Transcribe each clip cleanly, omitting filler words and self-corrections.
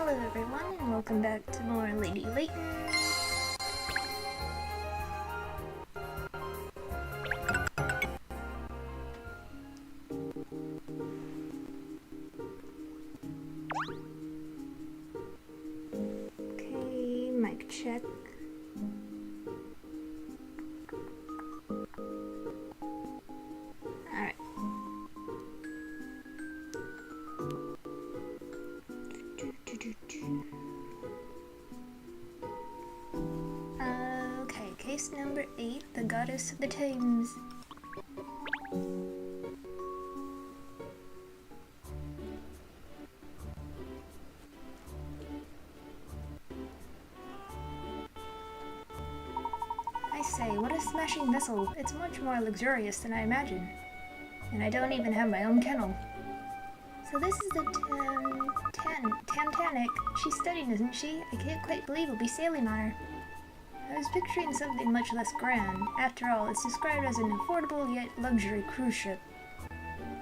Hello everyone, and welcome back to more Lady Layton. Okay, mic check. Alright. Okay, case number 8, the Goddess of the Thames. I say, what a smashing vessel. It's much more luxurious than I imagined. And I don't even have my own kennel. So this is the Titanic. She's studying, isn't she? I can't quite believe we'll be sailing on her. I was picturing something much less grand. After all, it's described as an affordable yet luxury cruise ship.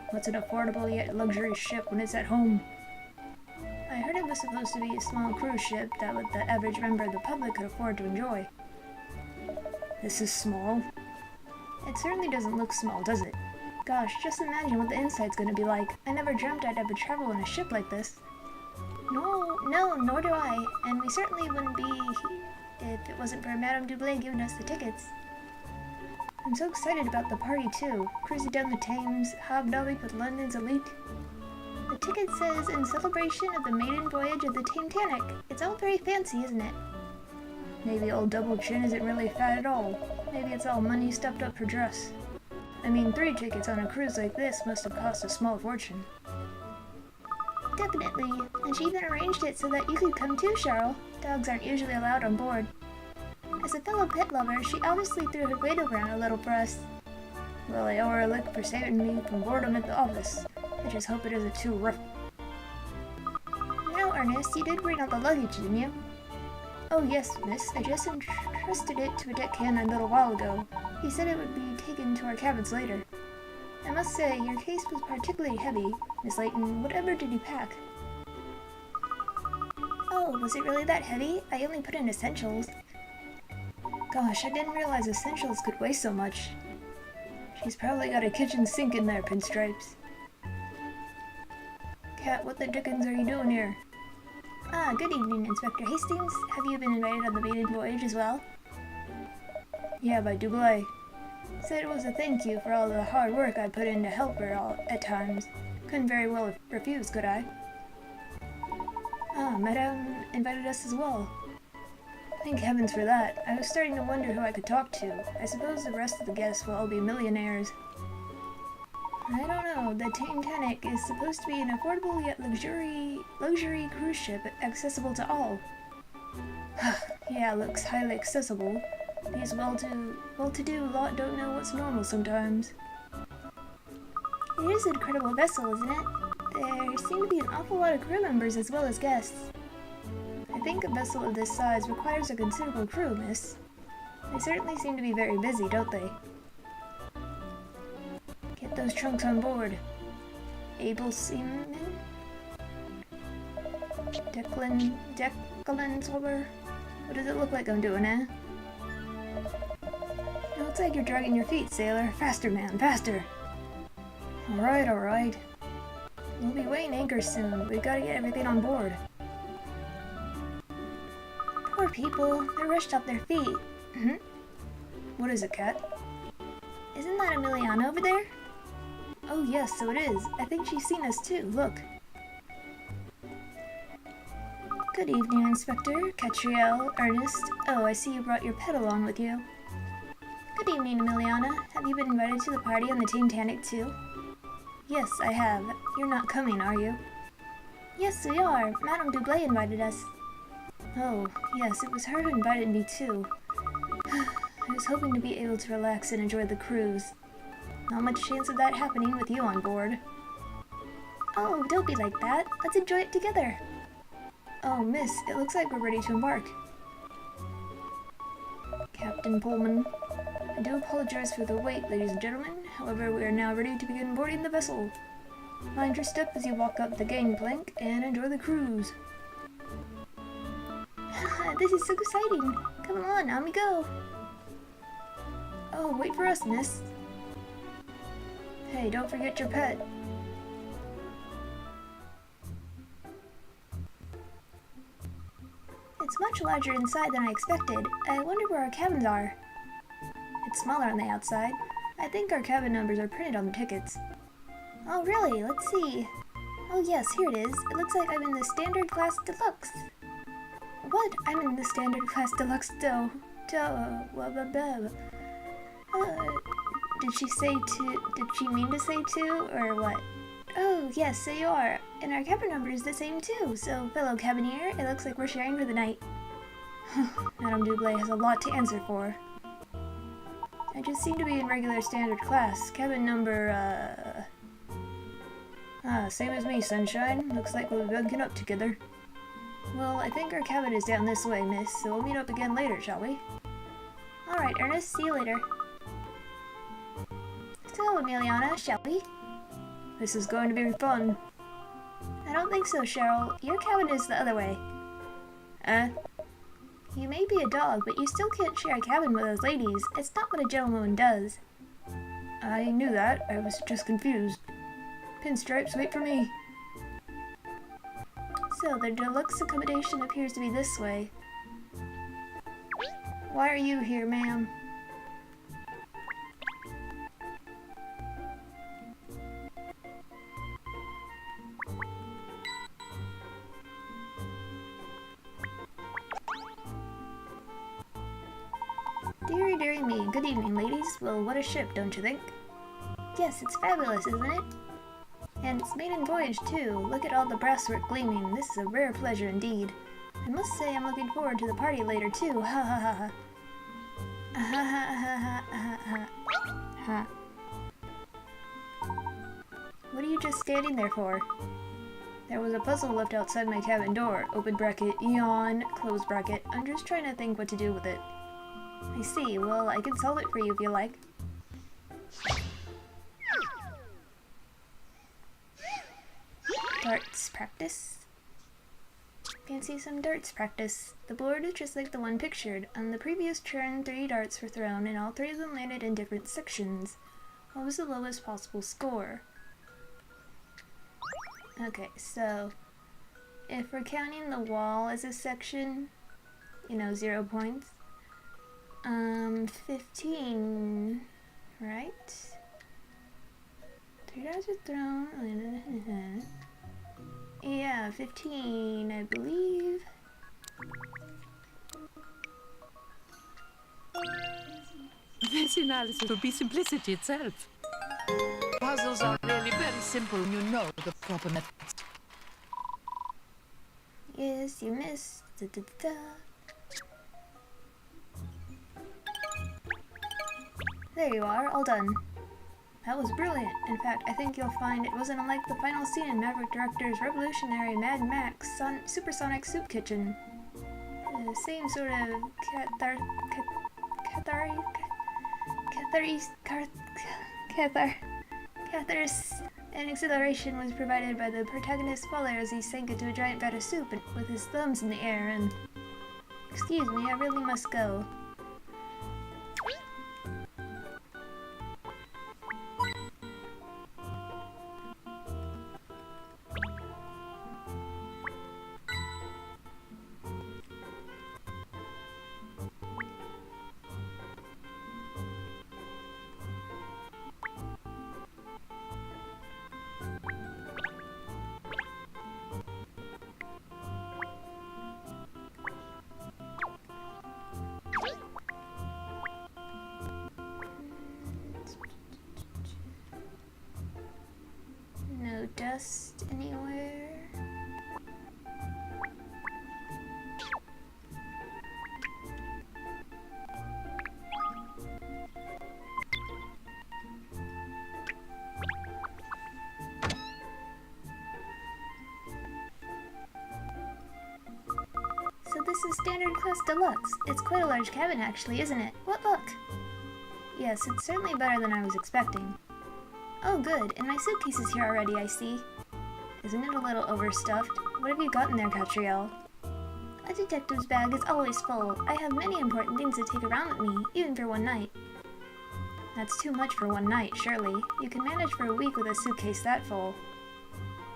What's an affordable yet luxury ship when it's at home? I heard it was supposed to be a small cruise ship that the average member of the public could afford to enjoy. This is small. It certainly doesn't look small, does it? Gosh, just imagine what the inside's gonna be like. I never dreamt I'd ever travel in a ship like this. No, nor do I. And we certainly wouldn't be if it wasn't for Madame Dublé giving us the tickets. I'm so excited about the party too. Cruising down the Thames, hobnobbing with London's elite. The ticket says, in celebration of the maiden voyage of the Titanic. It's all very fancy, isn't it? Maybe old Double Chin isn't really fat at all. Maybe it's all money stuffed up for dress. I mean, 3 tickets on a cruise like this must have cost a small fortune. Definitely, and she even arranged it so that you could come too, Cheryl. Dogs aren't usually allowed on board. As a fellow pet lover, she obviously threw her weight around a little for us. Well, I owe her a lick for saving me from boredom at the office. I just hope it isn't too rough. Now, Ernest, you did bring out the luggage, didn't you? Oh yes, miss. I just entrusted it to a deckhand a little while ago. He said it would be taken to our cabins later. I must say, your case was particularly heavy, Miss Layton. Whatever did you pack? Oh, was it really that heavy? I only put in essentials. Gosh, I didn't realize essentials could weigh so much. She's probably got a kitchen sink in there, Pinstripes. Cat, what the dickens are you doing here? Ah, good evening, Inspector Hastings. Have you been invited on the maiden voyage as well? Yeah, by Dublé. Said it was a thank you for all the hard work I put in to help her at times. Couldn't very well refuse, could I? Ah, Madame invited us as well. Thank heavens for that. I was starting to wonder who I could talk to. I suppose the rest of the guests will all be millionaires. I don't know. The Titanic is supposed to be an affordable yet luxury cruise ship accessible to all. Yeah, looks highly accessible. These well-to-do lot don't know what's normal sometimes. It is an incredible vessel, isn't it? There seem to be an awful lot of crew members as well as guests. I think a vessel of this size requires a considerable crew, miss. They certainly seem to be very busy, don't they? Get those trunks on board. Able seaman? Declan Silver? What does it look like I'm doing, eh? It looks like you're dragging your feet, sailor. Faster, man, faster! Alright. We'll be weighing anchor soon. We've got to get everything on board. Poor people. They're rushed off their feet. What is it, Cat? Isn't that Emiliana over there? Oh yes, so it is. I think she's seen us too. Look. Good evening, Inspector, Catriel, Ernest. Oh, I see you brought your pet along with you. Good evening, Emiliana. Have you been invited to the party on the Titanic too? Yes, I have. You're not coming, are you? Yes, we are. Madame Dublé invited us. Oh, yes, it was her who invited me too. I was hoping to be able to relax and enjoy the cruise. Not much chance of that happening with you on board. Oh, don't be like that. Let's enjoy it together. Oh, miss, it looks like we're ready to embark. Captain Pullman, I do apologize for the wait, ladies and gentlemen. However, we are now ready to begin boarding the vessel. Mind your step as you walk up the gangplank and enjoy the cruise. This is so exciting! Come on we go! Oh, wait for us, miss. Hey, don't forget your pet. It's much larger inside than I expected. I wonder where our cabins are. It's smaller on the outside. I think our cabin numbers are printed on the tickets. Oh, really? Let's see. Oh, yes, here it is. It looks like I'm in the Standard Class Deluxe. What? I'm in the Standard Class Deluxe blah, blah, blah. Did she mean to say two, or what? Oh, yes, so you are. And our cabin number is the same too, so fellow cabineer, it looks like we're sharing for the night. Madame Doublé has a lot to answer for. I just seem to be in regular standard class. Cabin number, same as me, Sunshine. Looks like we'll be bunking up together. Well, I think our cabin is down this way, miss, so we'll meet up again later, shall we? Alright, Ernest, see you later. So, Emiliana, shall we? This is going to be fun. I don't think so, Cheryl. Your cabin is the other way. You may be a dog, but you still can't share a cabin with those ladies. It's not what a gentleman does. I knew that. I was just confused. Pinstripes, wait for me. So, the deluxe accommodation appears to be this way. Why are you here, ma'am? Dearie, dearie me. Good evening, ladies. Well, what a ship, don't you think? Yes, it's fabulous, isn't it? And it's maiden voyage, too. Look at all the brasswork gleaming. This is a rare pleasure indeed. I must say I'm looking forward to the party later, too. Ha ha ha ha. Ha ha ha ha ha ha. What are you just standing there for? There was a puzzle left outside my cabin door. Open bracket, yawn, close bracket. I'm just trying to think what to do with it. I see. Well, I can solve it for you if you like. Darts practice. Fancy some darts practice. The board is just like the one pictured. On the previous turn, 3 darts were thrown, and all 3 of them landed in different sections. What was the lowest possible score? Okay, so if we're counting the wall as a section, 0 points. 15, right? 3 darts were thrown. Yeah, 15, I believe. This analysis would be simplicity itself. Puzzles are really very simple when you know the proper methods. Yes, you missed. Da, da, da, da. There you are, all done. That was brilliant. In fact, I think you'll find it wasn't unlike the final scene in Maverick Director's revolutionary Mad Max Supersonic Soup Kitchen. Same sort of catharsis and exhilaration was provided by the protagonist's father as he sank into a giant vat of soup with his thumbs in the air and... Excuse me, I really must go. No dust anywhere. So this is Standard Class Deluxe. It's quite a large cabin actually, isn't it? What look? Yes, it's certainly better than I was expecting. Oh good, and my suitcase is here already, I see. Isn't it a little overstuffed? What have you got in there, Catriel? A detective's bag is always full. I have many important things to take around with me, even for one night. That's too much for one night, surely. You can manage for a week with a suitcase that full.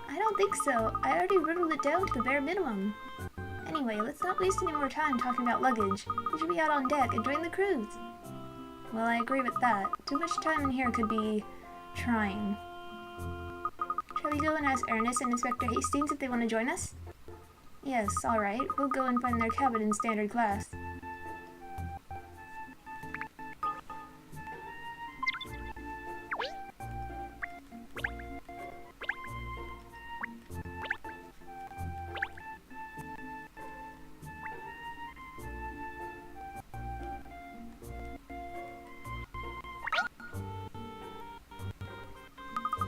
I don't think so. I already whittled it down to the bare minimum. Anyway, let's not waste any more time talking about luggage. We should be out on deck enjoying the cruise. Well, I agree with that. Too much time in here could be trying. Shall we go and ask Ernest and Inspector Hastings if they want to join us? Yes, alright. We'll go and find their cabin in standard class.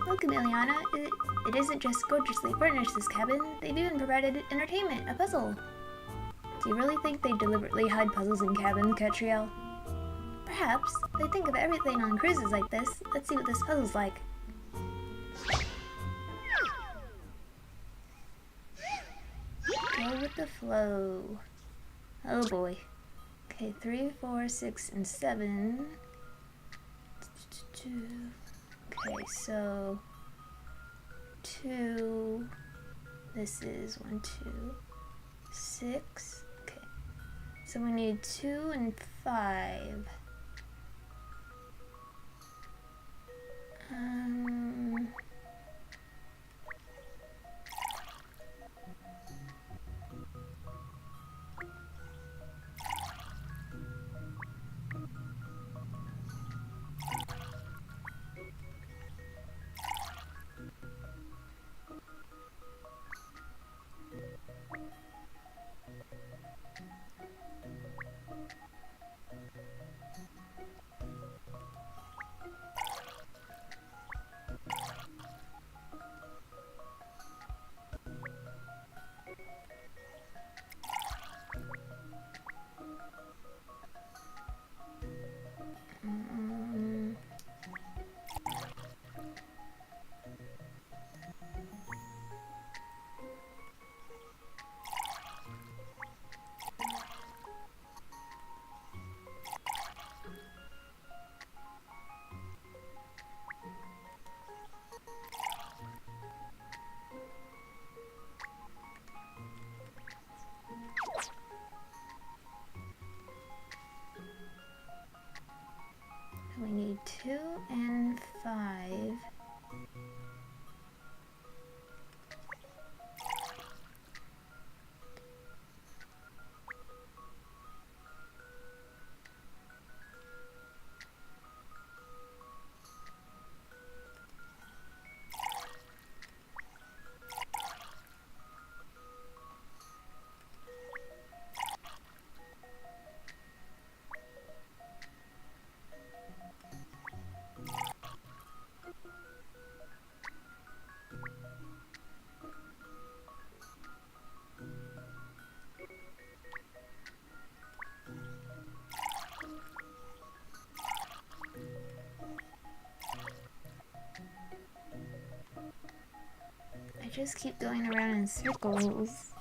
Look, Emiliana, it isn't just gorgeously furnished, this cabin. They've even provided entertainment, a puzzle. Do you really think they deliberately hide puzzles in cabins, Catriel? Perhaps. They think of everything on cruises like this. Let's see what this puzzle's like. Go with the flow. Oh boy. Okay, 3, 4, 6, and 7. Okay, so 2. This is 1, 2, 6. Okay, so we need 2 and 5. We need 2 and 5. I just keep going around in circles.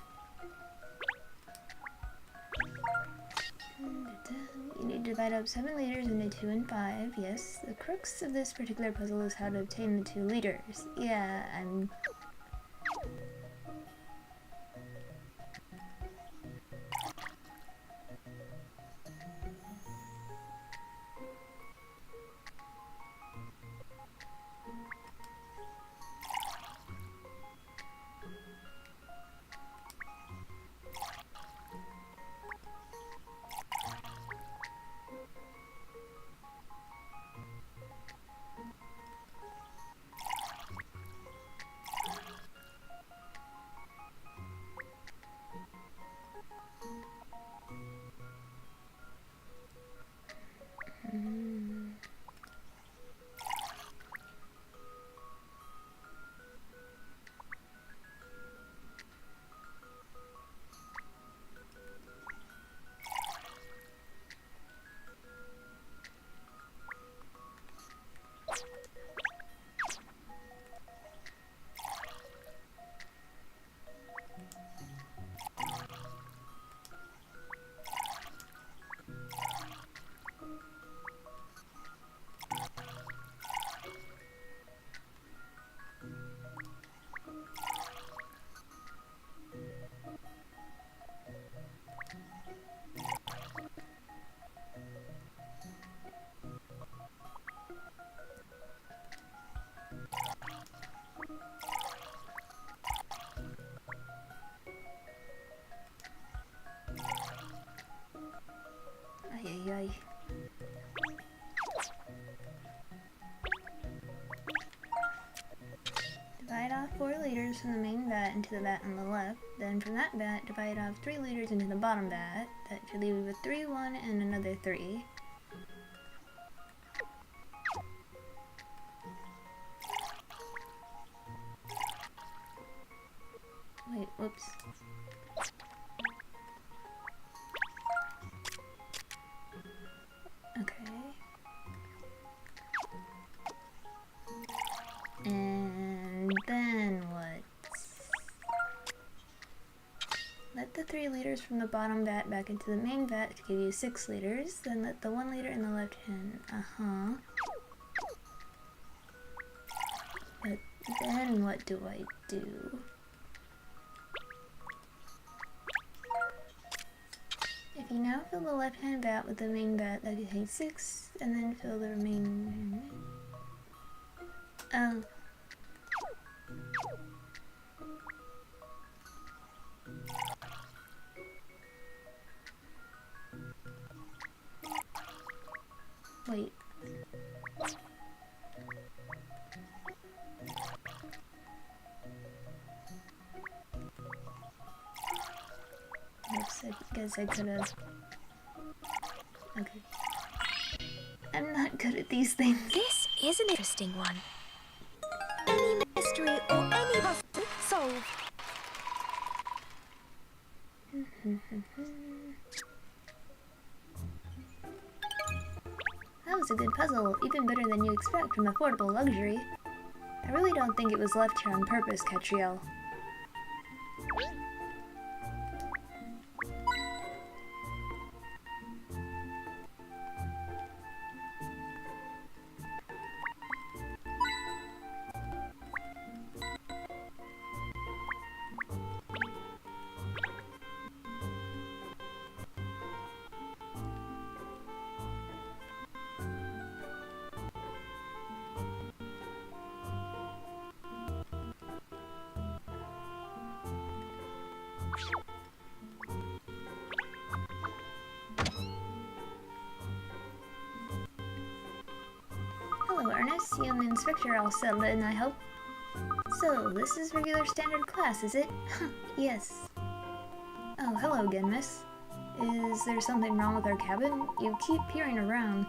You need to divide up 7 liters into 2 and 5. Yes, the crux of this particular puzzle is how to obtain the 2 liters. Yeah, I'm... 4 liters from the main vat into the vat on the left. Then from that vat, divide off 3 liters into the bottom vat. That should leave you with 3, 1, and another 3. Wait, whoops. Okay. And then what? Let the 3 liters from the bottom vat back into the main vat to give you 6 liters. Then let the 1 liter in the left hand. But then what do I do? If you now fill the left-hand vat with the main vat, that contains 6, and then fill the remaining... Oh. Wait. Oops, I guess I could've... Okay. I'm not good at these things. This is an interesting one. Any mystery or any puzzle solved. That was a good puzzle, even better than you expect from affordable luxury. I really don't think it was left here on purpose, Catriel. Hello, Ernest. You and the inspector all settled in, I hope. So, this is regular standard class, is it? Yes. Oh, hello again, miss. Is there something wrong with our cabin? You keep peering around.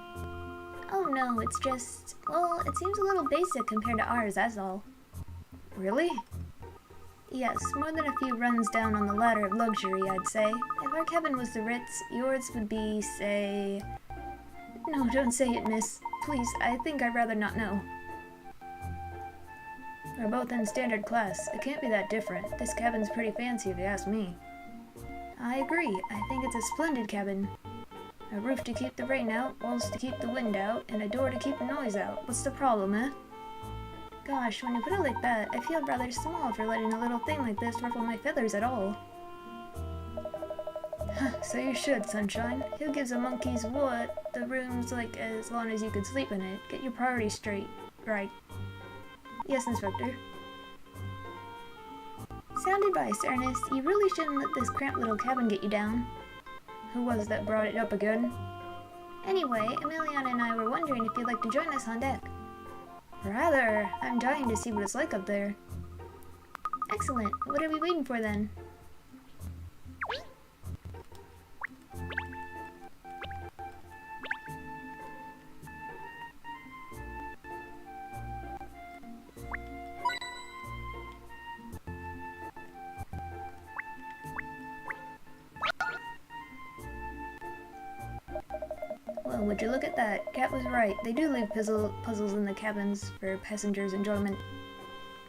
Oh no, it's just... well, it seems a little basic compared to ours, that's all. Really? Yes, more than a few runs down on the ladder of luxury, I'd say. If our cabin was the Ritz, yours would be, say... No, don't say it, miss. Please, I think I'd rather not know. We're both in standard class. It can't be that different. This cabin's pretty fancy if you ask me. I agree. I think it's a splendid cabin. A roof to keep the rain out, walls to keep the wind out, and a door to keep the noise out. What's the problem, eh? Gosh, when you put it like that, I feel rather small for letting a little thing like this ruffle my feathers at all. So you should, Sunshine. Who gives a monkey's what? The room's like as long as you could sleep in it. Get your priorities straight. Right. Yes, Inspector. Sound advice, Ernest. You really shouldn't let this cramped little cabin get you down. Who was that brought it up again? Anyway, Emiliana and I were wondering if you'd like to join us on deck. Rather. I'm dying to see what it's like up there. Excellent. What are we waiting for then? Well, would you look at that? Cat was right. They do leave puzzles in the cabins for passengers' enjoyment.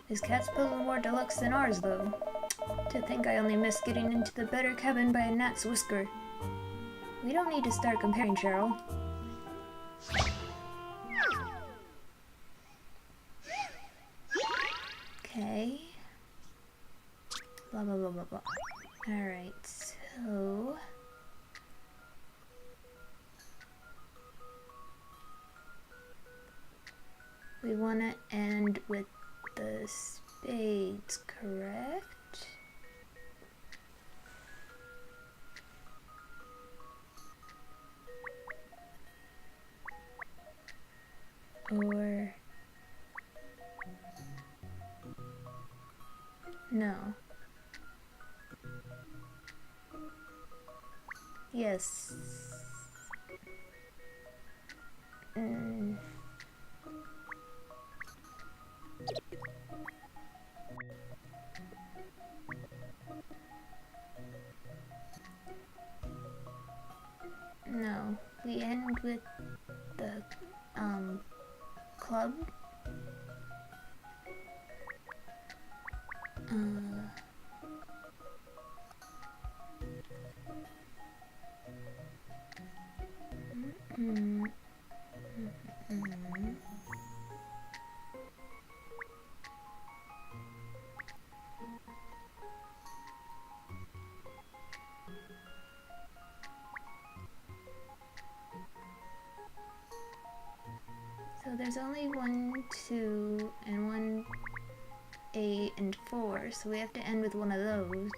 His cat's puzzle more deluxe than ours, though. To think I only missed getting into the better cabin by a gnat's whisker. We don't need to start comparing, Cheryl. Okay. Blah, blah, blah, blah, blah. Alright, so... we want to end with the spades, correct? Or... No. Yes. No. We end with the, club. So there's only 1, 2, and 1, 8, and 4, so we have to end with one of those.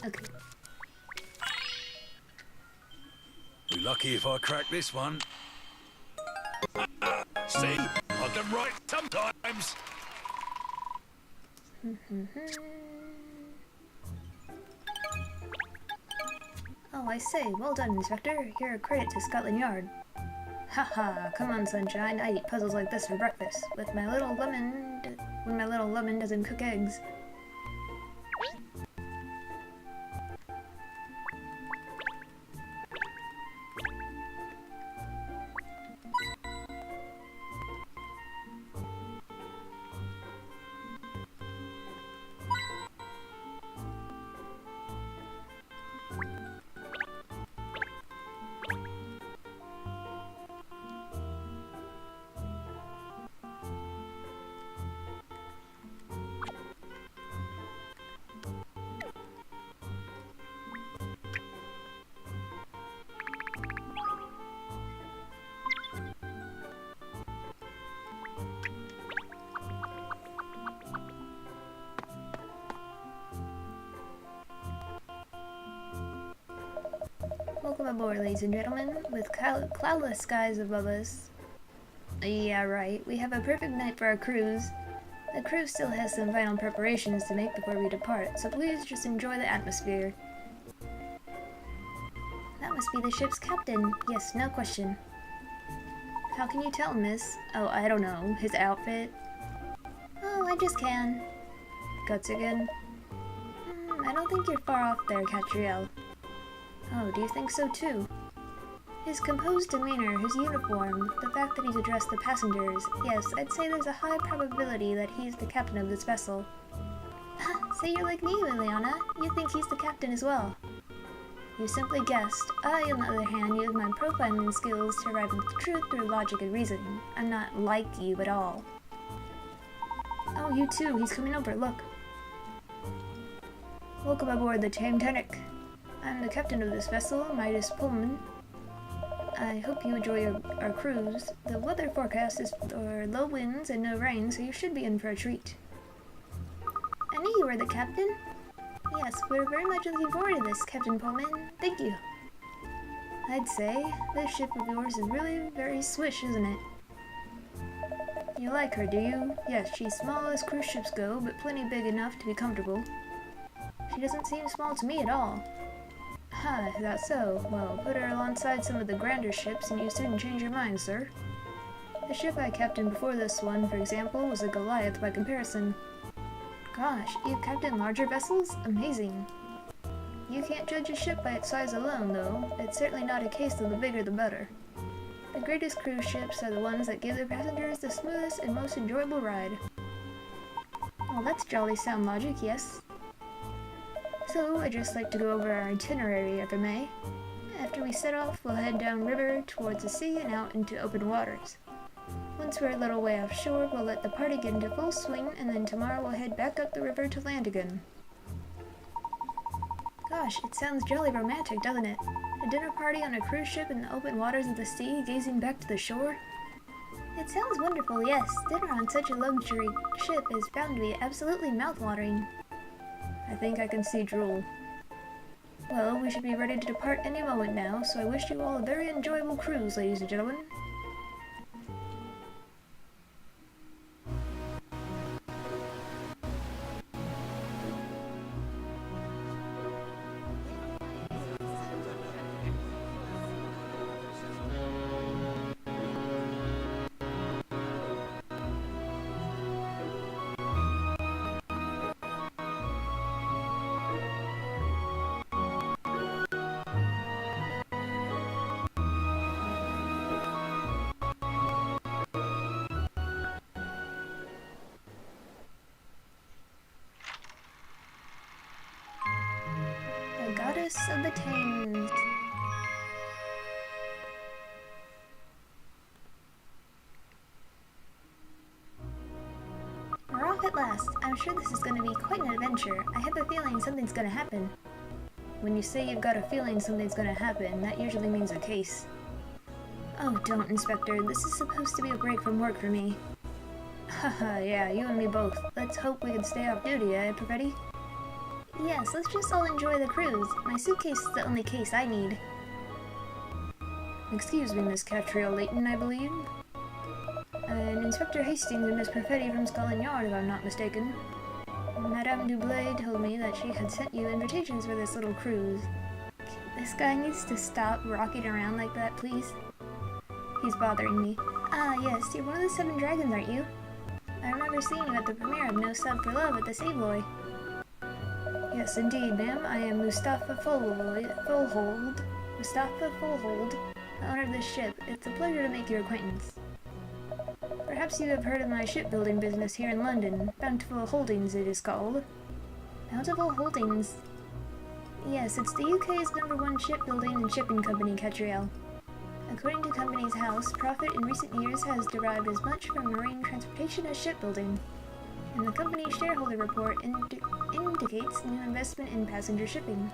Okay. Be lucky if I crack this one. See? I can write sometimes. Oh, I say, well done, Inspector. Here, a credit to Scotland Yard. Haha, come on, sunshine. I eat puzzles like this for breakfast. When my little lemon doesn't cook eggs. Welcome aboard, ladies and gentlemen, with cloudless skies above us. Yeah, right. We have a perfect night for our cruise. The crew still has some final preparations to make before we depart, so please just enjoy the atmosphere. That must be the ship's captain. Yes, no question. How can you tell, miss? Oh, I don't know. His outfit? Oh, I just can. Guts again? I don't think you're far off there, Catriel. Oh, do you think so too? His composed demeanor, his uniform, the fact that he's addressed the passengers, yes, I'd say there's a high probability that he's the captain of this vessel. So you're like me, Liliana. You think he's the captain as well. You simply guessed. I, on the other hand, use my profiling skills to arrive at the truth through logic and reason. I'm not like you at all. Oh, you too. He's coming over. Look. Welcome aboard the Titanic. I'm the captain of this vessel, Midas Pullman. I hope you enjoy our cruise. The weather forecast is for low winds and no rain, so you should be in for a treat. I knew you were the captain. Yes, we're very much looking forward to this, Captain Pullman. Thank you. I'd say, this ship of yours is really very swish, isn't it? You like her, do you? Yes, she's small as cruise ships go, but plenty big enough to be comfortable. She doesn't seem small to me at all. Ha, is that so? Well, put her alongside some of the grander ships and you soon change your mind, sir. The ship I captained before this one, for example, was a Goliath by comparison. Gosh, you've captained larger vessels? Amazing. You can't judge a ship by its size alone, though. It's certainly not a case of the bigger the better. The greatest cruise ships are the ones that give their passengers the smoothest and most enjoyable ride. Well, that's jolly sound logic, yes. So, I'd just like to go over our itinerary, if I may. After we set off, we'll head downriver towards the sea and out into open waters. Once we're a little way offshore, we'll let the party get into full swing, and then tomorrow we'll head back up the river to land again. Gosh, it sounds jolly romantic, doesn't it? A dinner party on a cruise ship in the open waters of the sea, gazing back to the shore? It sounds wonderful, yes. Dinner on such a luxury ship is bound to be absolutely mouth-watering. I think I can see drool. Well, we should be ready to depart any moment now, so I wish you all a very enjoyable cruise, ladies and gentlemen. The Goddess of the Thames. We're off at last. I'm sure this is going to be quite an adventure. I have a feeling something's going to happen. When you say you've got a feeling something's going to happen, that usually means a case. Oh, don't, Inspector. This is supposed to be a break from work for me. Haha, yeah, you and me both. Let's hope we can stay off duty, eh, Perfetti? Yes, let's just all enjoy the cruise. My suitcase is the only case I need. Excuse me, Miss Catriel Layton, I believe. And Inspector Hastings and Miss Perfetti from Scotland Yard, if I'm not mistaken. Madame Dublé told me that she had sent you invitations for this little cruise. This guy needs to stop rocking around like that, please. He's bothering me. Ah, yes, you're one of the 7 dragons, aren't you? I remember seeing you at the premiere of No Sub for Love at the Savoy. Yes, indeed, ma'am. I am Mustafa Fullhold. Mustafa Fullhold, the owner of this ship. It's a pleasure to make your acquaintance. Perhaps you have heard of my shipbuilding business here in London. Bountiful Holdings, it is called. Bountiful Holdings? Yes, it's the UK's #1 shipbuilding and shipping company, Catriel. According to Company's House, profit in recent years has derived as much from marine transportation as shipbuilding. And the company's shareholder report indicates new investment in passenger shipping.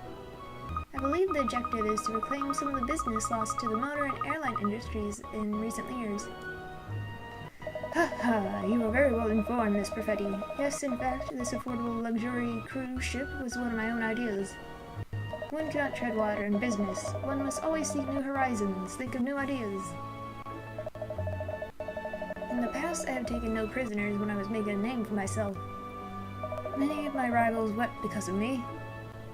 I believe the objective is to reclaim some of the business lost to the motor and airline industries in recent years. Ha ha, you are very well informed, Miss Perfetti. Yes, in fact, this affordable luxury cruise ship was one of my own ideas. One cannot tread water in business. One must always seek new horizons, think of new ideas. In the past, I have taken no prisoners when I was making a name for myself. Many of my rivals wept because of me.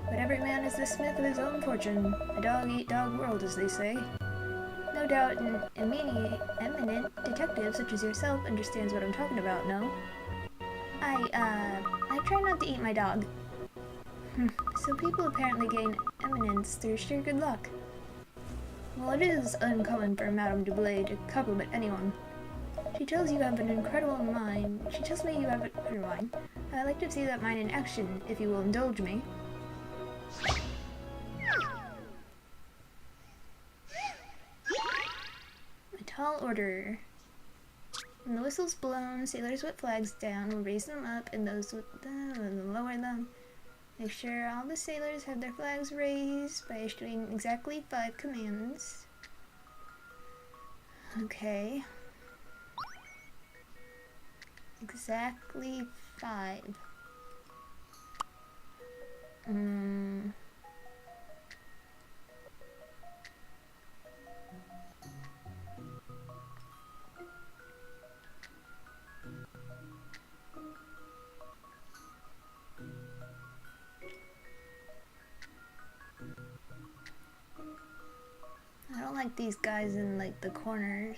But every man is the smith of his own fortune. A dog-eat-dog world, as they say. No doubt an eminent detective such as yourself understands what I'm talking about, no? I try not to eat my dog. So people apparently gain eminence through sheer good luck. Well, it is uncommon for Madame Dublé to compliment anyone. She tells you have an incredible mind. She tells me you have a mind. I'd like to see that mind in action, if you will indulge me. A tall order. When the whistle's blown, sailors with flags down will raise them up, and those with them will lower them. Make sure all the sailors have their flags raised by issuing exactly 5 commands. Okay. Exactly 5. I don't like these guys in, like, the corners.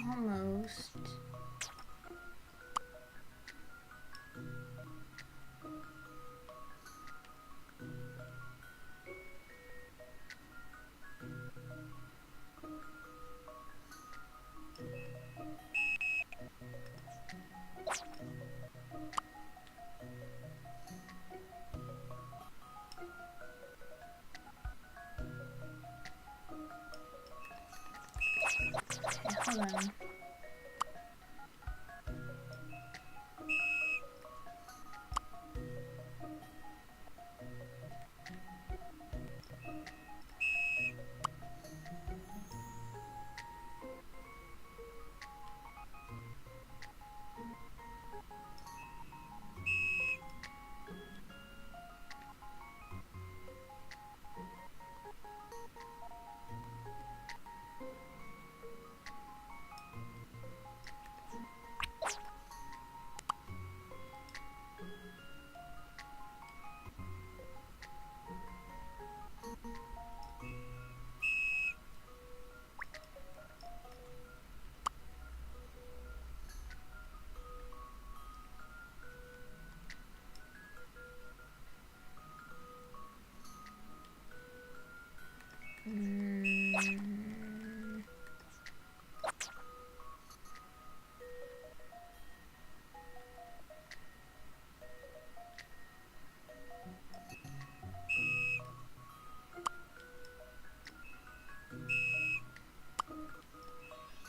Almost. Okay, hold on.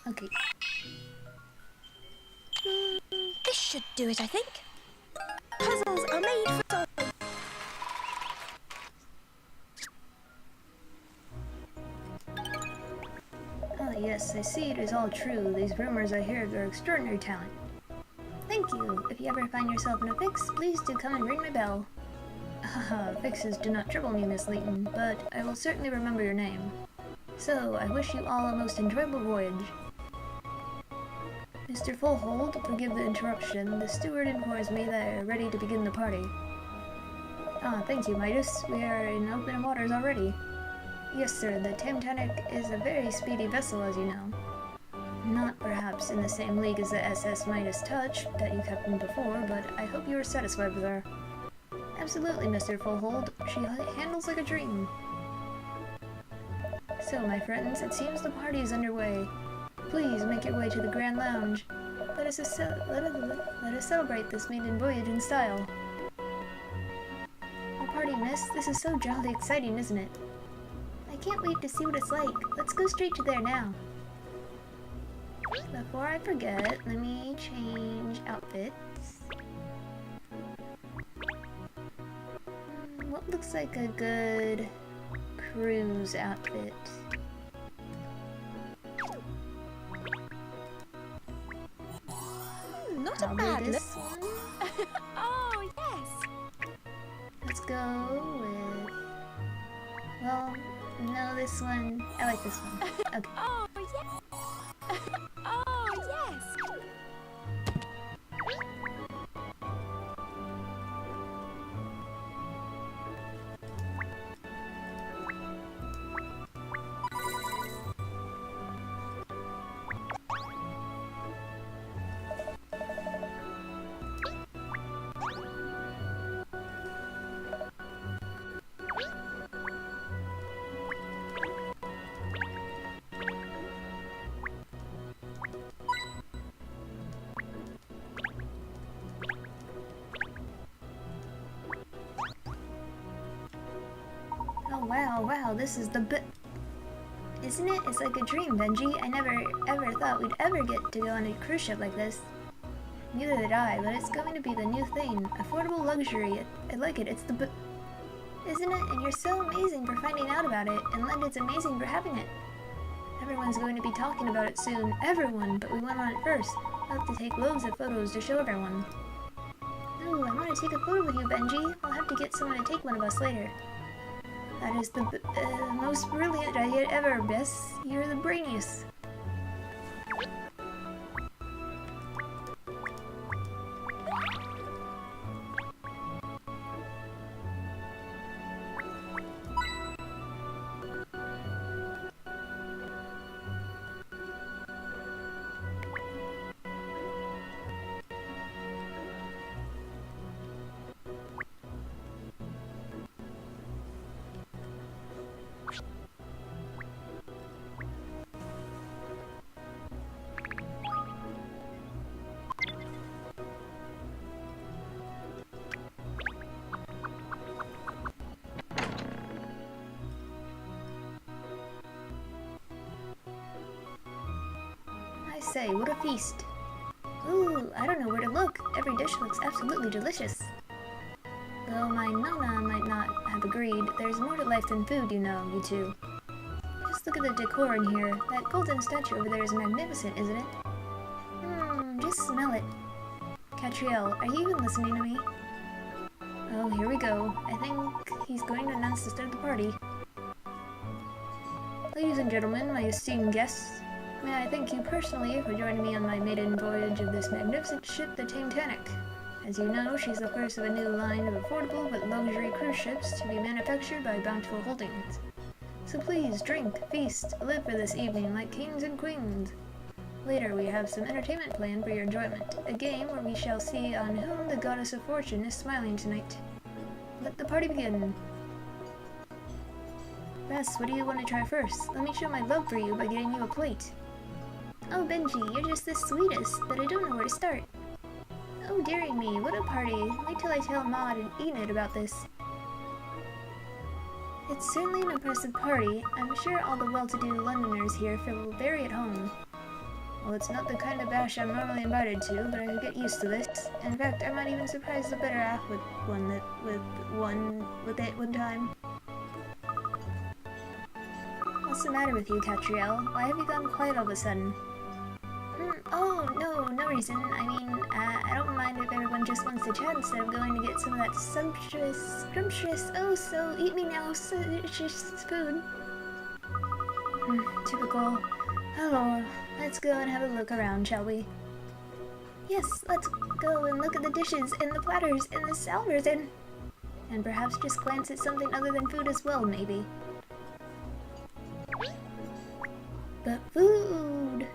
Okay. This should do it, I think. Puzzles are made for solving. Oh yes, I see it is all true. These rumors I hear of your extraordinary talent. Thank you. If you ever find yourself in a fix, please do come and ring my bell. Haha, fixes do not trouble me, Miss Layton, but I will certainly remember your name. So, I wish you all a most enjoyable voyage. Mr. Fullhold, forgive the interruption. The steward informs me that I are ready to begin the party. Ah, thank you, Midas. We are in open waters already. Yes, sir, the Titanic is a very speedy vessel, as you know. Not perhaps in the same league as the SS Midas Touch that you captained before, but I hope you are satisfied with her. Absolutely, Mr. Fullhold. She handles like a dream. So, my friends, it seems the party is underway. Please make your way to the Grand Lounge. Let us celebrate this maiden voyage in style. A party, miss? This is so jolly exciting, isn't it? I can't wait to see what it's like. Let's go straight to there now. Before I forget, let me change outfits. What looks like a good cruise outfit? Not a Probably bad look. this one. Oh, yes. Let's go with... Well, no, this one. I like this one. Okay. Oh, yes. Oh, yes. wow, this is the Isn't it? It's like a dream, Benji. I never ever thought we'd ever get to go on a cruise ship like this. Neither did I, but it's going to be the new thing. Affordable luxury. I like it. It's the Isn't it? And you're so amazing for finding out about it, and London's amazing for having it. Everyone's going to be talking about it soon. Everyone, but we went on it first. I'll have to take loads of photos to show everyone. Ooh, I want to take a photo with you, Benji. I'll have to get someone to take one of us later. That is the most brilliant idea ever, Bess. You're the brainiest. I say, what a feast. Ooh, I don't know where to look. Every dish looks absolutely delicious. Though my nana might not have agreed, there's more to life than food, you know, you two. Just look at the decor in here. That golden statue over there is magnificent, isn't it? Just smell it. Catriel, are you even listening to me? Oh, here we go. I think he's going to announce the start of the party. Ladies and gentlemen, my esteemed guests, may I thank you personally for joining me on my maiden voyage of this magnificent ship, the Titanic. As you know, she's the first of a new line of affordable but luxury cruise ships to be manufactured by Bountiful Holdings. So please, drink, feast, live for this evening like kings and queens. Later, we have some entertainment planned for your enjoyment, a game where we shall see on whom the goddess of fortune is smiling tonight. Let the party begin. Bess, what do you want to try first? Let me show my love for you by getting you a plate. Oh, Benji, you're just the sweetest, but I don't know where to start. Oh, dearie me, what a party. Wait till I tell Maud and Enid about this. It's certainly an impressive party. I'm sure all the well-to-do Londoners here feel very at home. Well, it's not the kind of bash I'm normally invited to, but I could get used to this. In fact, I might even surprise the better half with it one time. What's the matter with you, Catriel? Why have you gone quiet all of a sudden? Oh, no reason. I mean, I don't mind if everyone just wants to chat instead of going to get some of that scrumptious, oh, so eat me now, sumptuous food. Typical. Hello, let's go and have a look around, shall we? Yes, let's go and look at the dishes and the platters and the salvers and perhaps just glance at something other than food as well, maybe. But food!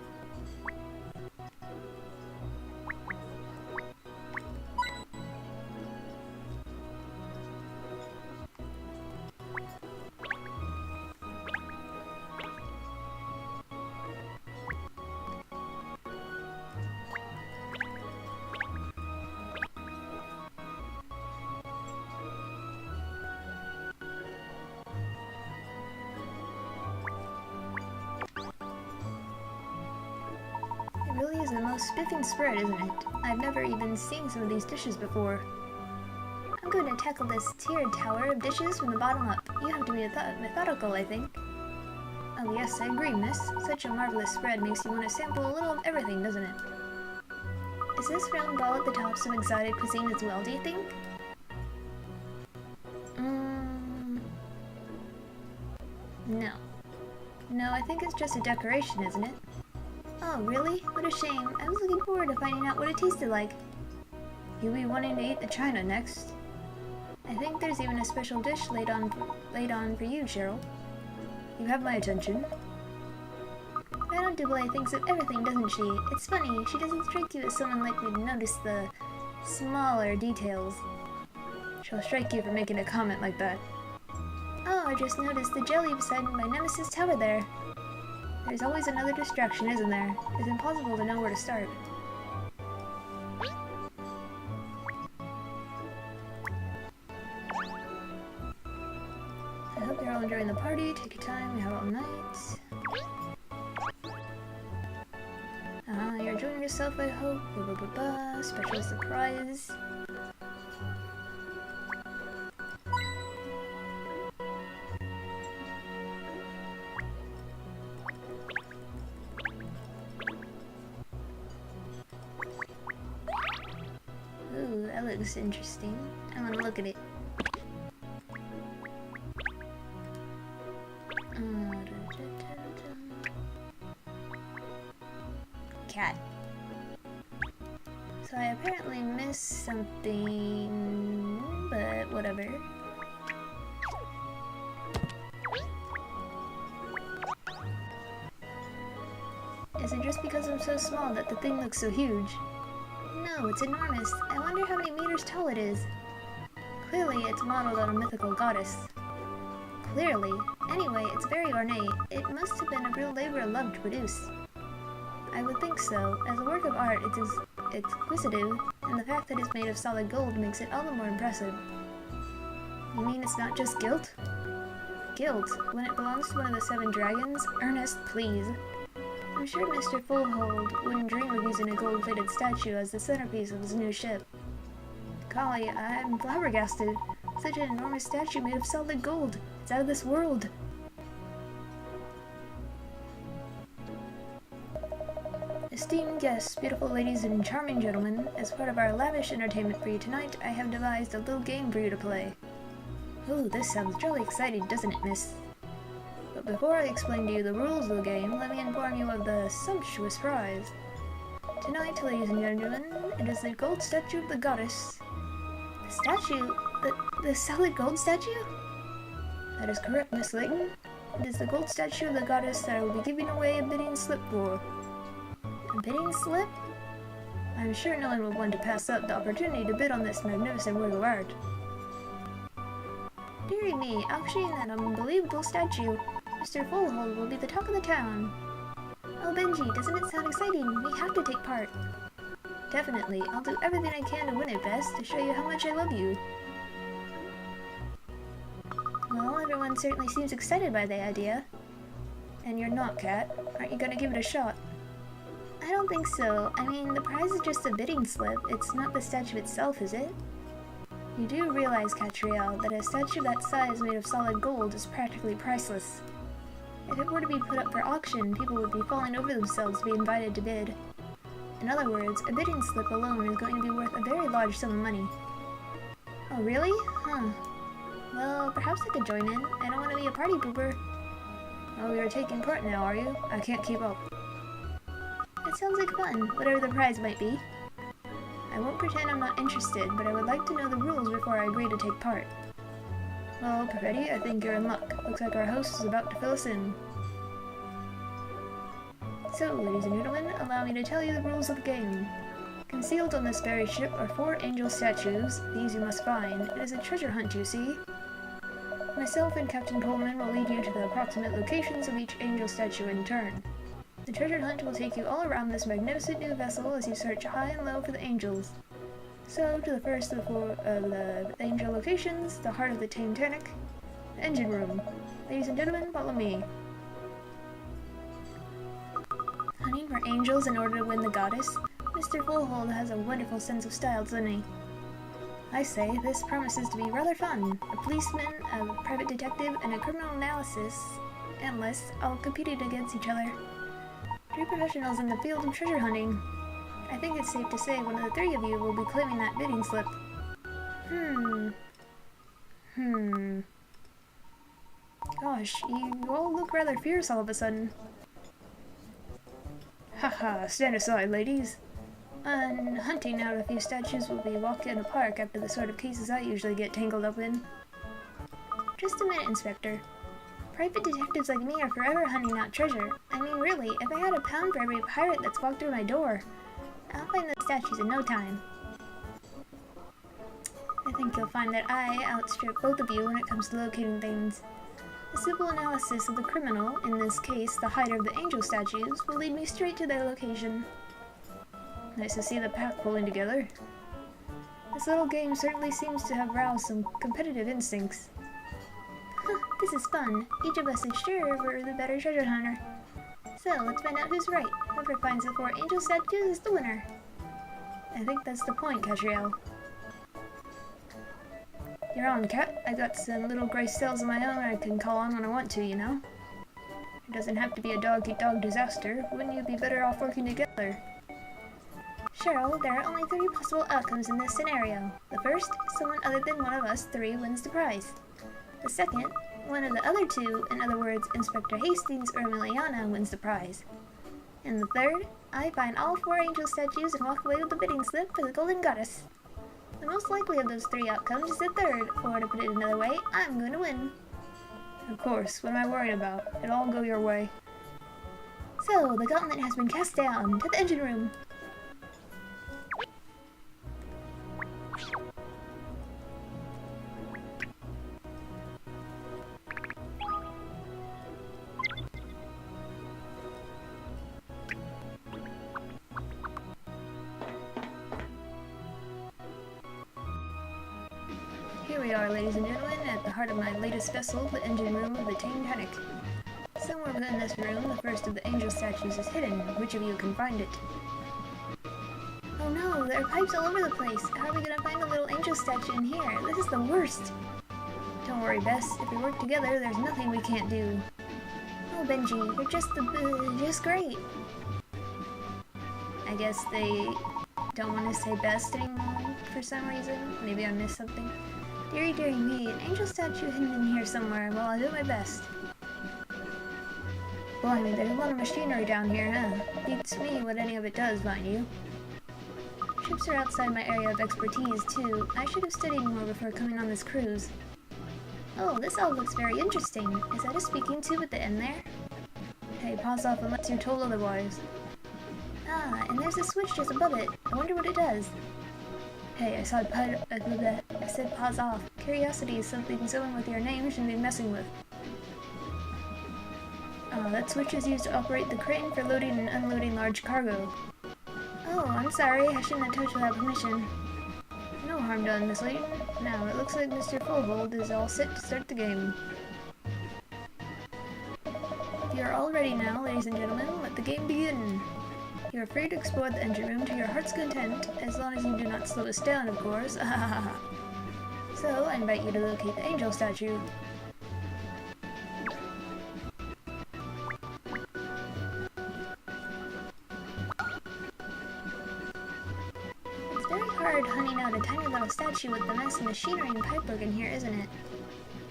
It really is the most spiffing spread, isn't it? I've never even seen some of these dishes before. I'm going to tackle this tiered tower of dishes from the bottom up. You have to be methodical, I think. Oh yes, I agree, miss. Such a marvelous spread makes you want to sample a little of everything, doesn't it? Is this round ball at the top some exotic cuisine as well, do you think? No. No, I think it's just a decoration, isn't it? Oh, really? What a shame. I was looking forward to finding out what it tasted like. You'll be wanting to eat the china next. I think there's even a special dish laid on for you, Cheryl. You have my attention. Madame Dubois thinks of everything, doesn't she? It's funny, she doesn't strike you as someone likely to notice the smaller details. She'll strike you for making a comment like that. Oh, I just noticed the jelly beside my nemesis tower there. There's always another distraction, isn't there? It's impossible to know where to start. I hope you're all enjoying the party. Take your time, we have all night. You're enjoying yourself, I hope. Blah, blah, blah, blah. Special surprise. Ooh, that looks interesting. I want to look at it. Cat. So I apparently missed something, but whatever. Is it just because I'm so small that the thing looks so huge? No, it's enormous. I wonder how many meters tall it is. Clearly, it's modeled on a mythical goddess. Clearly. Anyway, it's very ornate. It must have been a real labor of love to produce. I would think so. As a work of art, it is exquisitive, and the fact that it's made of solid gold makes it all the more impressive. You mean it's not just gilt? Gilt? When it belongs to one of the 7 dragons? Ernest, please. I'm sure Mr. Fullhold wouldn't dream of using a gold-plated statue as the centerpiece of his new ship. Golly, I'm flabbergasted. Such an enormous statue made of solid gold. It's out of this world. Esteemed guests, beautiful ladies and charming gentlemen, as part of our lavish entertainment for you tonight, I have devised a little game for you to play. Ooh, this sounds jolly exciting, doesn't it, miss? But before I explain to you the rules of the game, let me inform you of the sumptuous prize. Tonight, ladies and gentlemen, it is the gold statue of the goddess. The statue? The solid gold statue? That is correct, Miss Layton. It is the gold statue of the goddess that I will be giving away a bidding slip for. A bidding slip? I'm sure no one will want to pass up the opportunity to bid on this magnificent work of art. Dearie me, auctioning that unbelievable statue. Mr. Fullhold will be the talk of the town. Oh, Benji, doesn't it sound exciting? We have to take part. Definitely. I'll do everything I can to win it, Bess, to show you how much I love you. Well, everyone certainly seems excited by the idea. And you're not, Kat. Aren't you gonna give it a shot? I don't think so. I mean, the prize is just a bidding slip. It's not the statue itself, is it? You do realize, Catriel, that a statue that size made of solid gold is practically priceless. If it were to be put up for auction, people would be falling over themselves to be invited to bid. In other words, a bidding slip alone is going to be worth a very large sum of money. Oh, really? Huh. Well, perhaps I could join in. I don't want to be a party pooper. Oh, you're taking part now, are you? I can't keep up. It sounds like fun, whatever the prize might be. I won't pretend I'm not interested, but I would like to know the rules before I agree to take part. Well, Perfetti, I think you're in luck. Looks like our host is about to fill us in. So, ladies and gentlemen, allow me to tell you the rules of the game. Concealed on this very ship are 4 angel statues. These you must find. It is a treasure hunt, you see. Myself and Captain Coleman will lead you to the approximate locations of each angel statue in turn. The treasure hunt will take you all around this magnificent new vessel as you search high and low for the angels. So, to the first of the 4 the angel locations, the heart of the Titanic, the engine room. Ladies and gentlemen, follow me. Hunting for angels in order to win the goddess? Mr. Fullhold has a wonderful sense of style, doesn't he? I say, this promises to be rather fun. A policeman, a private detective, and a criminal analysis analyst all competing against each other. 3 professionals in the field of treasure hunting. I think it's safe to say one of the 3 of you will be claiming that bidding slip. Gosh, you all look rather fierce all of a sudden. Haha, stand aside, ladies. On hunting out a few statues will be a walk in a park after the sort of cases I usually get tangled up in. Just a minute, Inspector. Private detectives like me are forever hunting out treasure. I mean, really, if I had a pound for every pirate that's walked through my door, I'll find those statues in no time. I think you'll find that I outstrip both of you when it comes to locating things. A simple analysis of the criminal, in this case the height of the angel statues, will lead me straight to their location. Nice to see the pack pulling together. This little game certainly seems to have roused some competitive instincts. Huh, this is fun. Each of us is sure we're the better treasure hunter. So, let's find out who's right. Whoever finds the 4 angel statues is the winner. I think that's the point, Casriel. You're on, Cat. I got some little gray cells of my own I can call on when I want to, you know? It doesn't have to be a dog-eat-dog disaster. Wouldn't you be better off working together? Cheryl, there are only 3 possible outcomes in this scenario. The first, someone other than one of us 3 wins the prize. The second, one of the other 2, in other words, Inspector Hastings or Emiliana, wins the prize. And the third, I find all 4 angel statues and walk away with the bidding slip for the Golden Goddess. The most likely of those 3 outcomes is the third, or to put it another way, I'm going to win. Of course, what am I worried about? It'll all go your way. So, the gauntlet has been cast down to the engine room. Here we are, ladies and gentlemen, at the heart of my latest vessel, the engine room of the Titanic. Somewhere within this room, the first of the angel statues is hidden. Which of you can find it? Oh no, there are pipes all over the place. How are we gonna find a little angel statue in here? This is the worst. Don't worry, Bess. If we work together, there's nothing we can't do. Oh, Benji, you're just great. I guess they don't want to say best anymore for some reason. Maybe I missed something. Deary, deary me, an angel statue hidden in here somewhere. Well, I'll do my best. Blimey, there's a lot of machinery down here, huh? Beats me what any of it does, mind you. Ships are outside my area of expertise, too. I should have studied more before coming on this cruise. Oh, this all looks very interesting. Is that a speaking tube at the end there? Hey, pause off unless you're told otherwise. Ah, and there's a switch just above it. I wonder what it does. Hey, I said pause off. Curiosity is something someone with your name shouldn't be messing with. That switch is used to operate the crane for loading and unloading large cargo. Oh, I'm sorry. I shouldn't have touched without permission. No harm done, Miss Layton. Now, it looks like Mr. Fullhold is all set to start the game. If you are all ready now, ladies and gentlemen, let the game begin. You are free to explore the engine room to your heart's content, as long as you do not slow us down, of course. So, I invite you to locate the angel statue. It's very hard hunting out a tiny little statue with the mess of machinery and pipework in here, isn't it?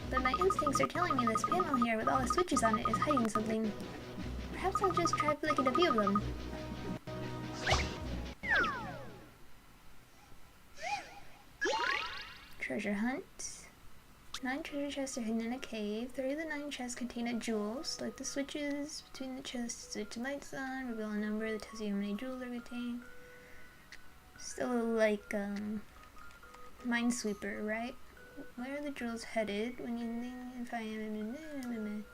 But my instincts are telling me this panel here with all the switches on it is hiding something. Perhaps I'll just try flicking a few of them. Treasure hunt. 9 treasure chests are hidden in a cave. 3 of the 9 chests contain a jewel. Select the switches between the chests to switch the lights on. Reveal a number that tells you how many jewels are contained. Still like, Minesweeper, right? Where are the jewels headed when you think if I am...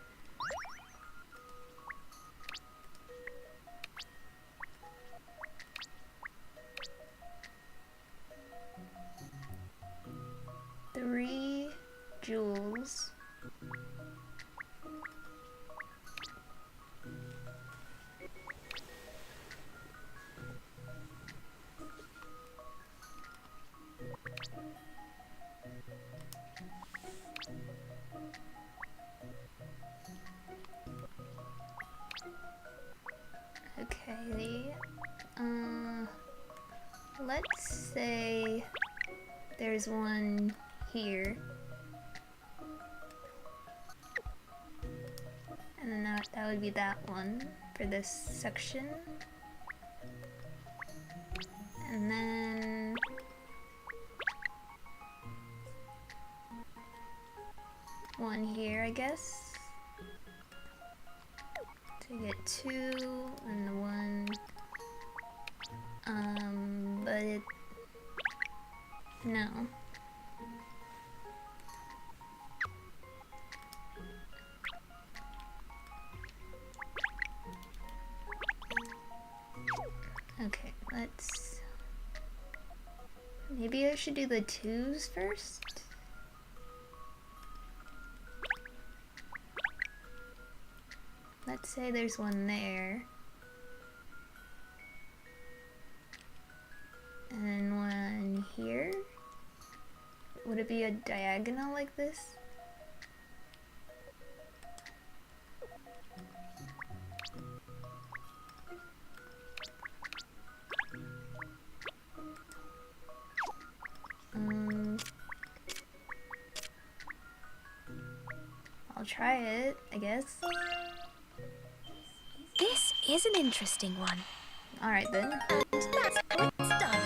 Three jewels. Okay, let's say there's one here, and then that would be that one for this section, and then one here, I guess, to get 2, and the one, but it, no. Okay, let's... Maybe I should do the 2s first? Let's say there's one there. And one here. Would it be a diagonal like this? I'll try it, I guess. This is an interesting one. Alright then. And that's how it's done.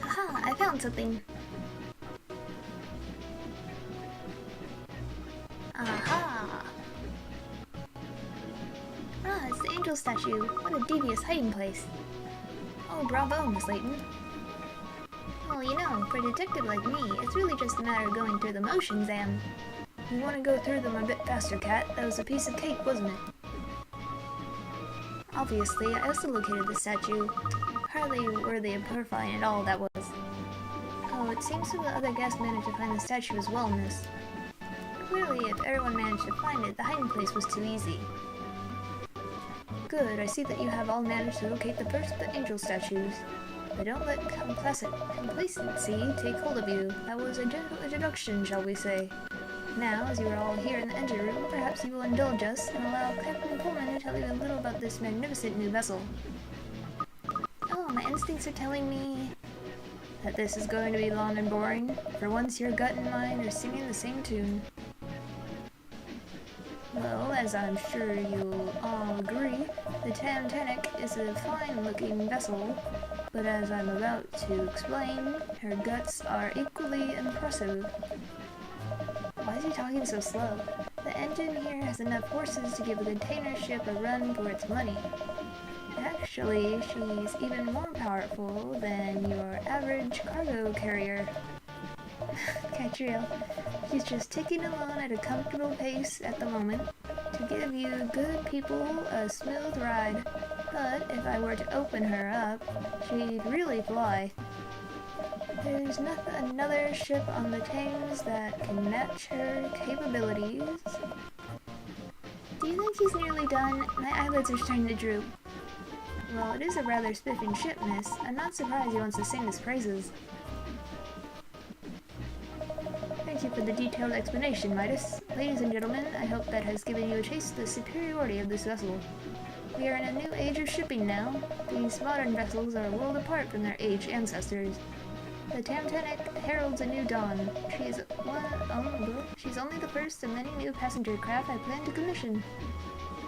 Haha, I found something. Aha! Ah, it's the angel statue. What a devious hiding place. Oh, bravo, Miss Layton. Well, you know, for a detective like me, it's really just a matter of going through the motions and... You want to go through them a bit faster, Cat. That was a piece of cake, wasn't it? Obviously, I also located the statue. Hardly worthy of profile at all, that was. Oh, it seems some of the other guests managed to find the statue as well, miss. Clearly, if everyone managed to find it, the hiding place was too easy. Good, I see that you have all managed to locate the first of the angel statues. But don't let complacency take hold of you. That was a gentle introduction, shall we say. Now, as you are all here in the engine room, perhaps you will indulge us and allow Captain Pullman to tell you a little about this magnificent new vessel. Oh, my instincts are telling me that this is going to be long and boring. For once, your gut and mind are singing the same tune. Well, as I'm sure you'll all agree, the Titanic is a fine-looking vessel, but as I'm about to explain, her guts are equally impressive. Why is he talking so slow? The engine here has enough horses to give a container ship a run for its money. Actually, she's even more powerful than your average cargo carrier. Catriel, she's just ticking along at a comfortable pace at the moment to give you good people a smooth ride. But if I were to open her up, she'd really fly. There's another ship on the Thames that can match her capabilities. Do you think he's nearly done? My eyelids are starting to droop. Well, it is a rather spiffing ship, miss. I'm not surprised he wants to sing his praises. Thank you for the detailed explanation, Midas. Ladies and gentlemen, I hope that has given you a taste of the superiority of this vessel. We are in a new age of shipping now. These modern vessels are a world apart from their aged ancestors. The Titanic heralds a new dawn. She's only the first of many new passenger craft I plan to commission.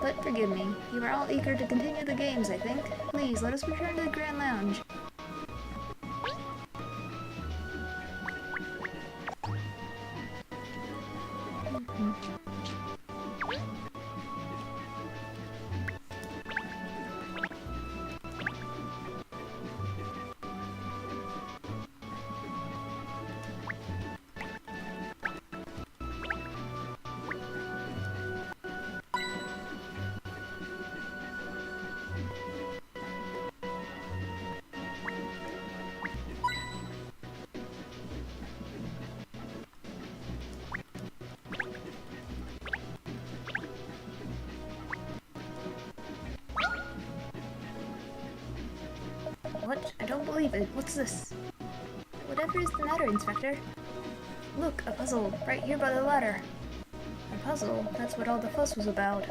But forgive me, you are all eager to continue the games, I think. Please, let us return to the Grand Lounge. What? I don't believe it. What's this? Whatever is the matter, Inspector? Look, a puzzle, right here by the ladder. A puzzle? That's what all the fuss was about.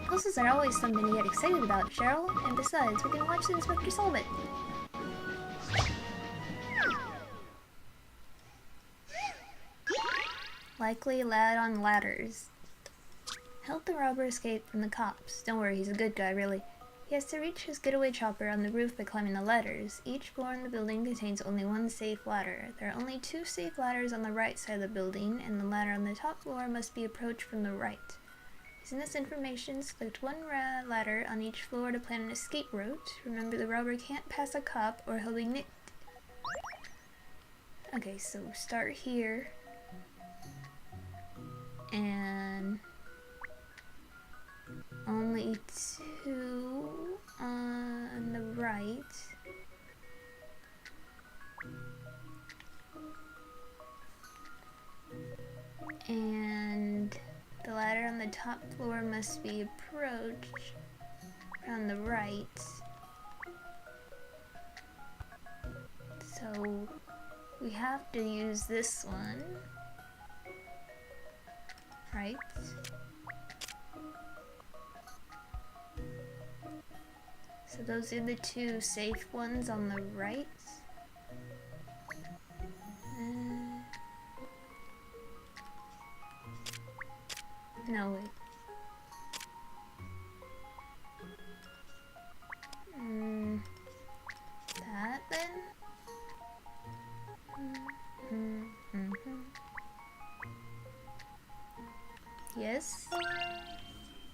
Puzzles are always something to get excited about, Cheryl. And besides, we can watch the Inspector solve it. Likely lad on ladders. Help the robber escape from the cops. Don't worry, he's a good guy, really. He has to reach his getaway chopper on the roof by climbing the ladders. Each floor in the building contains only one safe ladder. There are only 2 safe ladders on the right side of the building, and the ladder on the top floor must be approached from the right. Using this information, select one ladder on each floor to plan an escape route. Remember, the robber can't pass a cop or he'll be nicked. Okay, so start here. And only 2 on the right. And the ladder on the top floor must be approached from the right. So we have to use this one, right? So those are the two safe ones on the right. No, wait. That then? Yes?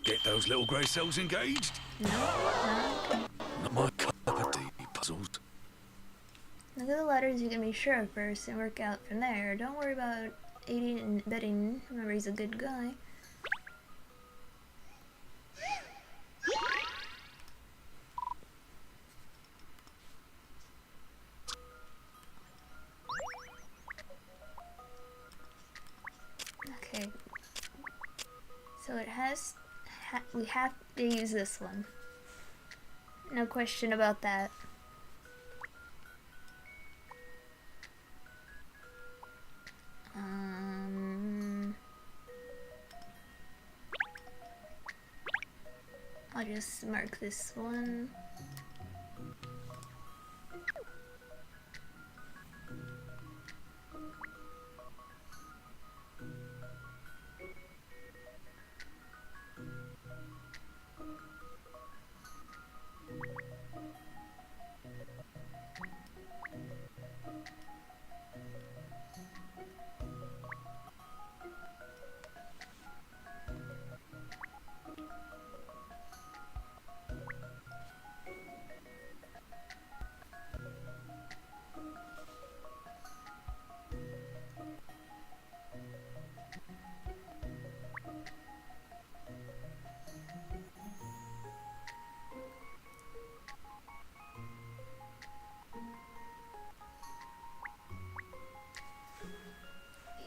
Get those little grey cells engaged? No? Not my cup of tea, puzzles. Look at the letters you can be sure of first and work out from there. Don't worry about aiding and abetting. Remember, he's a good guy. Okay. So it has... we have to use this one. No question about that. I'll just mark this one.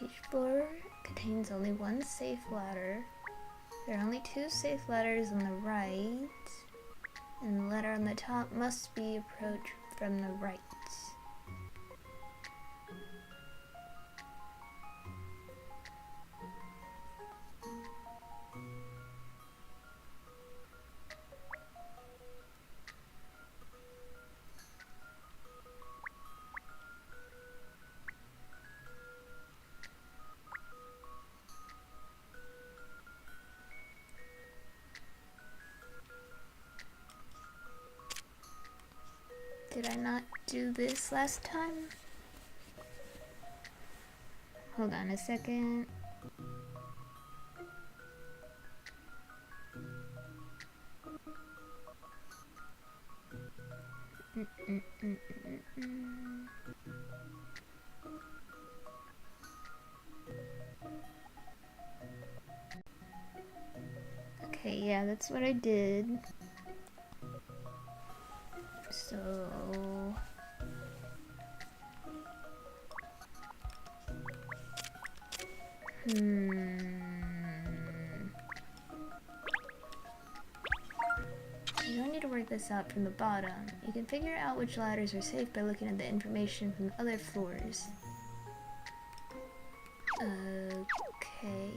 Each floor contains only one safe ladder. There are only two safe ladders on the right, and the ladder on the top must be approached from the right. Did I not do this last time? Hold on a second. Okay, yeah, that's what I did. So... You don't need to work this out from the bottom. You can figure out which ladders are safe by looking at the information from the other floors. Okay...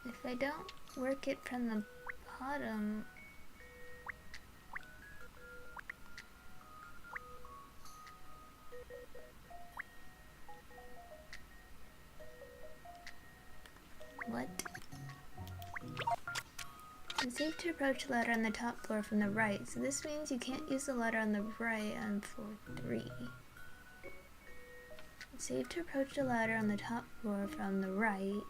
If I don't work it from the bottom... What? It's safe to approach the ladder on the top floor from the right, so this means you can't use the ladder on the right on floor 3. Save to approach the ladder on the top floor from the right.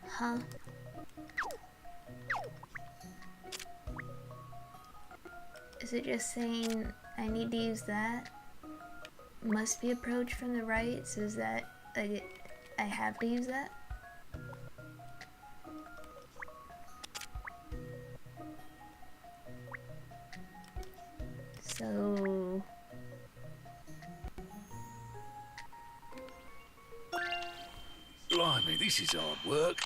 Huh? Is it just saying I need to use that? Must be approached from the right, so is that like I have to use that? So Blimey, this is hard work.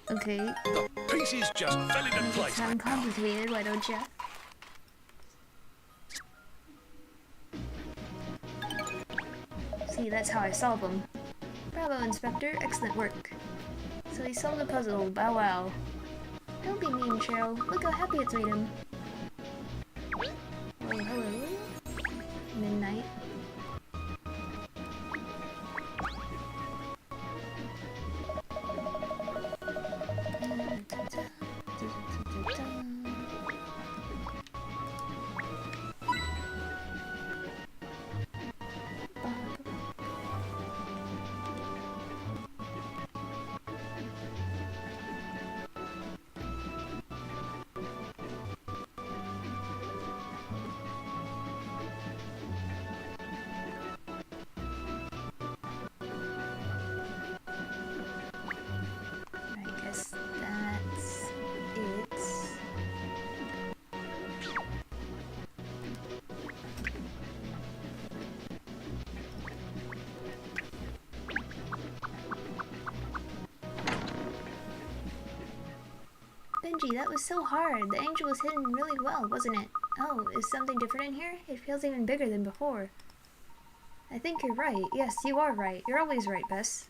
okay. The pieces just fell into Make it place. sound complicated, why don't ya? See, that's how I solve them. Bravo, Inspector. Excellent work. So he solved the puzzle. Bow wow. Don't be mean, Cheryl. Look how happy it's made him. Oh, hello. Midnight. I guess that's it. Benji, that was so hard. The angel was hidden really well, wasn't it? Oh, is something different in here? It feels even bigger than before. I think you're right. Yes, you are right. You're always right, Bess.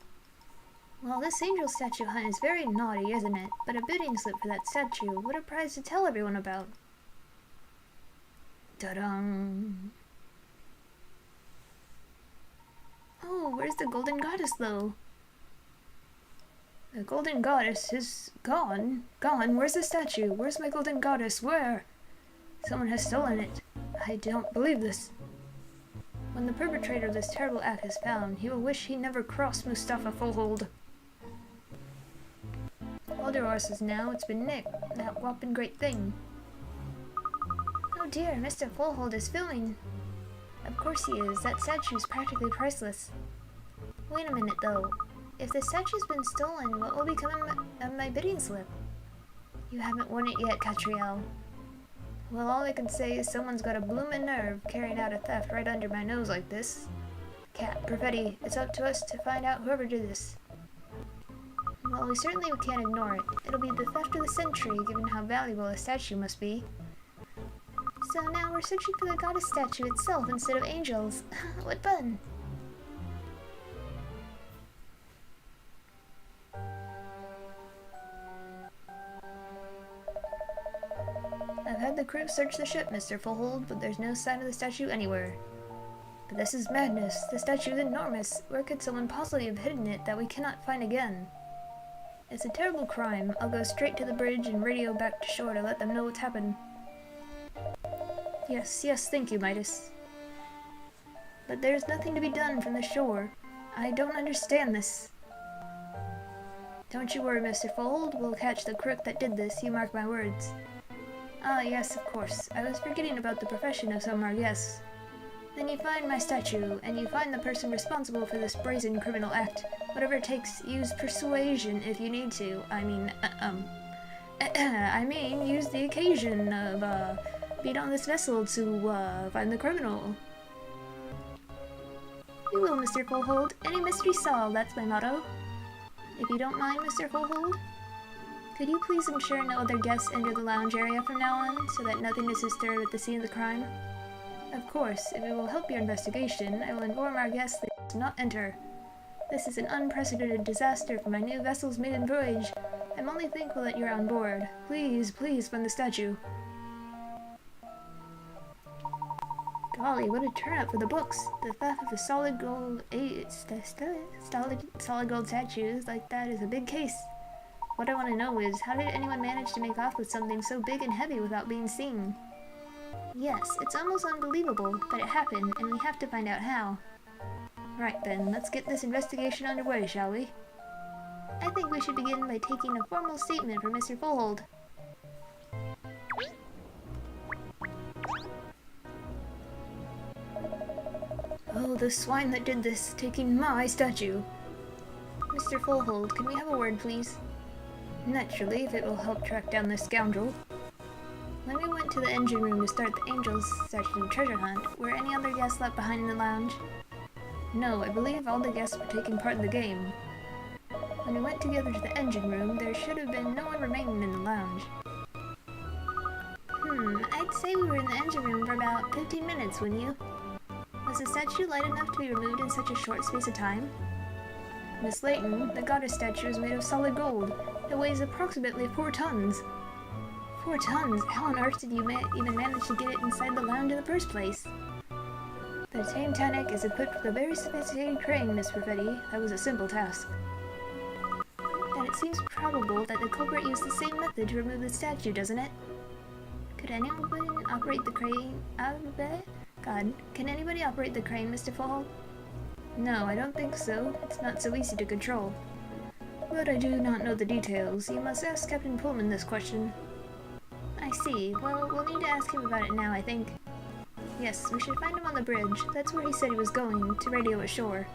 Well, this angel statue hunt is very naughty, isn't it? But a bidding slip for that statue. What a prize to tell everyone about. Ta-dum! Oh, where's the golden goddess, though? The golden goddess is gone. Gone? Where's the statue? Where's my golden goddess? Where? Someone has stolen it. I don't believe this. When the perpetrator of this terrible act is found, he will wish he never crossed Mustafa Fullhold. All their horses now, it's been nicked. That whopping great thing. Oh dear, Mr. Fullhold is filming. Of course he is. That statue's practically priceless. Wait a minute, though. If the statue's been stolen, what will become of my bidding slip? You haven't won it yet, Catriel. Well, all I can say is someone's got a bloomin' nerve carrying out a theft right under my nose like this. Cat, Perfetti, it's up to us to find out whoever did this. Well, we certainly can't ignore it. It'll be the theft of the century, given how valuable a statue must be. So now we're searching for the goddess statue itself instead of angels. What fun! I've had the crew search the ship, Mr. Fullhold, but there's no sign of the statue anywhere. But this is madness. The statue is enormous. Where could someone possibly have hidden it that we cannot find again? It's a terrible crime. I'll go straight to the bridge and radio back to shore to let them know what's happened. Yes, thank you, Midas. But there's nothing to be done from the shore. I don't understand this. Don't you worry, Mr. Fullhold. We'll catch the crook that did this, you mark my words. Ah, yes, of course. I was forgetting about the profession of some of our guests. Then you find my statue, and you find the person responsible for this brazen criminal act. Whatever it takes, use persuasion if you need to. I mean, use the occasion of, being on this vessel to, find the criminal. We will, Mr. Fullhold. Any mystery solved, that's my motto. If you don't mind, Mr. Fullhold, could you please ensure no other guests enter the lounge area from now on, so that nothing is disturbed at the scene of the crime? Of course, if it will help your investigation, I will inform our guests they do not enter. This is an unprecedented disaster for my new vessel's maiden voyage. I'm only thankful that you're on board. Please find the statue. Golly, what a turnout for the books! The theft of the solid gold solid gold statues like that is a big case. What I want to know is, how did anyone manage to make off with something so big and heavy without being seen? Yes, it's almost unbelievable, but it happened, and we have to find out how. Right then, let's get this investigation underway, shall we? I think we should begin by taking a formal statement from Mr. Fullhold. Oh, the swine that did this, taking my statue. Mr. Fullhold, can we have a word, please? Naturally, if it will help track down this scoundrel. When we went to the engine room to start the Angel's statue treasure hunt, were any other guests left behind in the lounge? No, I believe all the guests were taking part in the game. When we went together to the engine room, there should have been no one remaining in the lounge. I'd say we were in the engine room for about 15 minutes, wouldn't you? Was the statue light enough to be removed in such a short space of time? Miss Layton, the goddess statue is made of solid gold. It weighs approximately 4 tons. 4 tons? How on earth did you even manage to get it inside the lounge in the first place? The Titanic is equipped with a very sophisticated crane, Miss Perfetti. That was a simple task. Then it seems probable that the culprit used the same method to remove the statue, doesn't it? Could anyone operate the crane? God, can anybody operate the crane, Mr. Fall? No, I don't think so. It's not so easy to control. But I do not know the details. You must ask Captain Pullman this question. I see. Well, we'll need to ask him about it now, I think. Yes, we should find him on the bridge. That's where he said he was going, to radio ashore.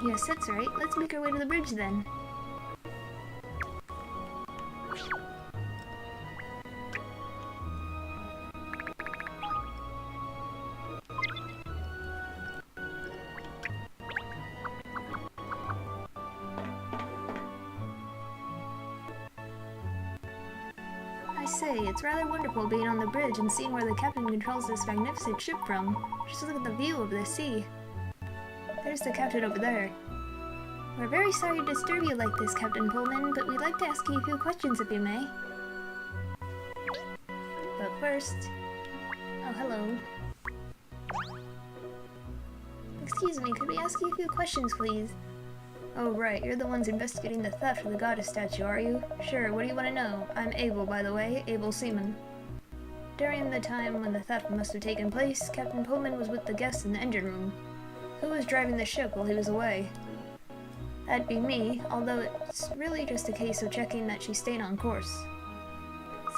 Yes, that's right. Let's make our way to the bridge then. I say, it's rather wonderful being on the bridge and seeing where the captain controls this magnificent ship from. Just look at the view of the sea. There's the captain over there. We're very sorry to disturb you like this, Captain Pullman, but we'd like to ask you a few questions if you may. But first... Oh, hello. Excuse me, could we ask you a few questions, please? Oh, right, you're the ones investigating the theft of the goddess statue, are you? Sure, what do you want to know? I'm Abel, by the way, Abel Seaman. During the time when the theft must have taken place, Captain Pullman was with the guests in the engine room. Who was driving the ship while he was away? That'd be me, although it's really just a case of checking that she stayed on course.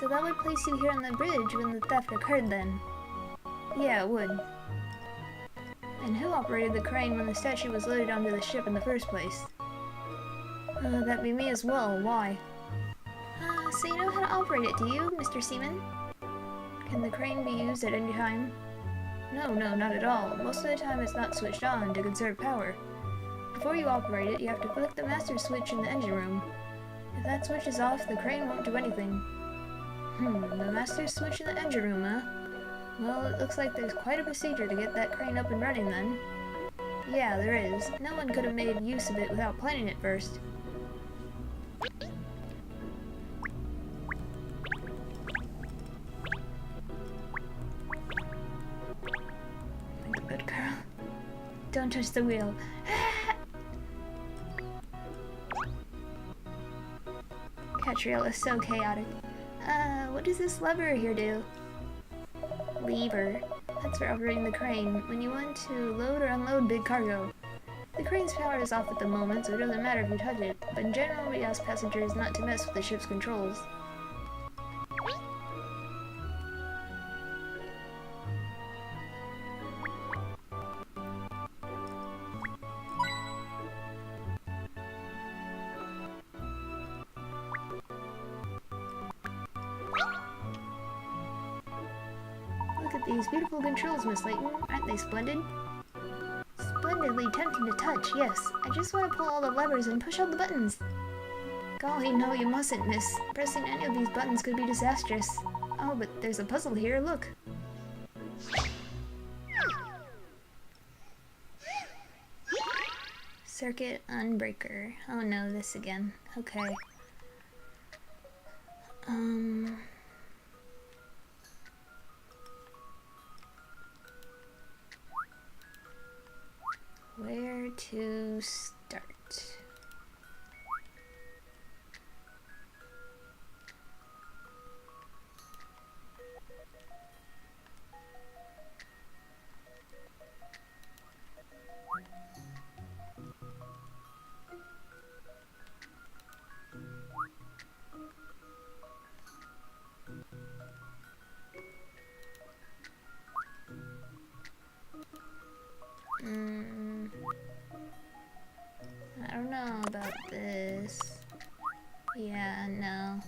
So that would place you here on the bridge when the theft occurred then? Yeah, it would. And who operated the crane when the statue was loaded onto the ship in the first place? That'd be me as well. Why? So you know how to operate it, do you, Mr. Seaman? Can the crane be used at any time? No, not at all. Most of the time it's not switched on to conserve power. Before you operate it, you have to flick the master switch in the engine room. If that switch is off, the crane won't do anything. The master switch in the engine room, huh? Well, it looks like there's quite a procedure to get that crane up and running then. Yeah, there is. No one could have made use of it without planning it first. Good girl. Don't touch the wheel. Catriel is so chaotic. What does this lever here do? Lever. That's for operating the crane when you want to load or unload big cargo. The crane's power is off at the moment, so it doesn't matter if you touch it, but in general we ask passengers not to mess with the ship's controls. Look at these beautiful controls, Miss Layton. Aren't they splendid? Splendidly tempting to touch, yes. I just want to pull all the levers and push all the buttons. Golly, no, you mustn't, miss. Pressing any of these buttons could be disastrous. Oh, but there's a puzzle here, look. Circuit unbreaker. Oh no, this again. Okay. Where to start? I don't know about this. Yeah, no.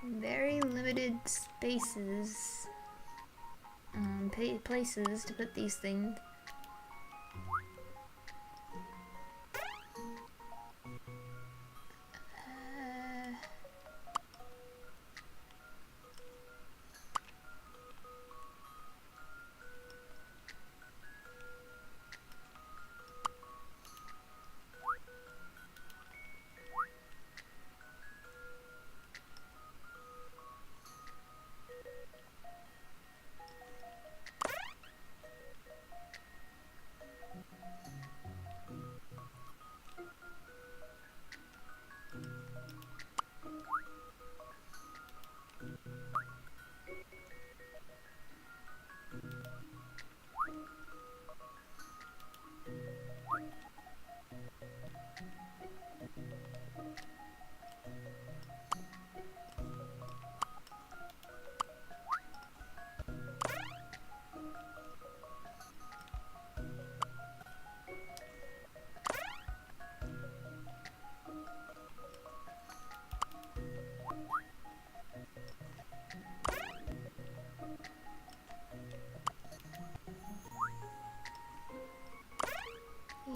Very limited spaces, places to put these things.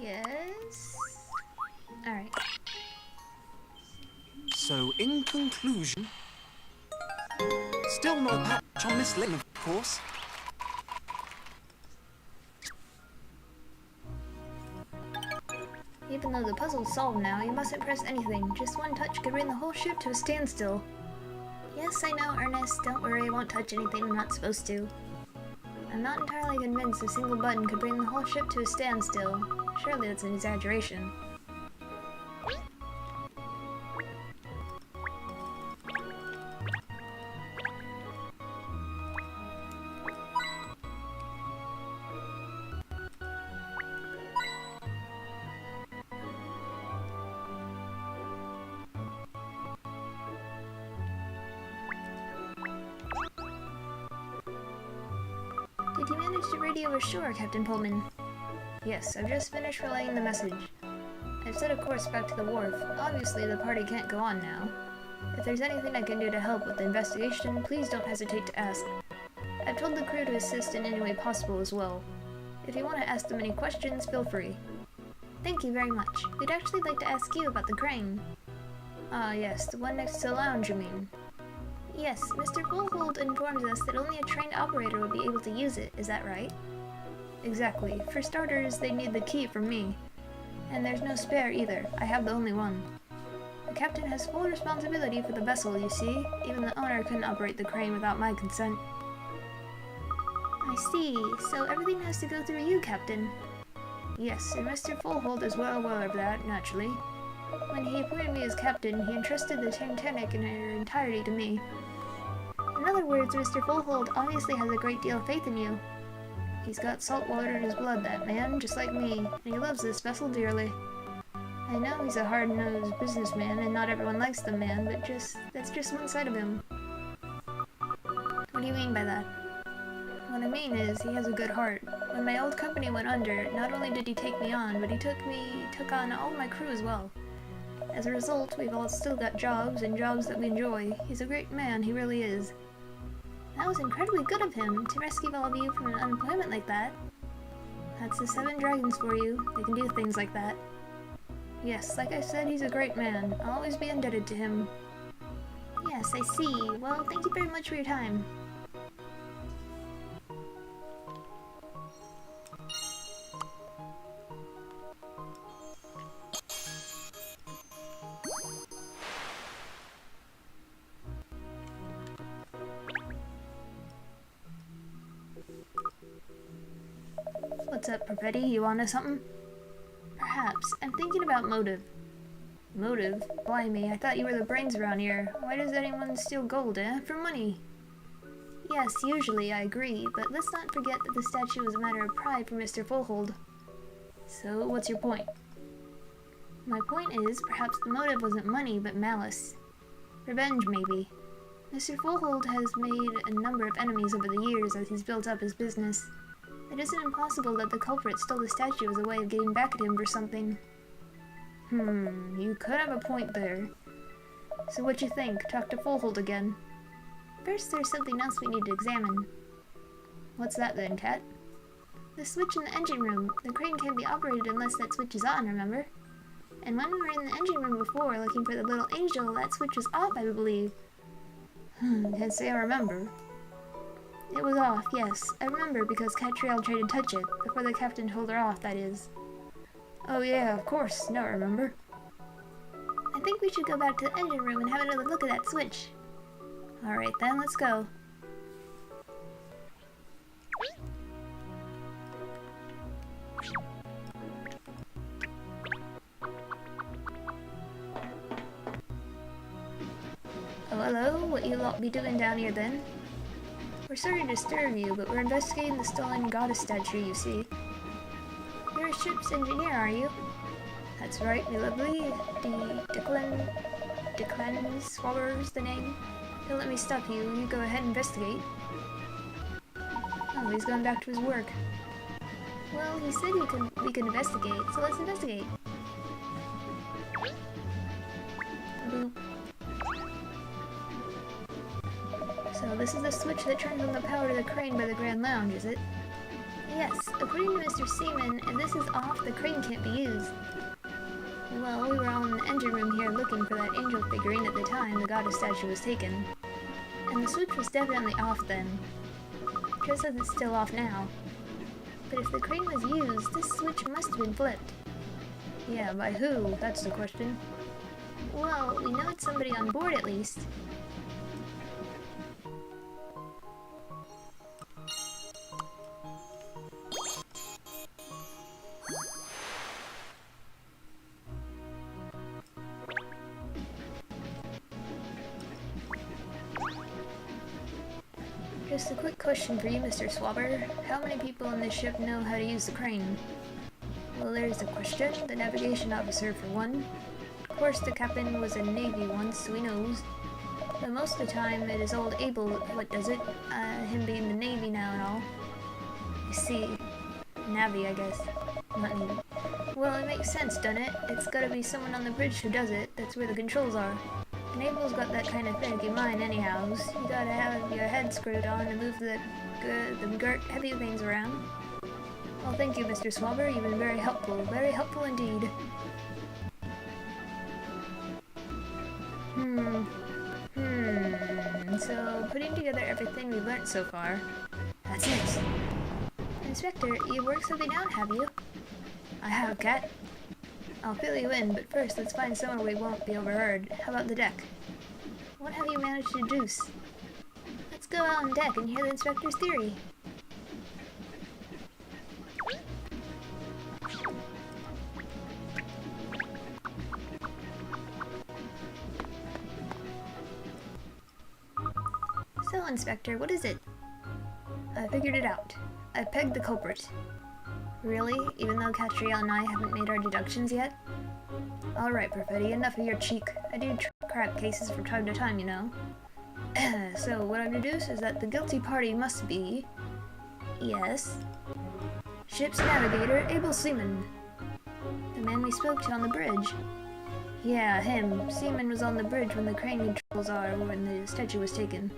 Yes. Alright. So, in conclusion, still no patch on Miss Layton, of course. Even though the puzzle's solved now, you mustn't press anything. Just one touch could bring the whole ship to a standstill. Yes, I know, Ernest. Don't worry, I won't touch anything I'm not supposed to. I'm not entirely convinced a single button could bring the whole ship to a standstill. Surely that's an exaggeration. Did you manage to radio ashore, Captain Pullman? Yes, I've just finished relaying the message. I've set a course back to the wharf. Obviously, the party can't go on now. If there's anything I can do to help with the investigation, please don't hesitate to ask. I've told the crew to assist in any way possible as well. If you want to ask them any questions, feel free. Thank you very much. We'd actually like to ask you about the crane. Ah, yes, the one next to the lounge, you mean? Yes, Mr. Bullhold informs us that only a trained operator would be able to use it, is that right? Exactly. For starters, they need the key from me. And there's no spare either. I have the only one. The captain has full responsibility for the vessel, you see. Even the owner couldn't operate the crane without my consent. I see. So everything has to go through you, Captain. Yes, and Mr. Fullhold is well aware of that, naturally. When he appointed me as captain, he entrusted the Titanic in her entirety to me. In other words, Mr. Fullhold obviously has a great deal of faith in you. He's got salt water in his blood, that man, just like me, and he loves this vessel dearly. I know he's a hard-nosed businessman, and not everyone likes the man, but that's just one side of him. What do you mean by that? What I mean is, he has a good heart. When my old company went under, not only did he take me on, but he took on all my crew as well. As a result, we've all still got jobs, and jobs that we enjoy. He's a great man, he really is. That was incredibly good of him, to rescue all of you from an unemployment like that. That's the 7 dragons for you. They can do things like that. Yes, like I said, he's a great man. I'll always be indebted to him. Yes, I see. Well, thank you very much for your time. What's up, Perfetti? You onto something? Perhaps. I'm thinking about motive. Motive? Blimey, I thought you were the brains around here. Why does anyone steal gold, eh? For money. Yes, usually, I agree, but let's not forget that the statue was a matter of pride for Mr. Fullhold. So, what's your point? My point is, perhaps the motive wasn't money, but malice. Revenge, maybe. Mr. Fullhold has made a number of enemies over the years as he's built up his business. It isn't impossible that the culprit stole the statue as a way of getting back at him for something. You could have a point there. So what you think? Talk to Fullhold again. First, there's something else we need to examine. What's that then, Cat? The switch in the engine room. The crane can't be operated unless that switch is on, remember? And when we were in the engine room before, looking for the little angel, that switch was off, I believe. Can't say I remember. It was off, yes. I remember because Catriel tried to touch it, before the captain told her off, that is. Oh yeah, of course. Now I remember. I think we should go back to the engine room and have another look at that switch. Alright then, let's go. Oh, hello? What you lot be doing down here then? We're sorry to disturb you, but we're investigating the stolen goddess statue, you see. You're a ship's engineer, are you? That's right, me lovely. Declan Swallower's the name. Don't let me stop you. You go ahead and investigate. Oh, he's going back to his work. Well, he said we could investigate, so let's investigate. Boop. So this is the switch that turns on the power to the crane by the Grand Lounge, is it? Yes, according to Mr. Seaman, if this is off, the crane can't be used. Well, we were all in the engine room here looking for that angel figurine at the time the goddess statue was taken. And the switch was definitely off then. Just as it's still off now. But if the crane was used, this switch must have been flipped. Yeah, by who? That's the question. Well, we know it's somebody on board at least. Just a quick question for you, Mr. Swabber. How many people on this ship know how to use the crane? Well, there's the question. The navigation officer, for one. Of course, the captain was a Navy once, so he knows. But most of the time, it is old Abel what does it. Him being the Navy now and all. I see. Navy, I guess. Not Navy. Well, it makes sense, doesn't it? It's gotta be someone on the bridge who does it. That's where the controls are. And Abel's got that kind of finicky mind anyhows. You gotta have your head screwed on to move the heavy things around. Well, thank you, Mr. Swabber. You've been very helpful indeed. So, putting together everything we've learnt so far, that's it. Inspector, you've worked something out, have you? I have, Cat. I'll fill you in, but first let's find somewhere we won't be overheard. How about the deck? What have you managed to deduce? Let's go out on deck and hear the inspector's theory. So, Inspector, what is it? I figured it out. I pegged the culprit. Really? Even though Catriel and I haven't made our deductions yet? Alright, Perfetti, enough of your cheek. I do crack cases from time to time, you know. So, what I've deduced is that the guilty party must be... Yes? Ship's navigator, Abel Seaman. The man we spoke to on the bridge. Yeah, him. Seaman was on the bridge when the crane controls are when the statue was taken.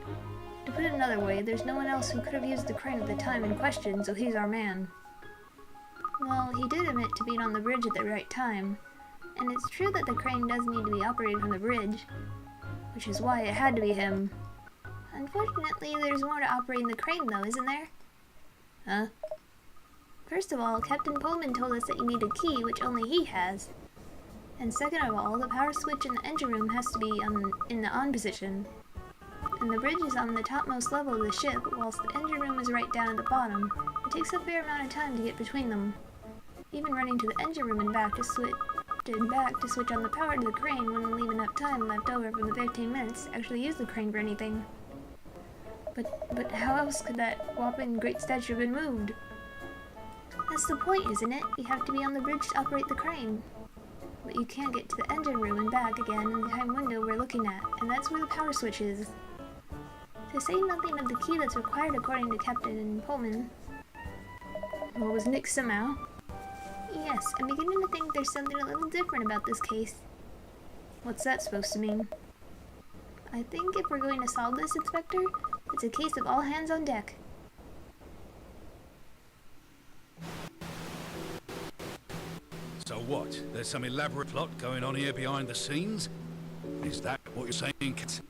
To put it another way, there's no one else who could have used the crane at the time in question, so he's our man. Well, he did admit to being on the bridge at the right time, and it's true that the crane does need to be operated from the bridge. which is why it had to be him. Unfortunately, there's more to operating the crane though, isn't there? Huh? First of all, Captain Pullman told us that you need a key, which only he has. And second of all, the power switch in the engine room has to be in the on position. And the bridge is on the topmost level of the ship, whilst the engine room is right down at the bottom. It takes a fair amount of time to get between them. Even running to the engine room and back to switch on the power to the crane wouldn't leave enough time left over from the 15 minutes to actually use the crane for anything. But how else could that whopping great statue have been moved? That's the point, isn't it? You have to be on the bridge to operate the crane. But you can't get to the engine room and back again in the time window we're looking at, and that's where the power switch is. To say nothing of the key that's required according to Captain Pullman. Well, was Nick somehow? Yes, I'm beginning to think there's something a little different about this case. What's that supposed to mean? I think if we're going to solve this, Inspector, it's a case of all hands on deck. So what? There's some elaborate plot going on here behind the scenes? Is that what you're saying, Kit?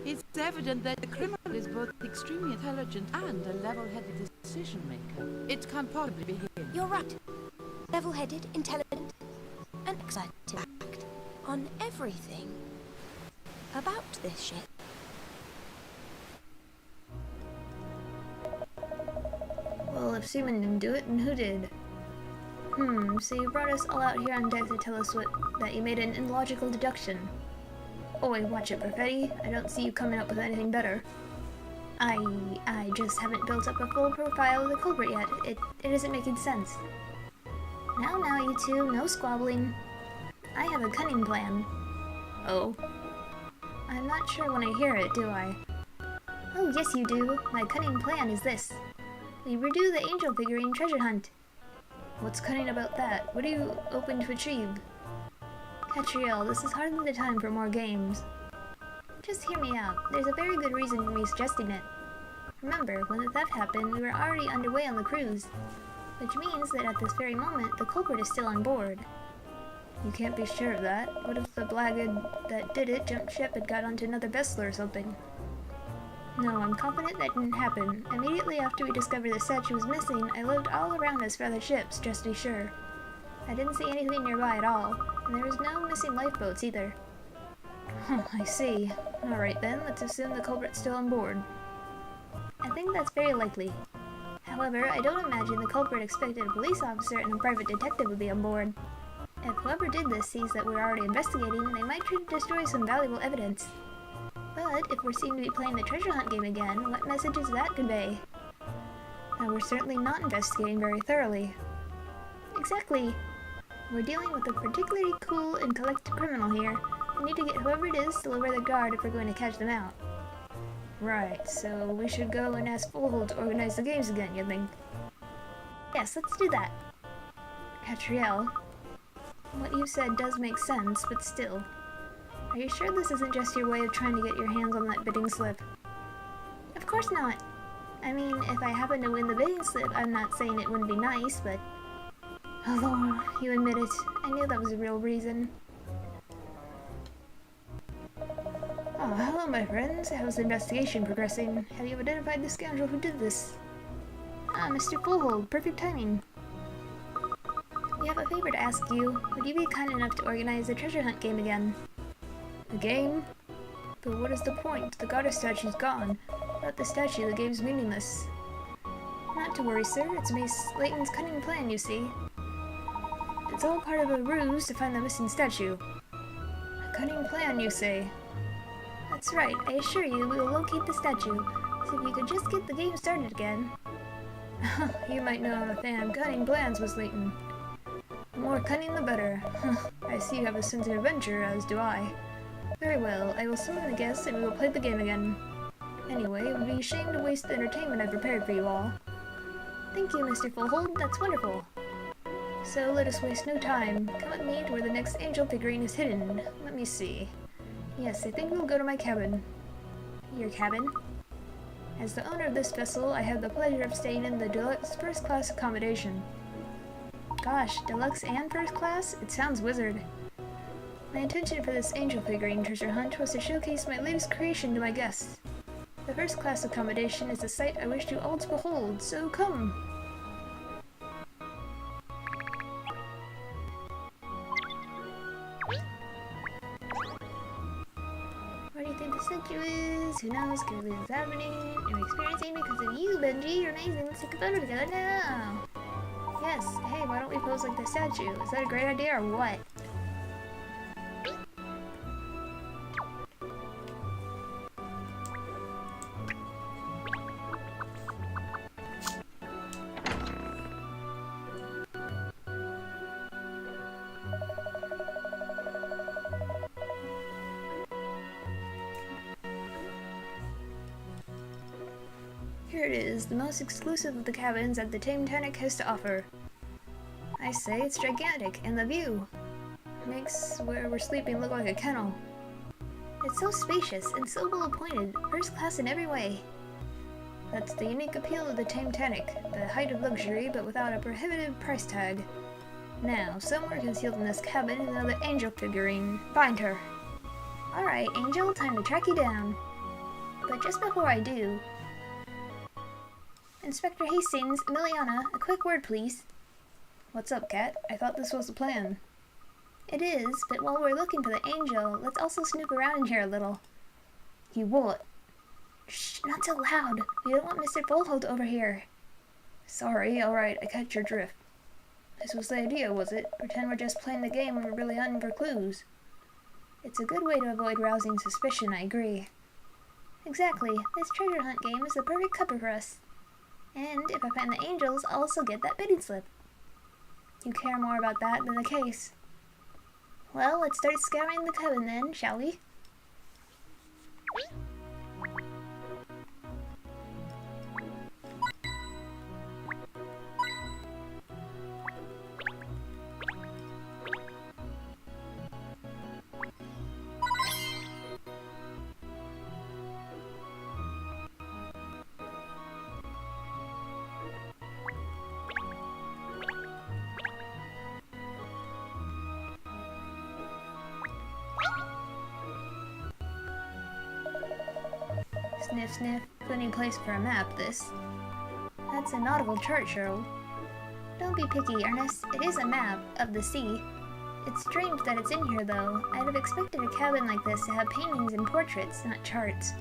It's evident that the criminal is both extremely intelligent and a level-headed decision-maker. It can't possibly be him. You're right. Level-headed, intelligent, and excited to act on everything about this ship. Well, if Seaman didn't do it, then who did? So you brought us all out here on deck to tell us that you made an illogical deduction. Oh wait, watch it, Perfetti. I don't see you coming up with anything better. I just haven't built up a full profile of the culprit yet. It isn't making sense. Now, you two, no squabbling. I have a cunning plan. Oh? I'm not sure when I hear it, do I? Oh, yes you do. My cunning plan is this. We redo the angel figurine treasure hunt. What's cunning about that? What are you hoping to achieve? Catriel, this is hardly the time for more games. Just hear me out. There's a very good reason for me suggesting it. Remember, when the theft happened, we were already underway on the cruise. Which means that at this very moment, the culprit is still on board. You can't be sure of that. What if the blackguard that did it jumped ship and got onto another vessel or something? No, I'm confident that didn't happen. Immediately after we discovered the statue was missing, I looked all around us for other ships, just to be sure. I didn't see anything nearby at all, and there was no missing lifeboats either. I see. Alright then, let's assume the culprit's still on board. I think that's very likely. However, I don't imagine the culprit expected a police officer and a private detective would be on board. If whoever did this sees that we're already investigating, they might try to destroy some valuable evidence. But if we're seen to be playing the treasure hunt game again, what message does that convey? Now, we're certainly not investigating very thoroughly. Exactly. We're dealing with a particularly cool and collected criminal here. We need to get whoever it is to lower the guard if we're going to catch them out. Right, so we should go and ask Fullhold to organize the games again, you think? Yes, let's do that. Catriel, what you said does make sense, but still. Are you sure this isn't just your way of trying to get your hands on that bidding slip? Of course not. I mean, if I happen to win the bidding slip, I'm not saying it wouldn't be nice, but... Although, you admit it, I knew that was a real reason. Oh, hello my friends. How's the investigation progressing? Have you identified the scoundrel who did this? Ah, Mr. Fullhold, perfect timing. We have a favor to ask you. Would you be kind enough to organize the treasure hunt game again? A game? But what is the point? The goddess statue's gone. Without the statue, the game's meaningless. Not to worry, sir. It's Miss Layton's cunning plan, you see. It's all part of a ruse to find the missing statue. A cunning plan, you say? That's right. I assure you, we will locate the statue. So if you could just get the game started again. You might know I'm a fan of cunning plans, Miss Layton. The more cunning, the better. I see you have a sense of adventure, as do I. Very well, I will summon the guests and we will play the game again. Anyway, it would be a shame to waste the entertainment I prepared for you all. Thank you, Mr. Fullhold. That's wonderful. So let us waste no time. Come with me to where the next angel figurine is hidden. Let me see. Yes, I think we'll go to my cabin. Your cabin? As the owner of this vessel, I have the pleasure of staying in the deluxe first-class accommodation. Gosh, deluxe and first class? It sounds wizard. My intention for this angel figurine treasure hunt was to showcase my latest creation to my guests. The first class accommodation is a sight I wish you all to behold, so come! What do you think the statue is? Who knows? Could this is happening? I'm experiencing because of you, Benji. You're amazing. Let's take a photo together now. Yes. Hey, why don't we pose like the statue? Is that a great idea or what? Here it is, the most exclusive of the cabins that the Titanic has to offer. I say it's gigantic, and the view makes where we're sleeping look like a kennel. It's so spacious and so well appointed, first class in every way. That's the unique appeal of the Titanic, the height of luxury but without a prohibitive price tag. Now, somewhere concealed in this cabin is another angel figurine. Find her. Alright, Angel, time to track you down. But just before I do, Inspector Hastings, Emiliana, a quick word, please. What's up, Cat? I thought this was the plan. It is, but while we're looking for the angel, let's also snoop around in here a little. You what? Shh, not so loud. We don't want Mr. Bullhold over here. Sorry, alright, I catch your drift. This was the idea, was it? Pretend we're just playing the game when we're really hunting for clues. It's a good way to avoid rousing suspicion, I agree. Exactly. This treasure hunt game is the perfect cover for us. And if I find the angels, I'll also get that bidding slip. You care more about that than the case. Well, let's start scouring the cabin then, shall we? Sniff, sniff. Plenty of place for a map, this. That's a nautical chart, Cheryl. Don't be picky, Ernest. It is a map of the sea. It's strange that it's in here, though. I'd have expected a cabin like this to have paintings and portraits, not charts.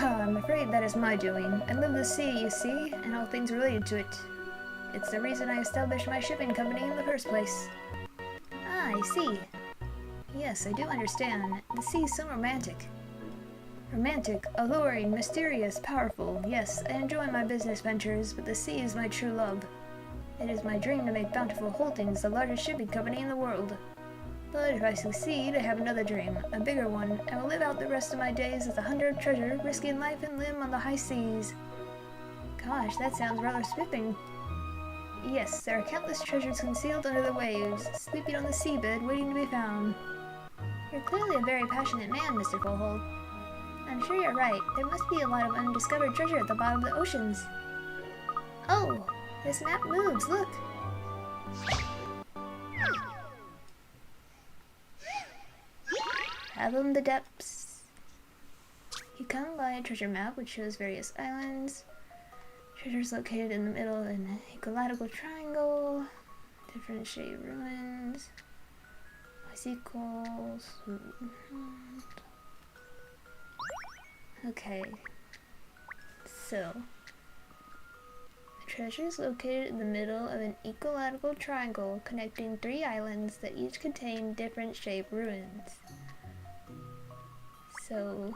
I'm afraid that is my doing. I live the sea, you see, and all things related to it. It's the reason I established my shipping company in the first place. Ah, I see. Yes, I do understand. The sea is so romantic. Romantic, alluring, mysterious, powerful. Yes, I enjoy my business ventures, but the sea is my true love. It is my dream to make Bountiful Holdings the largest shipping company in the world. But if I succeed, I have another dream, a bigger one. I will live out the rest of my days as a hunter of treasure, risking life and limb on the high seas. Gosh, that sounds rather spiffing. Yes, there are countless treasures concealed under the waves, sleeping on the seabed, waiting to be found. You're clearly a very passionate man, Mr. Fullhold. I'm sure you're right. There must be a lot of undiscovered treasure at the bottom of the oceans. Oh! This map moves, look! Fathom the depths. You come by a treasure map which shows various islands. Treasures located in the middle of an equilateral triangle. Different shaped ruins. Icicles. Okay, so the treasure is located in the middle of an equilateral triangle connecting 3 islands that each contain different shaped ruins. So,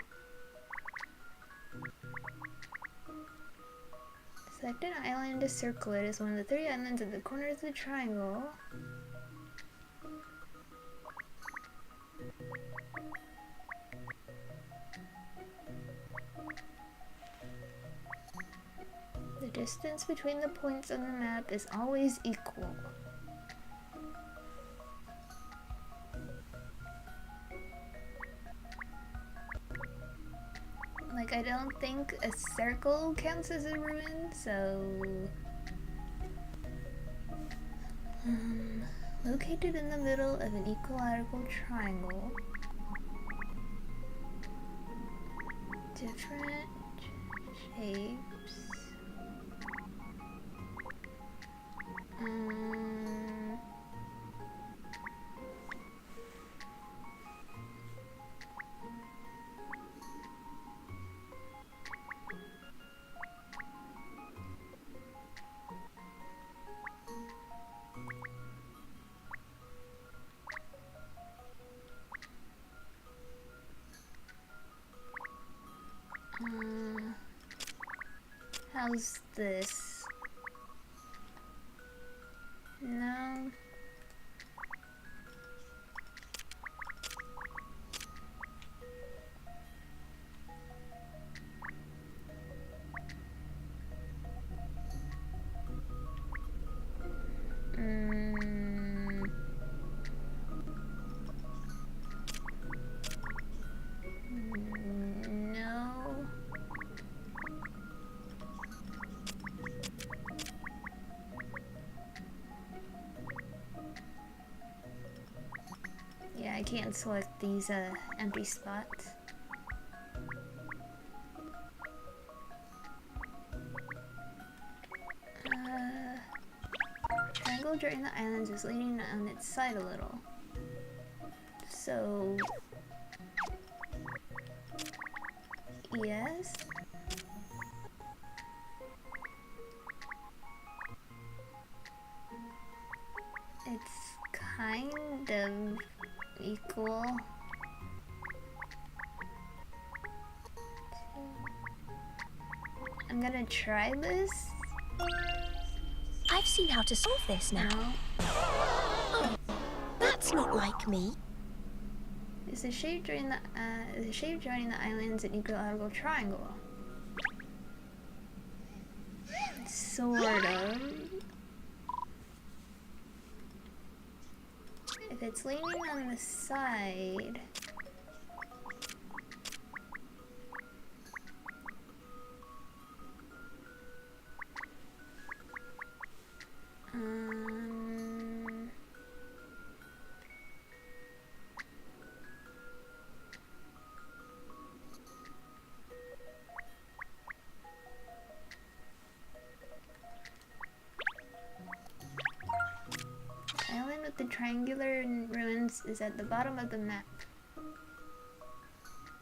select an island to circle it as one of the 3 islands at the corners of the triangle. The distance between the points on the map is always equal. Like, I don't think a circle counts as a ruin, so... Located in the middle of an equilateral triangle. Different shapes. How's this? No. No. Yeah, I can't select these empty spots. Triangle during the islands is leaning on its side a little. So yes. It's kind of equal. I'm gonna try this. I've seen how to solve this now. No. Oh, that's not like me. Is the shape joining the islands an equilateral triangle? Sort of. If it's leaning on the side, island with the triangular ruins is at the bottom of the map.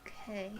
Okay.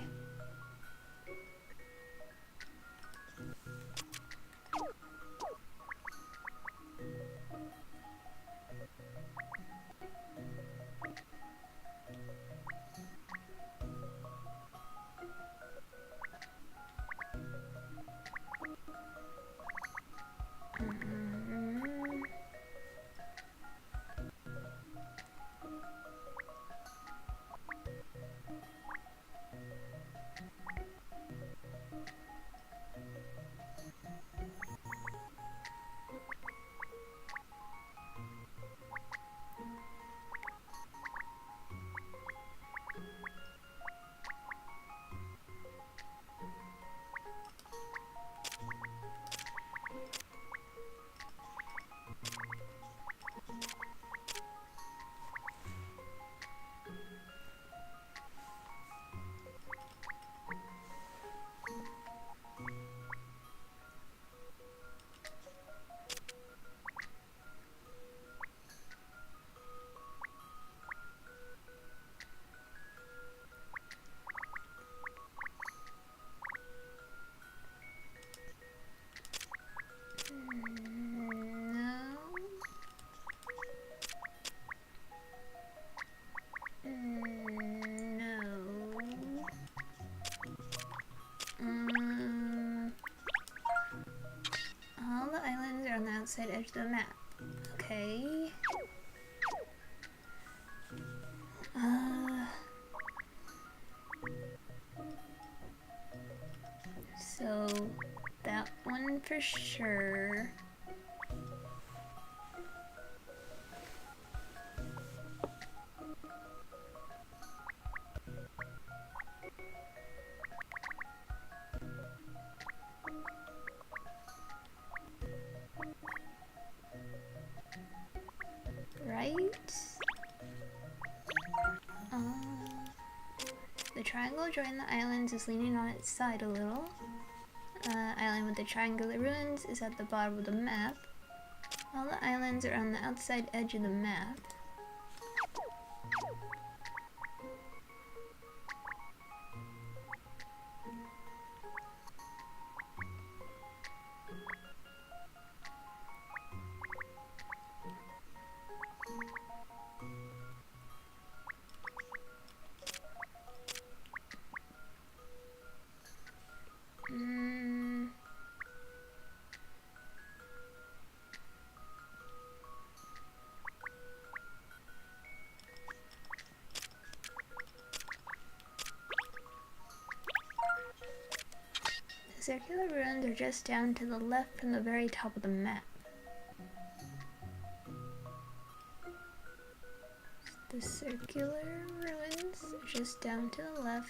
All the islands are on the outside edge of the map. Okay. So that one for sure. Right? The triangle joining the islands is leaning on its side a little. Island with the triangular ruins is at the bottom of the map. All the islands are on the outside edge of the map. The circular ruins are just down to the left from the very top of the map. The circular ruins are just down to the left.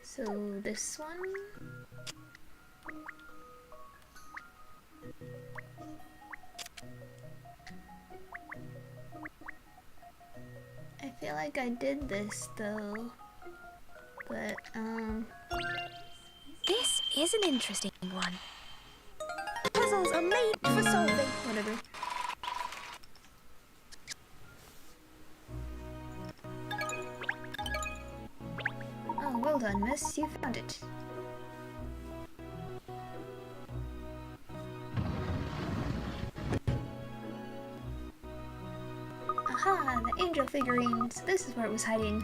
So this one? I feel like I did this though. But, This is an interesting one. Puzzles are made for solving. whatever. Oh, well done, miss. You found it. Aha, the angel figurines. This is where it was hiding.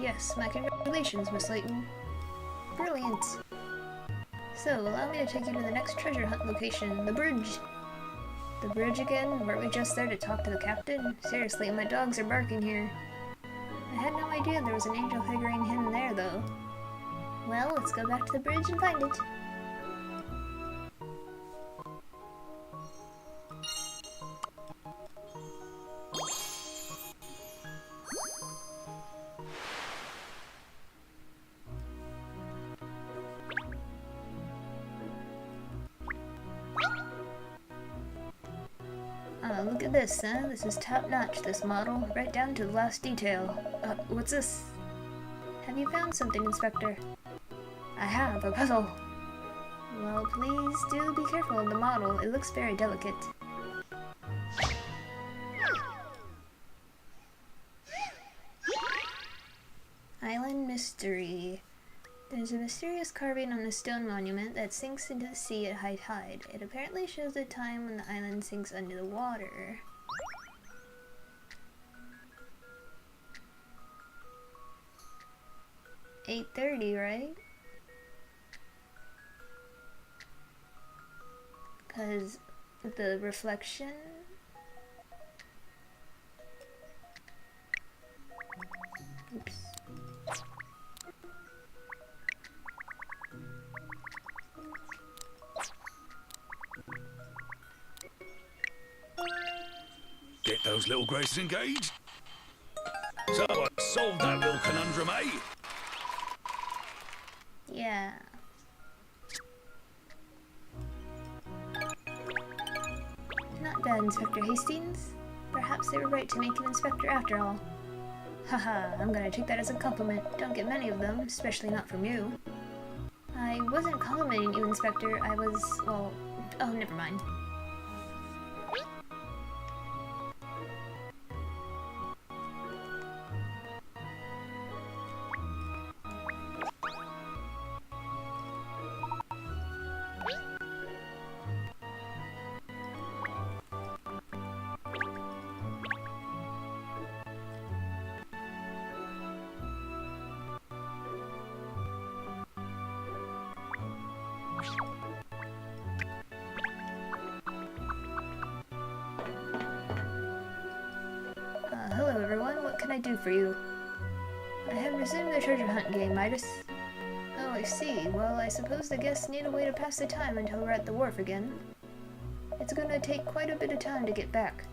Yes, my congratulations, Miss Layton. Brilliant. So, allow me to take you to the next treasure hunt location, the bridge. The bridge again? Weren't we just there to talk to the captain? Seriously, my dogs are barking here. I had no idea there was an angel figurine hidden there, though. Well, let's go back to the bridge and find it. Look at this, huh? This is top-notch, this model, right down to the last detail. What's this? Have you found something, Inspector? I have, a puzzle. Well, please do be careful of the model. It looks very delicate. Island Mystery. There's a mysterious carving on the stone monument that sinks into the sea at high tide. It apparently shows the time when the island sinks under the water. $8:30, right? Because the reflection... Oops. Get those little graces engaged. So I solved that little conundrum, eh? Yeah. Not bad, Inspector Hastings. Perhaps they were right to make you Inspector after all. Haha, I'm gonna take that as a compliment. Don't get many of them, especially not from you. I wasn't complimenting you, Inspector. I was, well... Oh, never mind. Hello everyone, what can I do for you? I have resumed the treasure hunt game, Midas. Oh, I see. Well, I suppose the guests need a way to pass the time until we're at the wharf again. It's gonna take quite a bit of time to get back.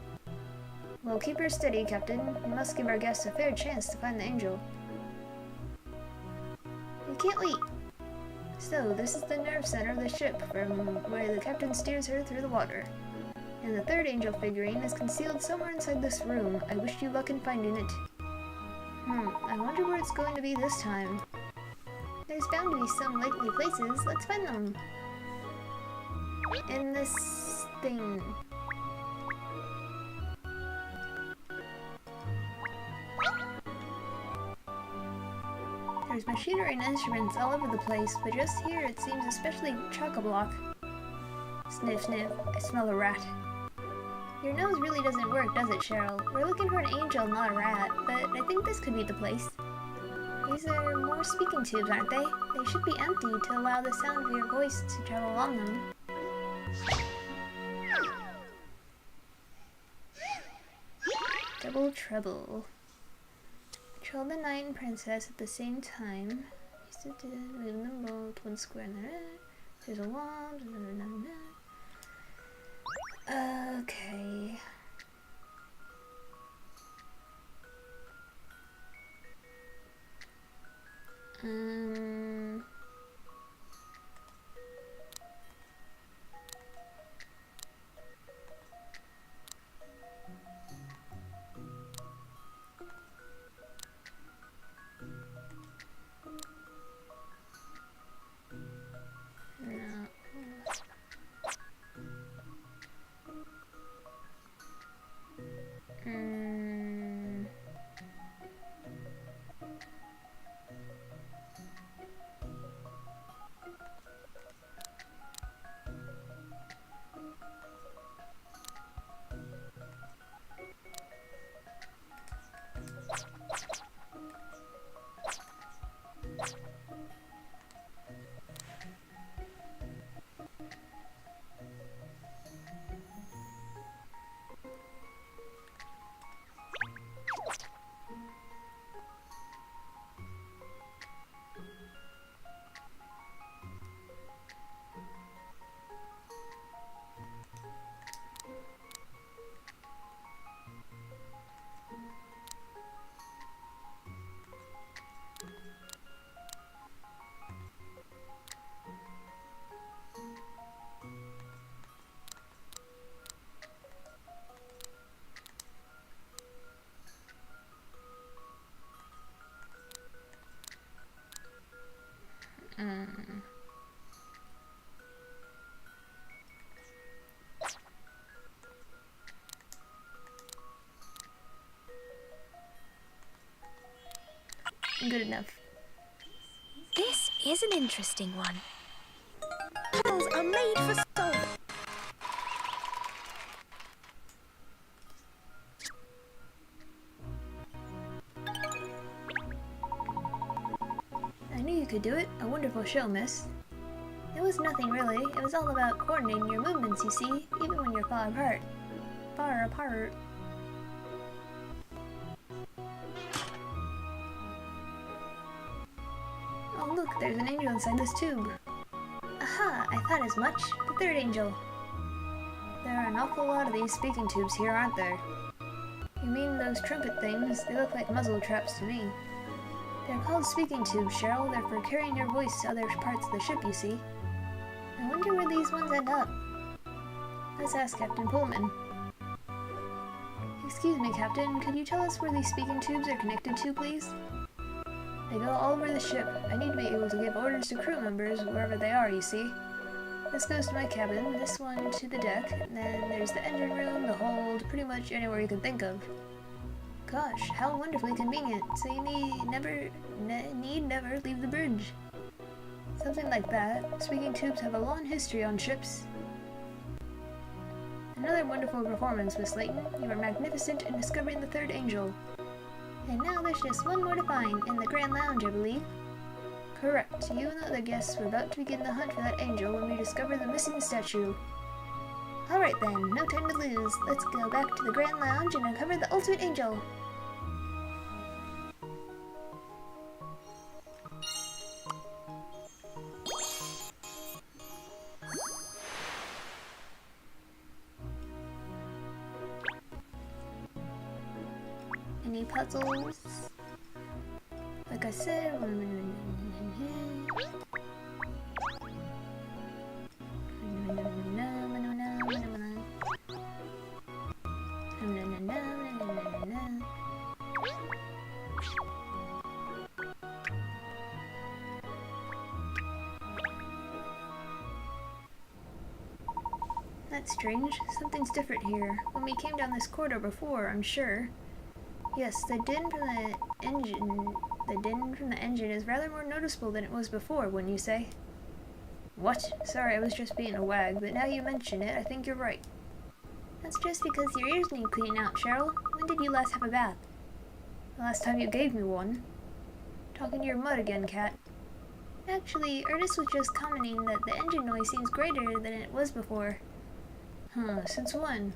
Well, keep her steady, Captain. We must give our guests a fair chance to find the angel. We can't wait! So, this is the nerve center of the ship, from where the captain steers her through the water. And the third angel figurine is concealed somewhere inside this room. I wish you luck in finding it. I wonder where it's going to be this time. There's bound to be some likely places. Let's find them. In this thing. There's machinery and instruments all over the place, but just here it seems especially chock-a-block. Sniff, sniff. I smell a rat. Your nose really doesn't work, does it, Cheryl? We're looking for an angel, not a rat, but I think this could be the place. These are more speaking tubes, aren't they? They should be empty to allow the sound of your voice to travel along them. Double trouble. Control the knight and princess at the same time. Move them both one square. There's a wall. Okay. Good enough. This is an interesting one. Puzzles are made for solving. I knew you could do it. A wonderful show, miss. It was nothing really. It was all about coordinating your movements, you see, even when you're far apart. Far apart. Oh look, there's an angel inside this tube. Aha! I thought as much. The third angel. There are an awful lot of these speaking tubes here, aren't there? You mean those trumpet things? They look like muzzle traps to me. They're called speaking tubes, Cheryl. They're for carrying your voice to other parts of the ship, you see. I wonder where these ones end up. Let's ask Captain Pullman. Excuse me, Captain. Could you tell us where these speaking tubes are connected to, please? They go all over the ship. I need to be able to give orders to crew members wherever they are, you see. This goes to my cabin, this one to the deck, and then there's the engine room, the hold, pretty much anywhere you can think of. Gosh, how wonderfully convenient. So you need never leave the bridge. Something like that. Speaking tubes have a long history on ships. Another wonderful performance, Miss Layton. You are magnificent in discovering the third angel. And now there's just one more to find, in the Grand Lounge, I believe. Correct. You and the other guests were about to begin the hunt for that angel when we discovered the missing statue. Alright then, no time to lose. Let's go back to the Grand Lounge and uncover the ultimate angel. Any puzzles? Like I said, That's strange. Something's different here. When we came down this corridor before, I'm sure. Yes, the din from the engine is rather more noticeable than it was before, wouldn't you say? What? Sorry, I was just being a wag, but now you mention it, I think you're right. That's just because your ears need cleaning out, Cheryl. When did you last have a bath? The last time you gave me one. Talking to your mud again, Cat. Actually, Ernest was just commenting that the engine noise seems greater than it was before. Huh, since when?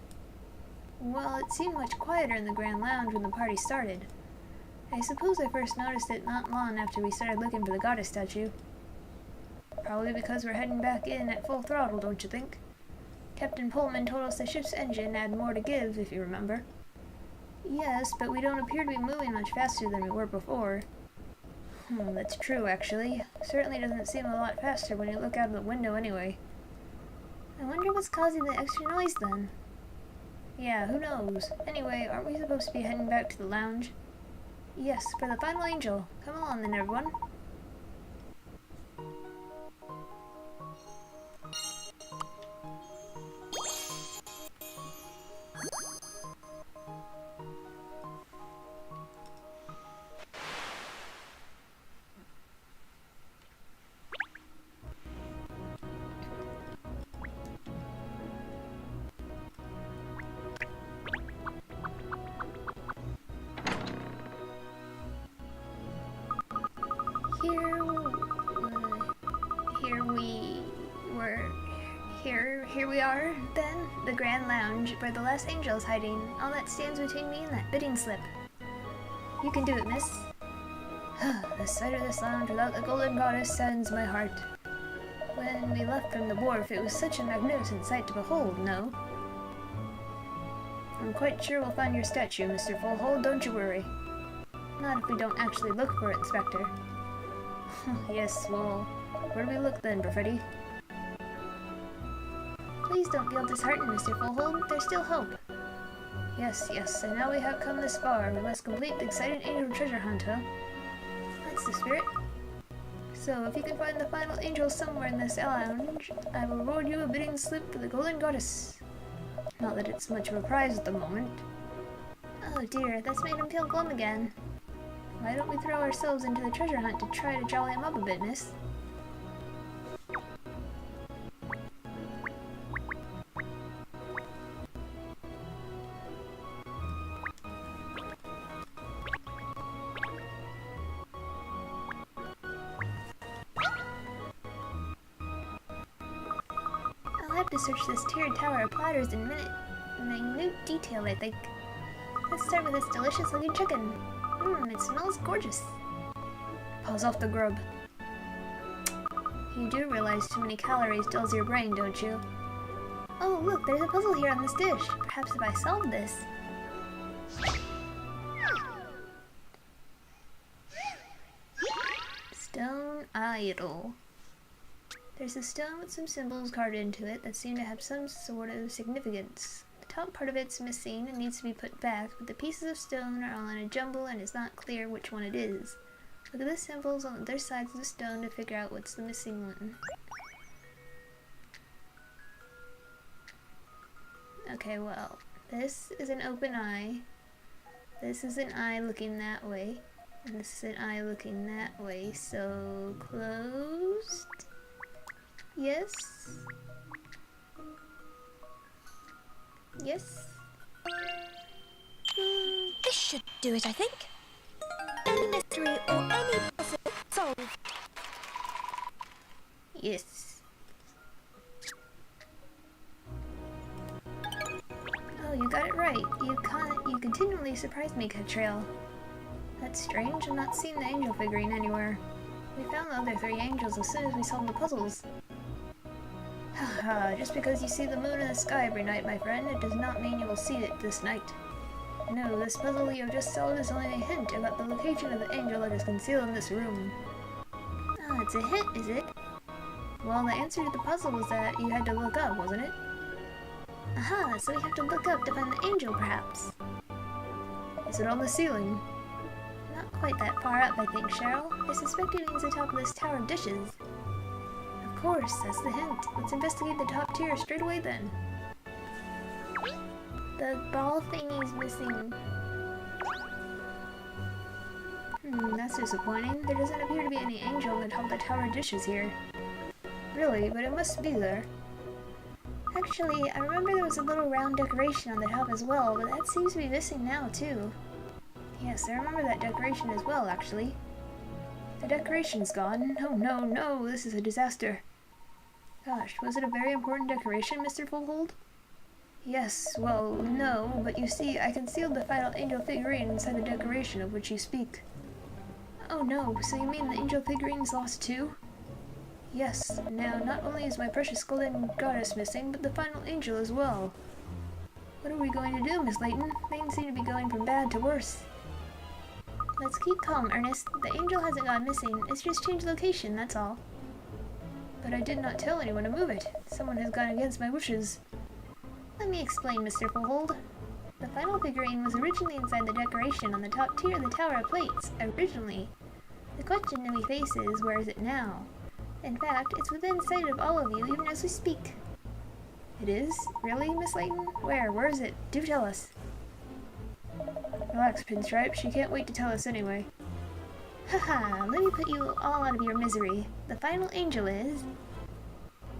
Well, it seemed much quieter in the Grand Lounge when the party started. I suppose I first noticed it not long after we started looking for the goddess statue. Probably because we're heading back in at full throttle, don't you think? Captain Pullman told us the ship's engine had more to give, if you remember. Yes, but we don't appear to be moving much faster than we were before. That's true, actually. Certainly doesn't seem a lot faster when you look out of the window anyway. I wonder what's causing the extra noise then. Yeah, who knows? Anyway, aren't we supposed to be heading back to the lounge? Yes, for the final angel. Come along then, everyone. Here we are, then, the Grand Lounge, where the last angel is hiding. All that stands between me and that bidding slip. You can do it, miss. The sight of this lounge without the golden goddess saddens my heart. When we left from the wharf, it was such a magnificent sight to behold, no? I'm quite sure we'll find your statue, Mr. Fullhold, don't you worry. Not if we don't actually look for it, Inspector. Yes, well, where do we look then, Perfetti? Please don't feel disheartened, Mr. Fullhold. There's still hope. Yes, and now we have come this far. We must complete the exciting angel treasure hunt, huh? That's the spirit. So, if you can find the final angel somewhere in this lounge, I will reward you a bidding slip for the golden goddess. Not that it's much of a prize at the moment. Oh dear, that's made him feel glum again. Why don't we throw ourselves into the treasure hunt to try to jolly him up a bit, miss? I'll have to search this tiered tower of platters in minute detail, I think. Let's start with this delicious looking chicken. It smells gorgeous. Pause off the grub. You do realize too many calories dulls your brain, don't you? Oh, look, there's a puzzle here on this dish. Perhaps if I solve this... Stone idol. There's a stone with some symbols carved into it that seem to have some sort of significance. The top part of it's missing and needs to be put back, but the pieces of stone are all in a jumble and it's not clear which one it is. Look at the symbols on the other sides of the stone to figure out what's the missing one. Okay, well, this is an open eye. This is an eye looking that way. And this is an eye looking that way, so closed. Yes. Yes. This should do it, I think. Any mystery or any puzzle solved. Yes. Oh, you got it right. You continually surprise me, Catrail. That's strange. I'm not seeing the angel figurine anywhere. We found the other 3 angels as soon as we solved the puzzles. Haha, just because you see the moon in the sky every night, my friend, it does not mean you will see it this night. No, this puzzle you have just solved is only a hint about the location of the angel that is concealed in this room. Ah, it's a hint, is it? Well, the answer to the puzzle was that you had to look up, wasn't it? Aha, so we have to look up to find the angel, perhaps. Is it on the ceiling? Not quite that far up, I think, Cheryl. I suspect it means the top of this tower of dishes. Of course, that's the hint. Let's investigate the top tier straight away then. The ball thingy's missing. That's disappointing. There doesn't appear to be any angel on the top of the tower dishes here. Really, but it must be there. Actually, I remember there was a little round decoration on the top as well, but that seems to be missing now, too. Yes, I remember that decoration as well, actually. The decoration's gone. Oh no, no, this is a disaster. Gosh, was it a very important decoration, Mr. Fullhold? Yes, well, no, but you see, I concealed the final angel figurine inside the decoration of which you speak. Oh no, so you mean the angel figurine's lost too? Yes, now not only is my precious golden goddess missing, but the final angel as well. What are we going to do, Miss Layton? Things seem to be going from bad to worse. Let's keep calm, Ernest. The angel hasn't gone missing, it's just changed location, that's all. But I did not tell anyone to move it. Someone has gone against my wishes. Let me explain, Mr. Fullhold. The final figurine was originally inside the decoration on the top tier of the tower of plates. Originally. The question we face is, where is it now? In fact, it's within sight of all of you, even as we speak. It is? Really, Miss Layton? Where? Where is it? Do tell us. Relax, Pinstripe. She can't wait to tell us anyway. Haha, let me put you all out of your misery. The final angel is...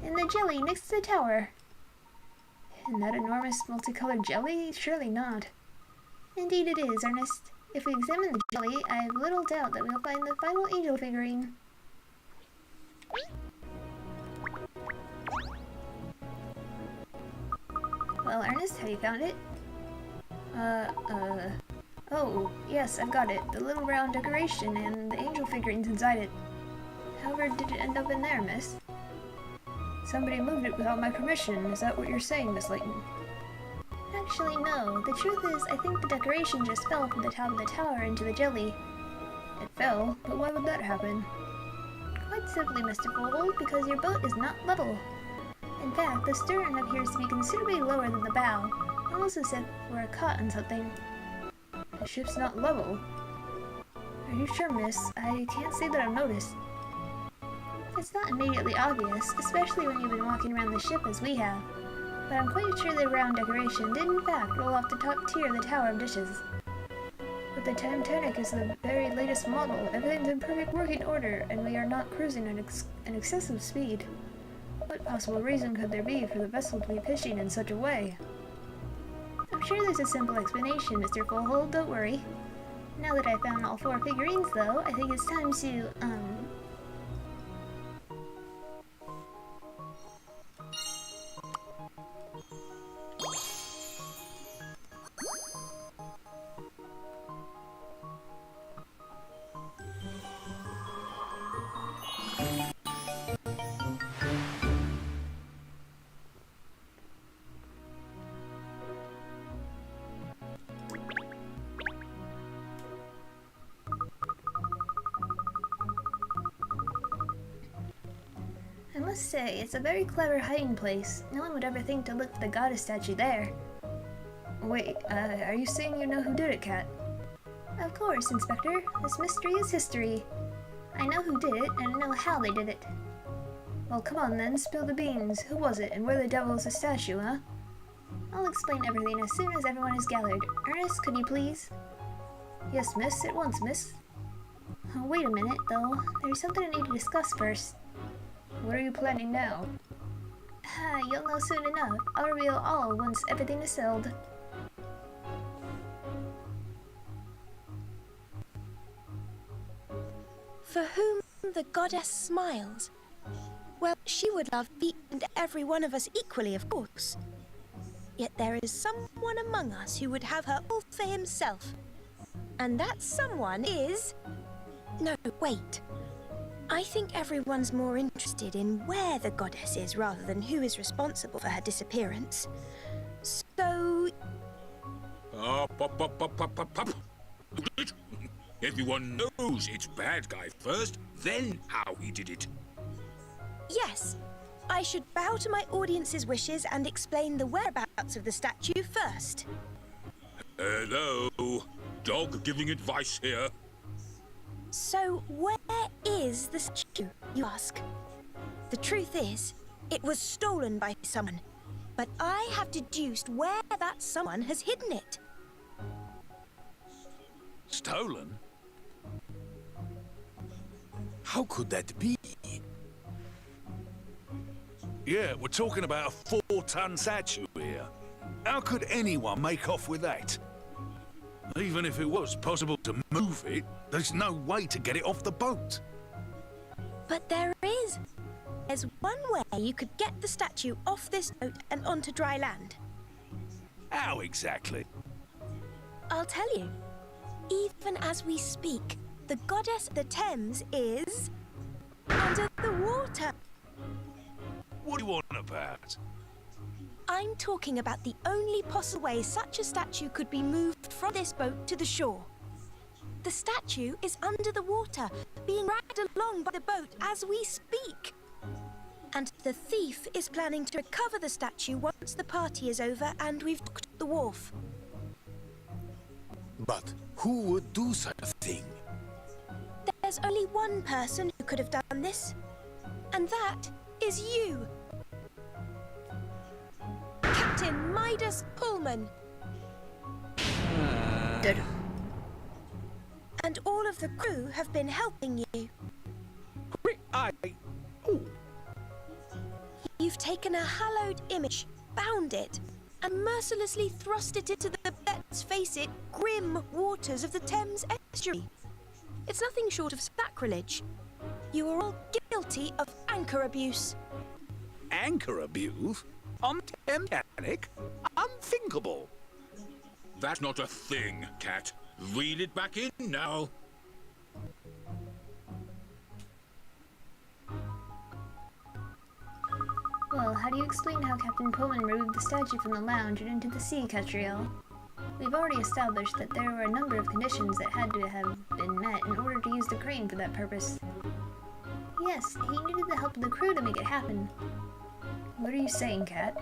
in the jelly next to the tower. In that enormous multicolored jelly? Surely not. Indeed it is, Ernest. If we examine the jelly, I have little doubt that we'll find the final angel figurine. Well, Ernest, have you found it? Oh, yes, I've got it. The little round decoration and the angel figurines inside it. However, did it end up in there, miss? Somebody moved it without my permission. Is that what you're saying, Miss Layton? Actually, no. The truth is, I think the decoration just fell from the top of the tower into the jelly. It fell? But why would that happen? Quite simply, Mr. Fullhold, because your boat is not level. In fact, the stern appears to be considerably lower than the bow, almost as if we're caught on something. The ship's not level? Are you sure, miss? I can't say that I've noticed. It's not immediately obvious, especially when you've been walking around the ship as we have. But I'm quite sure the round decoration did in fact roll off the top tier of the tower of dishes. But the Titanic is the very latest model. Everything's in perfect working order, and we are not cruising at an excessive speed. What possible reason could there be for the vessel to be pitching in such a way? I'm sure there's a simple explanation, Mr. Fullhold, don't worry. Now that I've found all 4 figurines, though, I think it's time to, I must say, it's a very clever hiding place. No one would ever think to look for the goddess statue there. Wait, are you saying you know who did it, Cat? Of course, Inspector. This mystery is history. I know who did it, and I know how they did it. Well, come on then, spill the beans. Who was it, and where the devil is the statue, huh? I'll explain everything as soon as everyone is gathered. Ernest, could you please? Yes, miss. At once, miss. Oh, wait a minute, though. There's something I need to discuss first. What are you planning now? You'll know soon enough. I'll reveal all once everything is settled. For whom the goddess smiles. Well, she would love each and every one of us equally, of course. Yet there is someone among us who would have her all for himself. And that someone is... No, wait. I think everyone's more interested in where the goddess is rather than who is responsible for her disappearance. So... Up. Everyone knows it's bad guy first, then how he did it. Yes, I should bow to my audience's wishes and explain the whereabouts of the statue first. Hello, dog giving advice here. So, where is the statue, you ask? The truth is, it was stolen by someone. But I have deduced where that someone has hidden it. Stolen? How could that be? Yeah, we're talking about a 4-ton statue here. How could anyone make off with that? Even if it was possible to move it, there's no way to get it off the boat. But there is. There's one way you could get the statue off this boat and onto dry land. How exactly? I'll tell you. Even as we speak, the goddess of the Thames is under the water. What do you want about? I'm talking about the only possible way such a statue could be moved from this boat to the shore. The statue is under the water, being dragged along by the boat as we speak. And the thief is planning to recover the statue once the party is over and we've docked the wharf. But who would do such a thing? There's only one person who could have done this, and that is you. Captain Midas Pullman. Good. And all of the crew have been helping you. You've taken a hallowed image, bound it, and mercilessly thrust it into the, let's face it, grim waters of the Thames estuary. It's nothing short of sacrilege. You are all guilty of anchor abuse. Anchor abuse? On mechanic? Unthinkable. That's not a thing, Cat. Reel it back in now. Well, how do you explain how Captain Pullman removed the statue from the lounge and into the sea, Catriel? We've already established that there were a number of conditions that had to have been met in order to use the crane for that purpose. Yes, he needed the help of the crew to make it happen. What are you saying, Cat?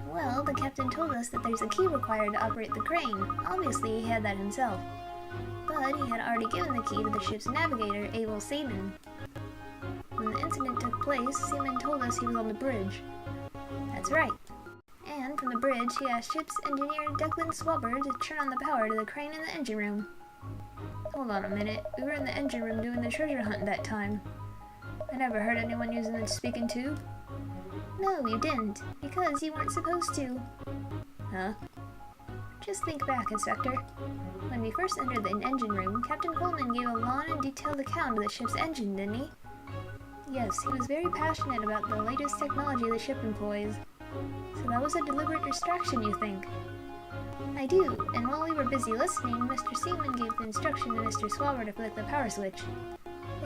Well, the captain told us that there's a key required to operate the crane. Obviously, he had that himself. But he had already given the key to the ship's navigator, Abel Seaman. When the incident took place, Seaman told us he was on the bridge. That's right. And from the bridge, he asked ship's engineer Declan Swabber to turn on the power to the crane in the engine room. Hold on a minute, we were in the engine room doing the treasure hunt that time. I never heard anyone using the speaking tube. No, you didn't, because you weren't supposed to. Huh? Just think back, Inspector. When we first entered the engine room, Captain Pullman gave a long and detailed account of the ship's engine, didn't he? Yes, he was very passionate about the latest technology the ship employs. So that was a deliberate distraction, you think? I do, and while we were busy listening, Mr. Seaman gave the instruction to Mr. Swabber to flick the power switch.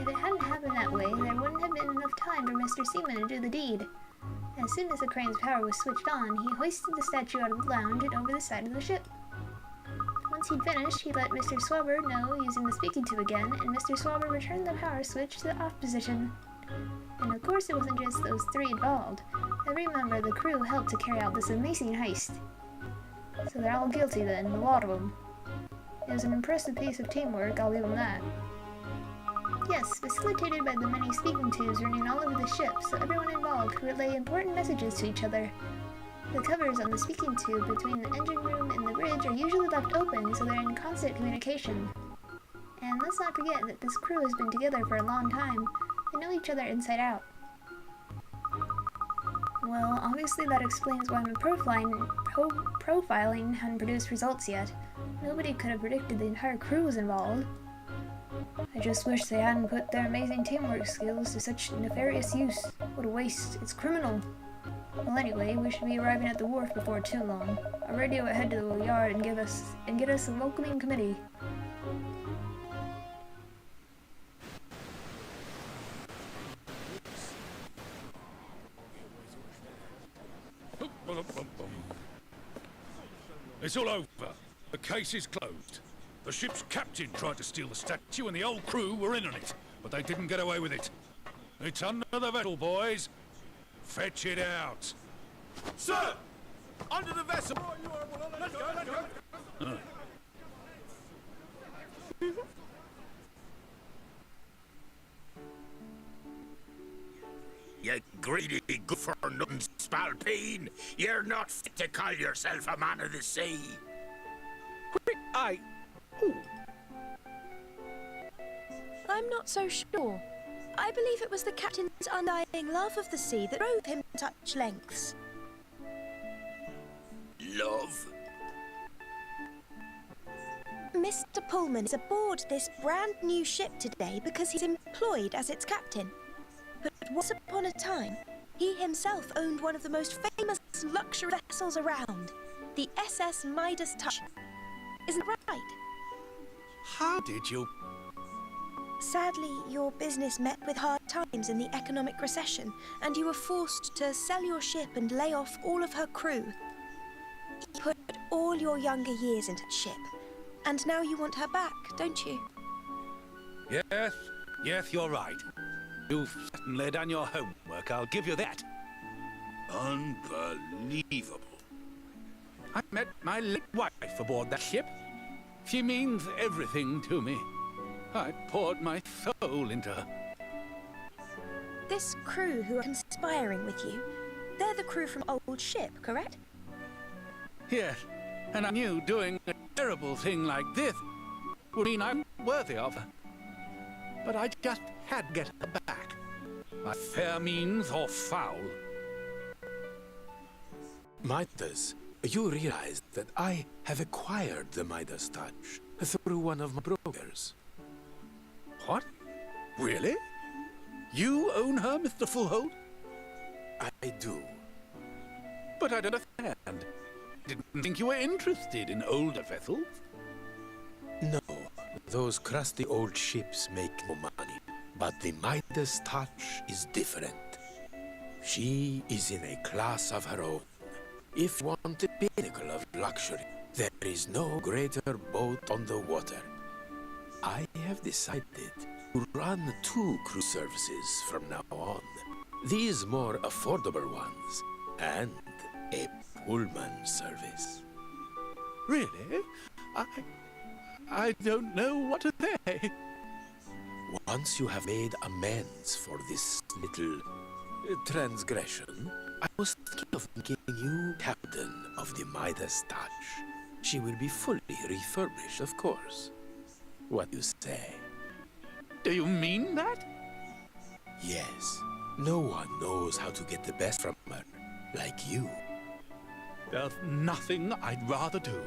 If it hadn't happened that way, there wouldn't have been enough time for Mr. Seaman to do the deed. As soon as the crane's power was switched on, he hoisted the statue out of the lounge and over the side of the ship. Once he'd finished, he let Mr. Swabber know using the speaking tube again, and Mr. Swabber returned the power switch to the off position. And of course it wasn't just those three involved. Every member of the crew helped to carry out this amazing heist. So they're all guilty then, a lot of them. It was an impressive piece of teamwork, I'll give them that. Yes, facilitated by the many speaking tubes running all over the ship, so everyone involved could relay important messages to each other. The covers on the speaking tube between the engine room and the bridge are usually left open, so they're in constant communication. And let's not forget that this crew has been together for a long time. They know each other inside out. Well, obviously that explains why my profiling hadn't produced results yet. Nobody could have predicted the entire crew was involved. I just wish they hadn't put their amazing teamwork skills to such nefarious use. What a waste. It's criminal. Well, anyway, we should be arriving at the wharf before too long. I'll radio ahead to the yard and get us a welcoming committee. It's all over. The case is closed. The ship's captain tried to steal the statue and the whole crew were in on it, but they didn't get away with it. It's under the vessel, boys. Fetch it out. Sir! Under the vessel! Let's go. You greedy, good-for-nothing spalpeen! You're not fit to call yourself a man of the sea! I'm not so sure. I believe it was the captain's undying love of the sea that drove him to such lengths. Love? Mr. Pullman is aboard this brand new ship today because he's employed as its captain. But once upon a time, he himself owned one of the most famous luxury vessels around, the SS Midas Touch. Isn't that right? How did you? Sadly, your business met with hard times in the economic recession, and you were forced to sell your ship and lay off all of her crew. You put all your younger years into that ship, and now you want her back, don't you? Yes, you're right. You've certainly done your homework, I'll give you that. Unbelievable. I met my late wife aboard that ship. She means everything to me. I poured my soul into her. This crew who are conspiring with you, they're the crew from old ship, correct? Yes, and I knew doing a terrible thing like this would mean I'm worthy of her. But I just had to get her back, by fair means or foul. Midas, you realize that I have acquired the Midas Touch through one of my brokers. What? Really? You own her, Mr. Fullhold? I do. But I don't understand. Didn't think you were interested in older vessels. No, those crusty old ships make no money. But the Midas Touch is different. She is in a class of her own. If you want the pinnacle of luxury, there is no greater boat on the water. I have decided to run 2 cruise services from now on. These more affordable ones, and a Pullman service. Really? I don't know what to say. Once you have made amends for this little transgression, I was thinking of making you captain of the Midas Touch. She will be fully refurbished, of course. What do you say? Do you mean that? Yes. No one knows how to get the best from her, like you. There's nothing I'd rather do.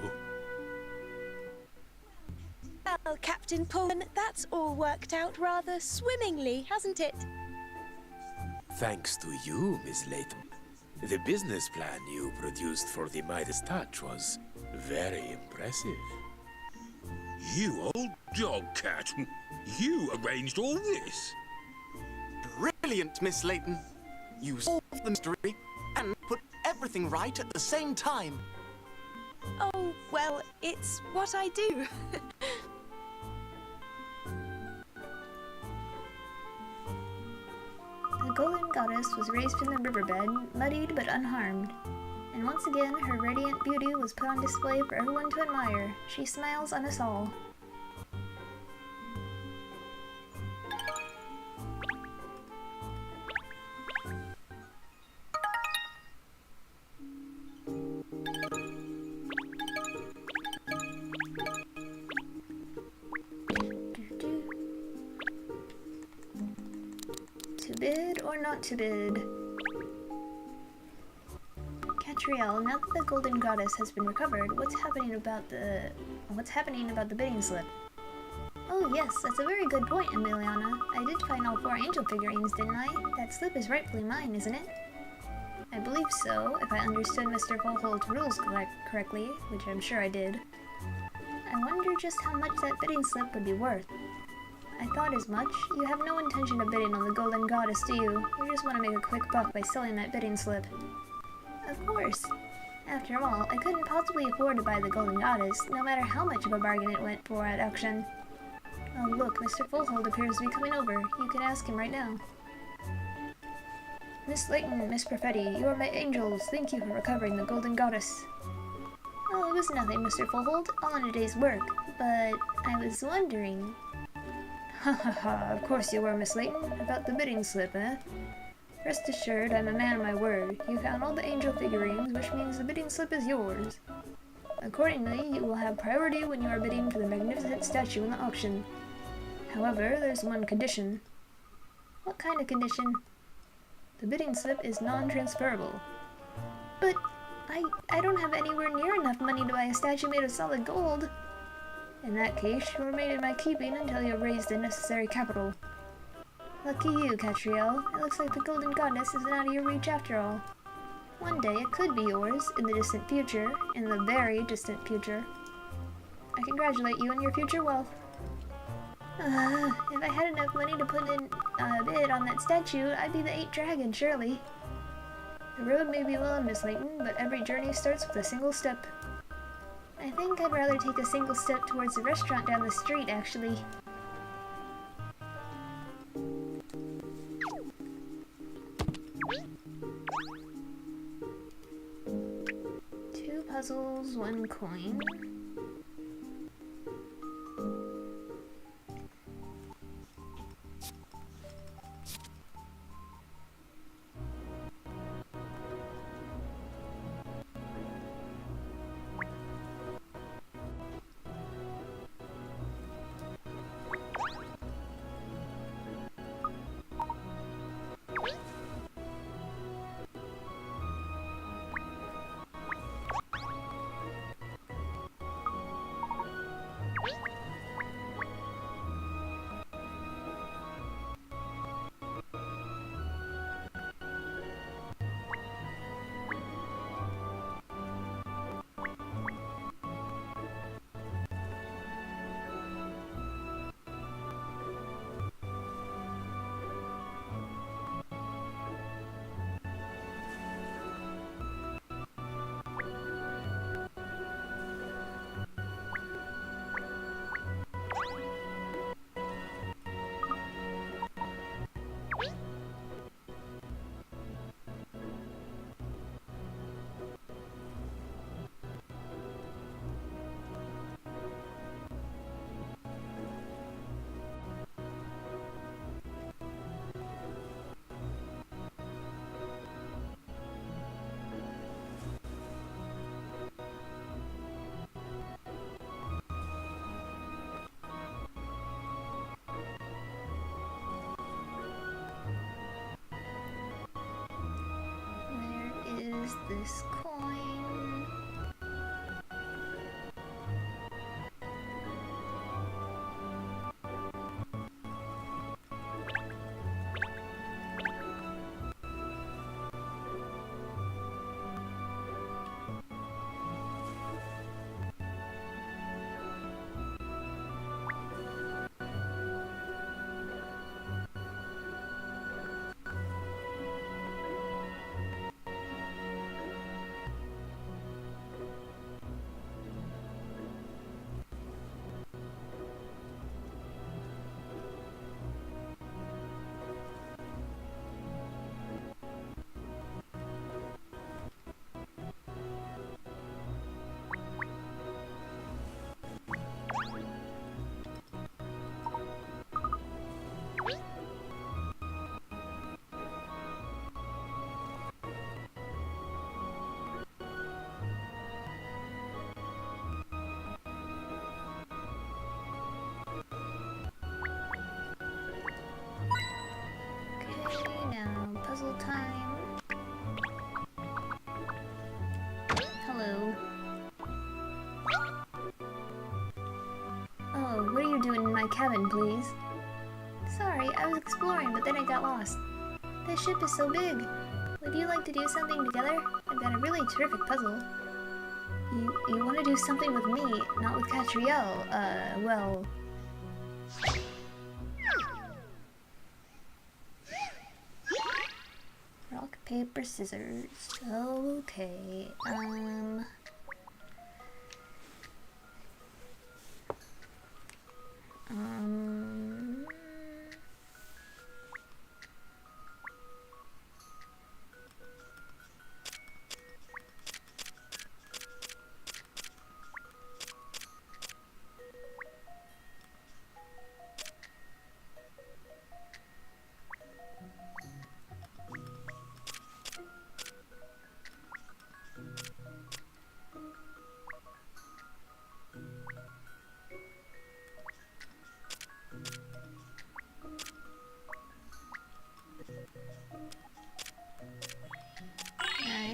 Well, Captain Pullman, that's all worked out rather swimmingly, hasn't it? Thanks to you, Miss Layton. The business plan you produced for the Midas Touch was very impressive. You old dog cat. You arranged all this. Brilliant, Miss Layton. You solved the mystery and put everything right at the same time. Oh, well, it's what I do. The golden goddess was raised from the riverbed, muddied but unharmed. And once again, her radiant beauty was put on display for everyone to admire. She smiles on us all. To bid or not to bid? Catriel, now that the golden goddess has been recovered, what's happening about the bidding slip? Oh yes, that's a very good point, Emiliana. I did find all 4 angel figurines, didn't I? That slip is rightfully mine, isn't it? I believe so, if I understood Mr. Fullhold's rules correctly, which I'm sure I did. I wonder just how much that bidding slip would be worth. I thought as much. You have no intention of bidding on the golden goddess, do you? You just want to make a quick buck by selling that bidding slip. Of course. After all, I couldn't possibly afford to buy the golden goddess, no matter how much of a bargain it went for at auction. Oh look, Mr. Fullhold appears to be coming over. You can ask him right now. Miss Layton, Miss Perfetti, you are my angels. Thank you for recovering the golden goddess. Oh, it was nothing, Mr. Fullhold. All in a day's work. But I was wondering... Ha ha ha, of course you were, Miss Layton. About the bidding slip, eh? Rest assured, I'm a man of my word. You found all the angel figurines, which means the bidding slip is yours. Accordingly, you will have priority when you are bidding for the magnificent statue in the auction. However, there's one condition. What kind of condition? The bidding slip is non-transferable. But I don't have anywhere near enough money to buy a statue made of solid gold. In that case, you'll remain in my keeping until you have raised the necessary capital. Lucky you, Catriel. It looks like the Golden Goddess isn't out of your reach after all. One day it could be yours, in the distant future, in the very distant future. I congratulate you on your future wealth. If I had enough money to put in a bid on that statue, I'd be the 8th dragon, surely. The road may be long, Miss Layton, but every journey starts with a single step. I think I'd rather take a single step towards the restaurant down the street, actually. Two puzzles, one coin. This coin. Puzzle time. Hello. Oh, what are you doing in my cabin, please? Sorry, I was exploring, but then I got lost. This ship is so big. Would you like to do something together? I've got a really terrific puzzle. You want to do something with me, not with Catriel? Well... Rock, paper, scissors. Okay,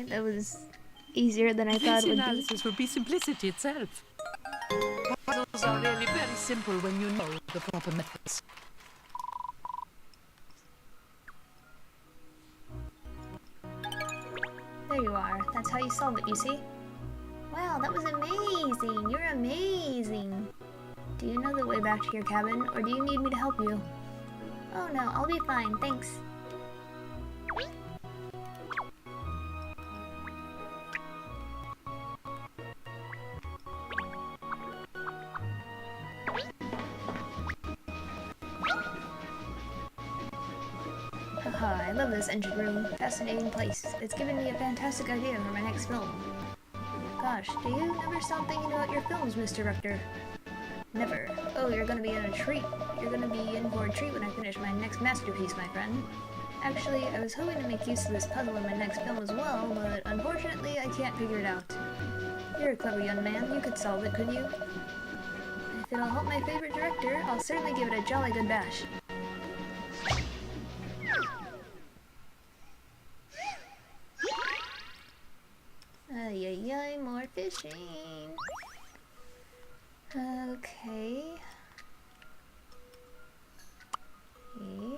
Alright, that was easier than I thought This it would be. analysis would be simplicity itself. Puzzles are really very simple when you know the proper methods. There you are. That's how you solve it, you see? Wow, that was amazing! You're amazing! Do you know the way back to your cabin, or do you need me to help you? Oh no, I'll be fine, thanks. Haha, I love this engine room. Fascinating place. It's given me a fantastic idea for my next film. Gosh, do you never stop thinking about your films, Mr. Rector? Never. Oh, you're gonna be in a treat. You're gonna be in for a treat when I finish my next masterpiece, my friend. Actually, I was hoping to make use of this puzzle in my next film as well, but unfortunately I can't figure it out. You're a clever young man. You could solve it, couldn't you? If it'll help my favorite director, I'll certainly give it a jolly good bash. Ay, ay, ay, more fishing. Okay. Okay.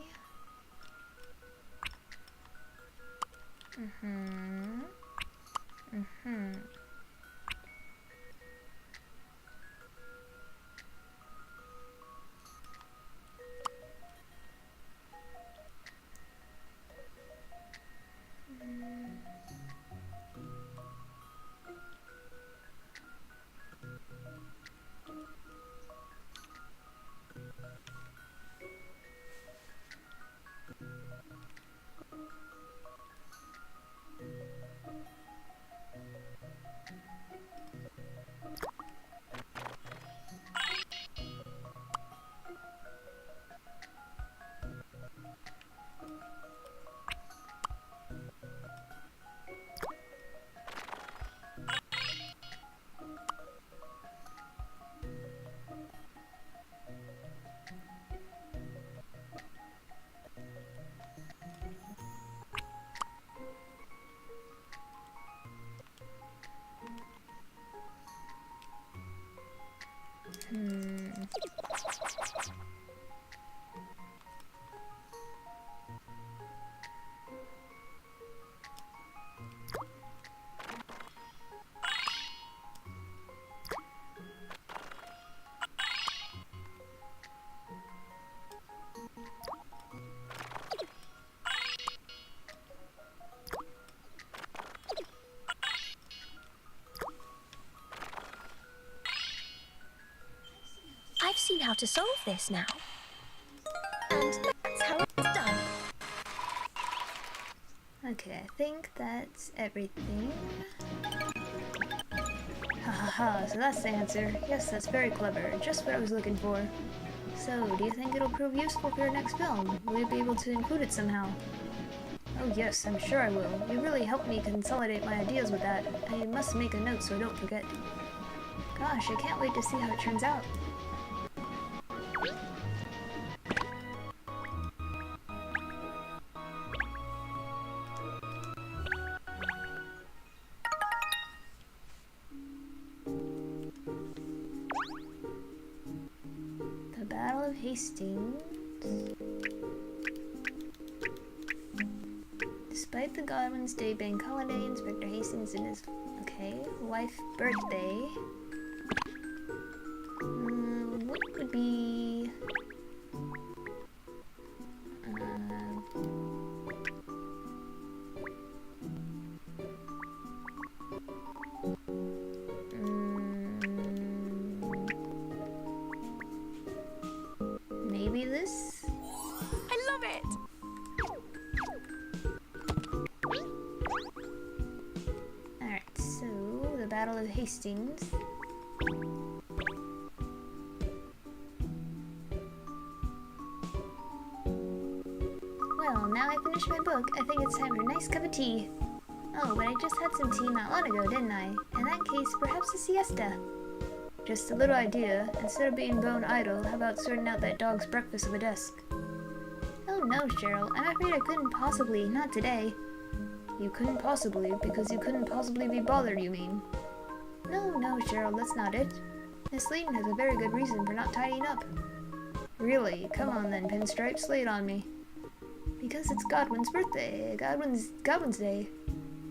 I've seen how to solve this now. And that's how it's done. Okay, I think that's everything. Ha ha ha, so that's the answer. Yes, that's very clever. Just what I was looking for. So, do you think it'll prove useful for your next film? Will you be able to include it somehow? Oh yes, I'm sure I will. You really helped me consolidate my ideas with that. I must make a note so I don't forget. Gosh, I can't wait to see how it turns out. The Battle of Hastings. Despite the Godwin's Day bank holiday, Inspector Hastings and his wife birthday. What would be maybe this? I love it! Alright, so the Battle of Hastings. Well, now I finished my book, I think it's time for a nice cup of tea. Oh, but I just had some tea not long ago, didn't I? In that case, perhaps a siesta. Just a little idea. Instead of being bone idle, how about sorting out that dog's breakfast of a desk? Oh no, Cheryl. I'm afraid I couldn't possibly. Not today. You couldn't possibly, because you couldn't possibly be bothered, you mean? No, Cheryl, that's not it. Miss Layton has a very good reason for not tidying up. Really? Come on then, Pinstripes, lay it on me. Because it's Godwin's birthday. Godwin's Day.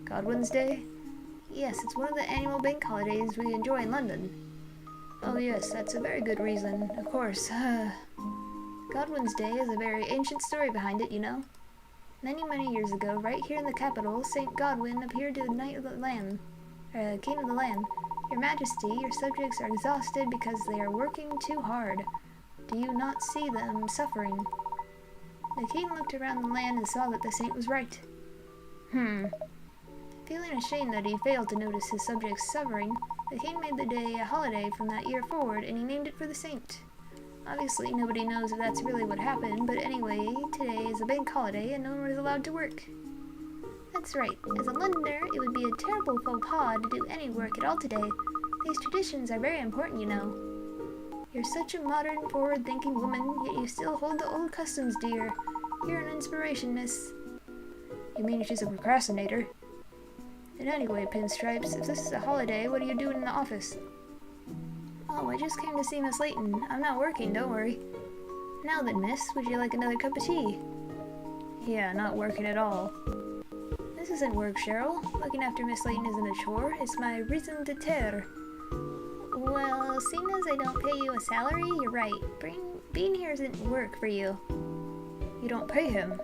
Godwin's Day? Yes, it's one of the annual bank holidays we enjoy in London. Oh yes, that's a very good reason, of course. Godwin's Day is a very ancient story behind it, you know. Many, many years ago, right here in the capital, St. Godwin appeared to the King of the Land. Your Majesty, your subjects are exhausted because they are working too hard. Do you not see them suffering? The king looked around the land and saw that the saint was right. Feeling ashamed that he failed to notice his subjects suffering, the king made the day a holiday from that year forward, and he named it for the saint. Obviously, nobody knows if that's really what happened, but anyway, today is a bank holiday and no one was allowed to work. That's right. As a Londoner, it would be a terrible faux pas to do any work at all today. These traditions are very important, you know. You're such a modern, forward-thinking woman, yet you still hold the old customs dear. You're an inspiration, miss. You mean she's a procrastinator? And anyway, Pinstripes, if this is a holiday, what are you doing in the office? Oh, I just came to see Miss Layton. I'm not working, don't worry. Now then, miss, would you like another cup of tea? Yeah, not working at all. This isn't work, Cheryl. Looking after Miss Layton isn't a chore. It's my raison d'être. Well, seeing as I don't pay you a salary, you're right. Being here isn't work for you. You don't pay him?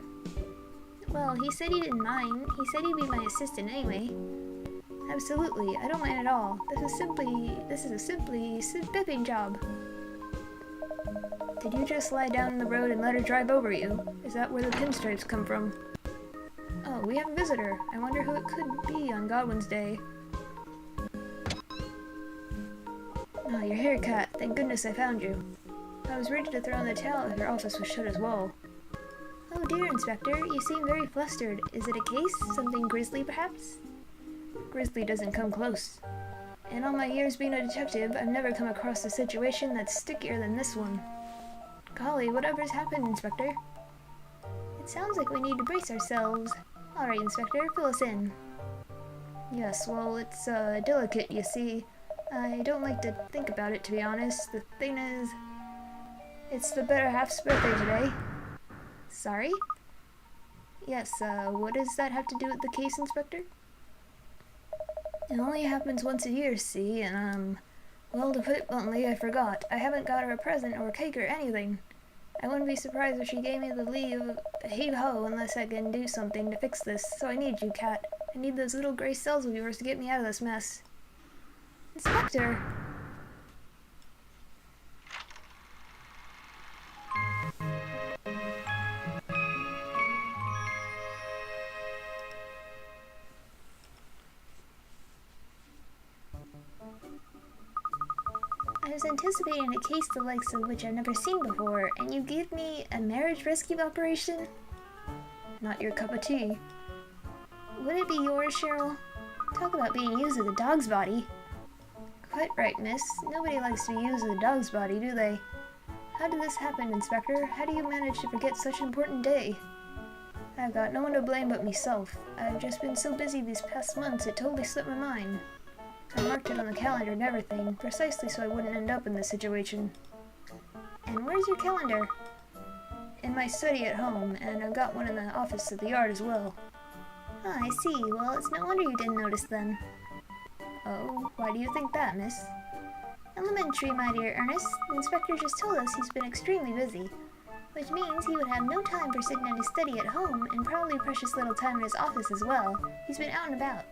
Well, he said he didn't mind. He said he'd be my assistant anyway. Absolutely, I don't mind at all. This is a simply bipping job. Did you just lie down in the road and let her drive over you? Is that where the pinstripes come from? Oh, we have a visitor. I wonder who it could be on Godwin's Day. Oh, your haircut. Thank goodness I found you. I was ready to throw in the towel if your office was shut as well. Oh dear, Inspector, you seem very flustered. Is it a case? Something grisly, perhaps? Grisly doesn't come close. In all my years being a detective, I've never come across a situation that's stickier than this one. Golly, whatever's happened, Inspector? It sounds like we need to brace ourselves. Alright, Inspector, fill us in. Yes, well, it's, delicate, you see. I don't like to think about it, to be honest. The thing is, it's the better half's birthday today. Sorry? Yes, what does that have to do with the case, Inspector? It only happens once a year, see, and, well, to put it bluntly, I forgot. I haven't got her a present or a cake or anything. I wouldn't be surprised if she gave me the leave heave-ho unless I can do something to fix this. So I need you, Cat. I need those little gray cells of yours to get me out of this mess. Inspector! I was anticipating a case the likes of which I've never seen before, and you give me a marriage rescue operation? Not your cup of tea. Would it be yours, Cheryl? Talk about being used as a dog's body. Quite right, miss. Nobody likes to be used as a dog's body, do they? How did this happen, Inspector? How do you manage to forget such an important day? I've got no one to blame but myself. I've just been so busy these past months it totally slipped my mind. I marked it on the calendar and everything, precisely so I wouldn't end up in this situation. And where's your calendar? In my study at home, and I've got one in the office at the yard as well. Ah, I see. Well, it's no wonder you didn't notice then. Oh, why do you think that, miss? Elementary, my dear Ernest. The inspector just told us he's been extremely busy, which means he would have no time for sitting in his study at home, and probably precious little time in his office as well. He's been out and about.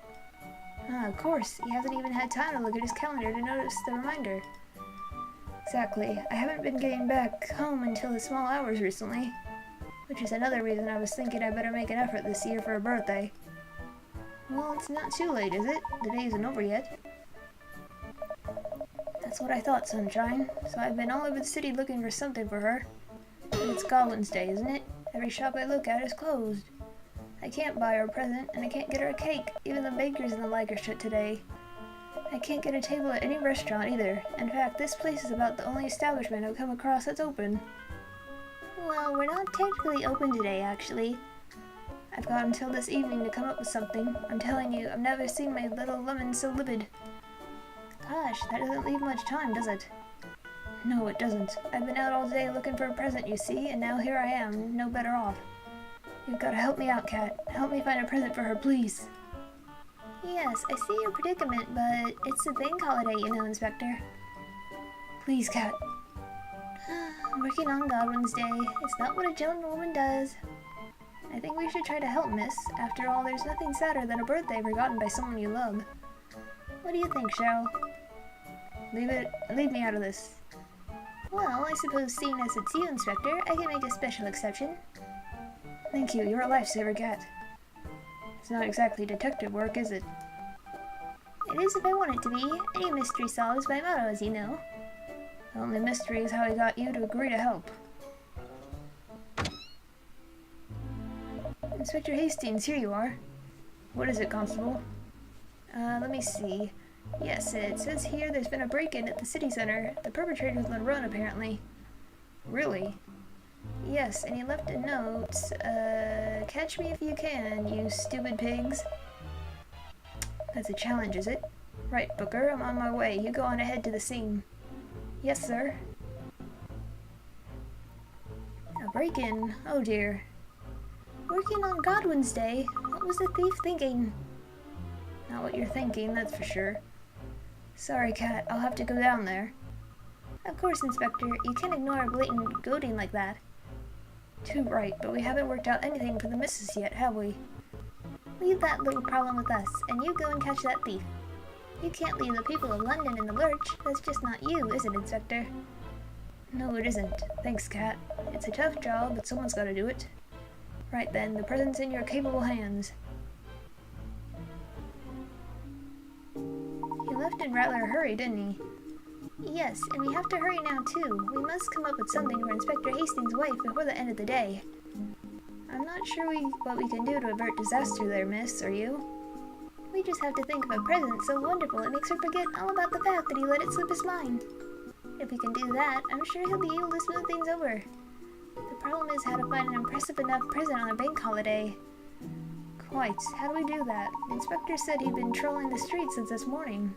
Ah, of course. He hasn't even had time to look at his calendar to notice the reminder. Exactly. I haven't been getting back home until the small hours recently, which is another reason I was thinking I better make an effort this year for a birthday. Well, it's not too late, is it? The day isn't over yet. That's what I thought, Sunshine. So I've been all over the city looking for something for her. But it's Godwin's Day, isn't it? Every shop I look at is closed. I can't buy her a present, and I can't get her a cake. Even the bakers and the like are shut today. I can't get a table at any restaurant either. In fact, this place is about the only establishment I've come across that's open. Well, we're not technically open today, actually. I've got until this evening to come up with something. I'm telling you, I've never seen my little lemon so livid. Gosh, that doesn't leave much time, does it? No, it doesn't. I've been out all day looking for a present, you see, and now here I am, no better off. You've got to help me out, Cat. Help me find a present for her, please. Yes, I see your predicament, but it's a bank holiday, you know, Inspector. Please, Cat. Working on Godwin's Day. It's not what a gentlewoman does. I think we should try to help, miss. After all, there's nothing sadder than a birthday forgotten by someone you love. What do you think, Cheryl? Leave me out of this. Well, I suppose seeing as it's you, Inspector, I can make a special exception. Thank you, you're a lifesaver, Cat. It's not exactly detective work, is it? It is if I want it to be. Any mystery solved is my motto, as you know. The only mystery is how I got you to agree to help. Inspector Hastings, here you are. What is it, Constable? Let me see. Yes, it says here there's been a break-in at the city center. The perpetrator's on the run, apparently. Really? Yes, and he left a note. Catch me if you can, you stupid pigs. That's a challenge, is it? Right, Booker, I'm on my way. You go on ahead to the scene. Yes, sir. A break-in. Oh, dear. Working on Godwin's Day? What was the thief thinking? Not what you're thinking, that's for sure. Sorry, Cat. I'll have to go down there. Of course, Inspector. You can't ignore a blatant goading like that. Too right, but we haven't worked out anything for the missus yet, have we? Leave that little problem with us, and you go and catch that thief. You can't leave the people of London in the lurch. That's just not you, is it, Inspector? No, it isn't. Thanks, Cat. It's a tough job, but someone's got to do it. Right then, the present's in your capable hands. He left in rather a hurry, didn't he? Yes, and we have to hurry now, too. We must come up with something for Inspector Hastings' wife before the end of the day. I'm not sure what we can do to avert disaster there, miss, are you? We just have to think of a present so wonderful it makes her forget all about the fact that he let it slip his mind. If we can do that, I'm sure he'll be able to smooth things over. The problem is how to find an impressive enough present on a bank holiday. Quite. How do we do that? The inspector said he'd been trolling the streets since this morning.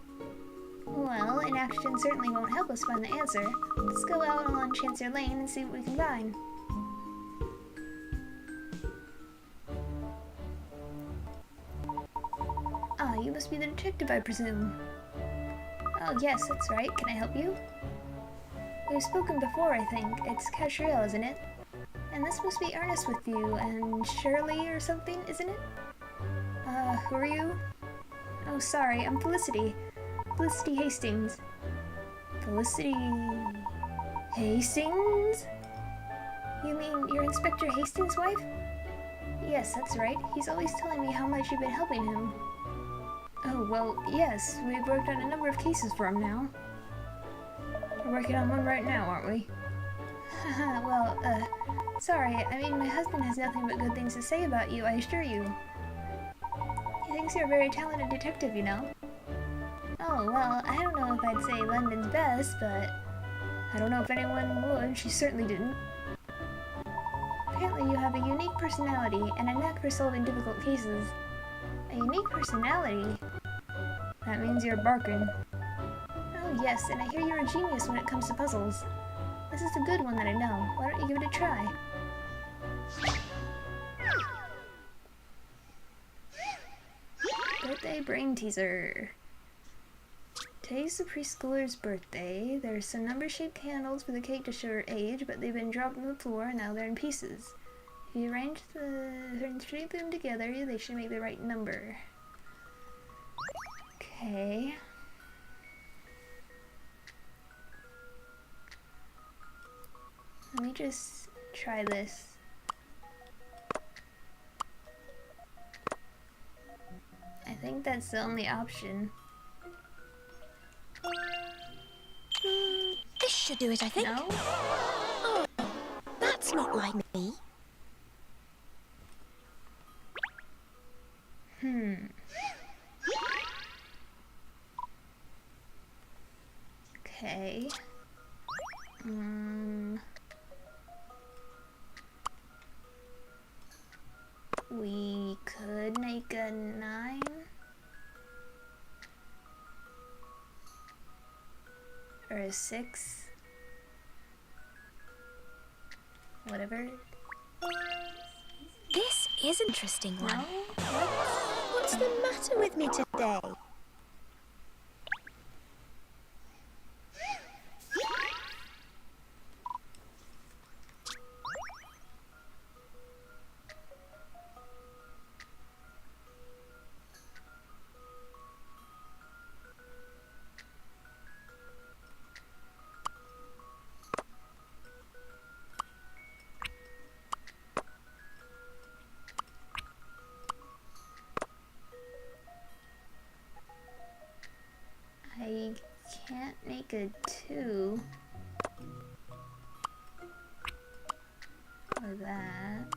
Well, inaction certainly won't help us find the answer. Let's go out along Chancer Lane and see what we can find. Ah, you must be the detective, I presume. Oh, yes, that's right. Can I help you? We've spoken before, I think. It's Casriel, isn't it? And this must be Ernest with you, and Shirley or something, isn't it? Who are you? Oh, sorry, I'm Felicity. Felicity Hastings. Felicity... Hastings? You mean you're Inspector Hastings' wife? Yes, that's right. He's always telling me how much you've been helping him. Oh, well, yes. We've worked on a number of cases for him now. We're working on one right now, aren't we? Well, sorry. I mean, my husband has nothing but good things to say about you, I assure you. He thinks you're a very talented detective, you know. Oh, well, I don't know if I'd say London's best, but I don't know if anyone would. She certainly didn't. Apparently you have a unique personality and a knack for solving difficult cases. A unique personality? That means you're barking. Oh yes, and I hear you're a genius when it comes to puzzles. This is a good one that I know. Why don't you give it a try? Birthday brain teaser. Today's the preschooler's birthday. There's some number-shaped candles for the cake to show her age, but they've been dropped on the floor and now they're in pieces. If you arrange and shape them together, they should make the right number. Okay. Let me just try this. I think that's the only option. This should do it, I think. No? Oh, that's not like me. Okay. We could make a 9. Or a 6. Whatever. This is an interesting one. No? What's the matter with me today? I can't make a 2. Or that.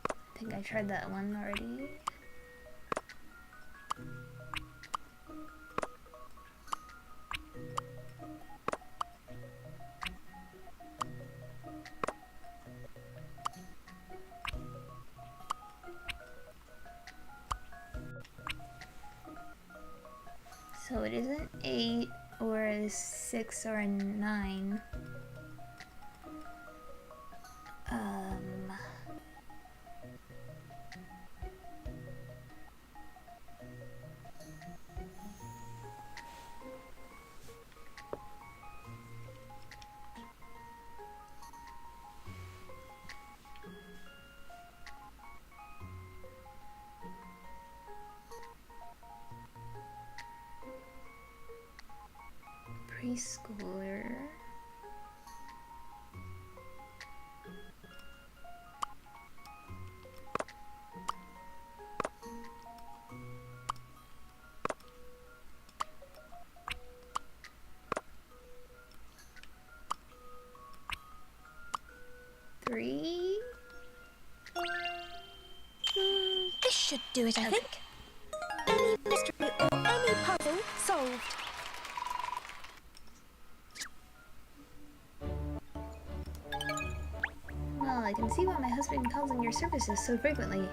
I think I tried that one already. So it isn't 8 or a 6 or a 9. Preschooler. Three. This should do it, I think. Any mystery or any puzzle solved. Well, I can see why my husband calls in your services so frequently.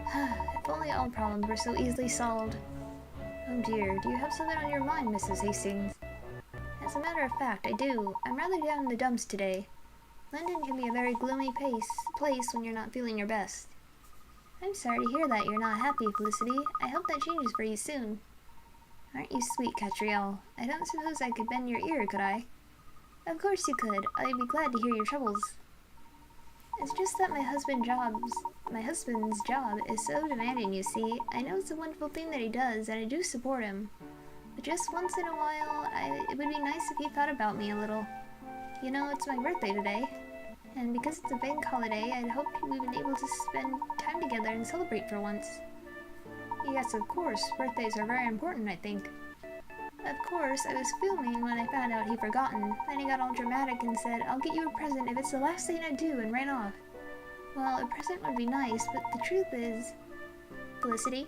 If only all problems were so easily solved. Oh dear, do you have something on your mind, Mrs. Hastings? As a matter of fact, I do. I'm rather down in the dumps today. London can be a very gloomy place when you're not feeling your best. I'm sorry to hear that you're not happy, Felicity. I hope that changes for you soon. Aren't you sweet, Catriel? I don't suppose I could bend your ear, could I? Of course you could. I'd be glad to hear your troubles. It's just that my husband's job is so demanding, you see. I know it's a wonderful thing that he does, and I do support him. But just once in a while, it would be nice if he thought about me a little. You know, it's my birthday today. And because it's a bank holiday, I'd hoped we'd been able to spend time together and celebrate for once. Yes, of course, birthdays are very important, I think. Of course, I was fuming when I found out he'd forgotten. Then he got all dramatic and said, "I'll get you a present if it's the last thing I do," and ran off. Well, a present would be nice, but the truth is... Felicity?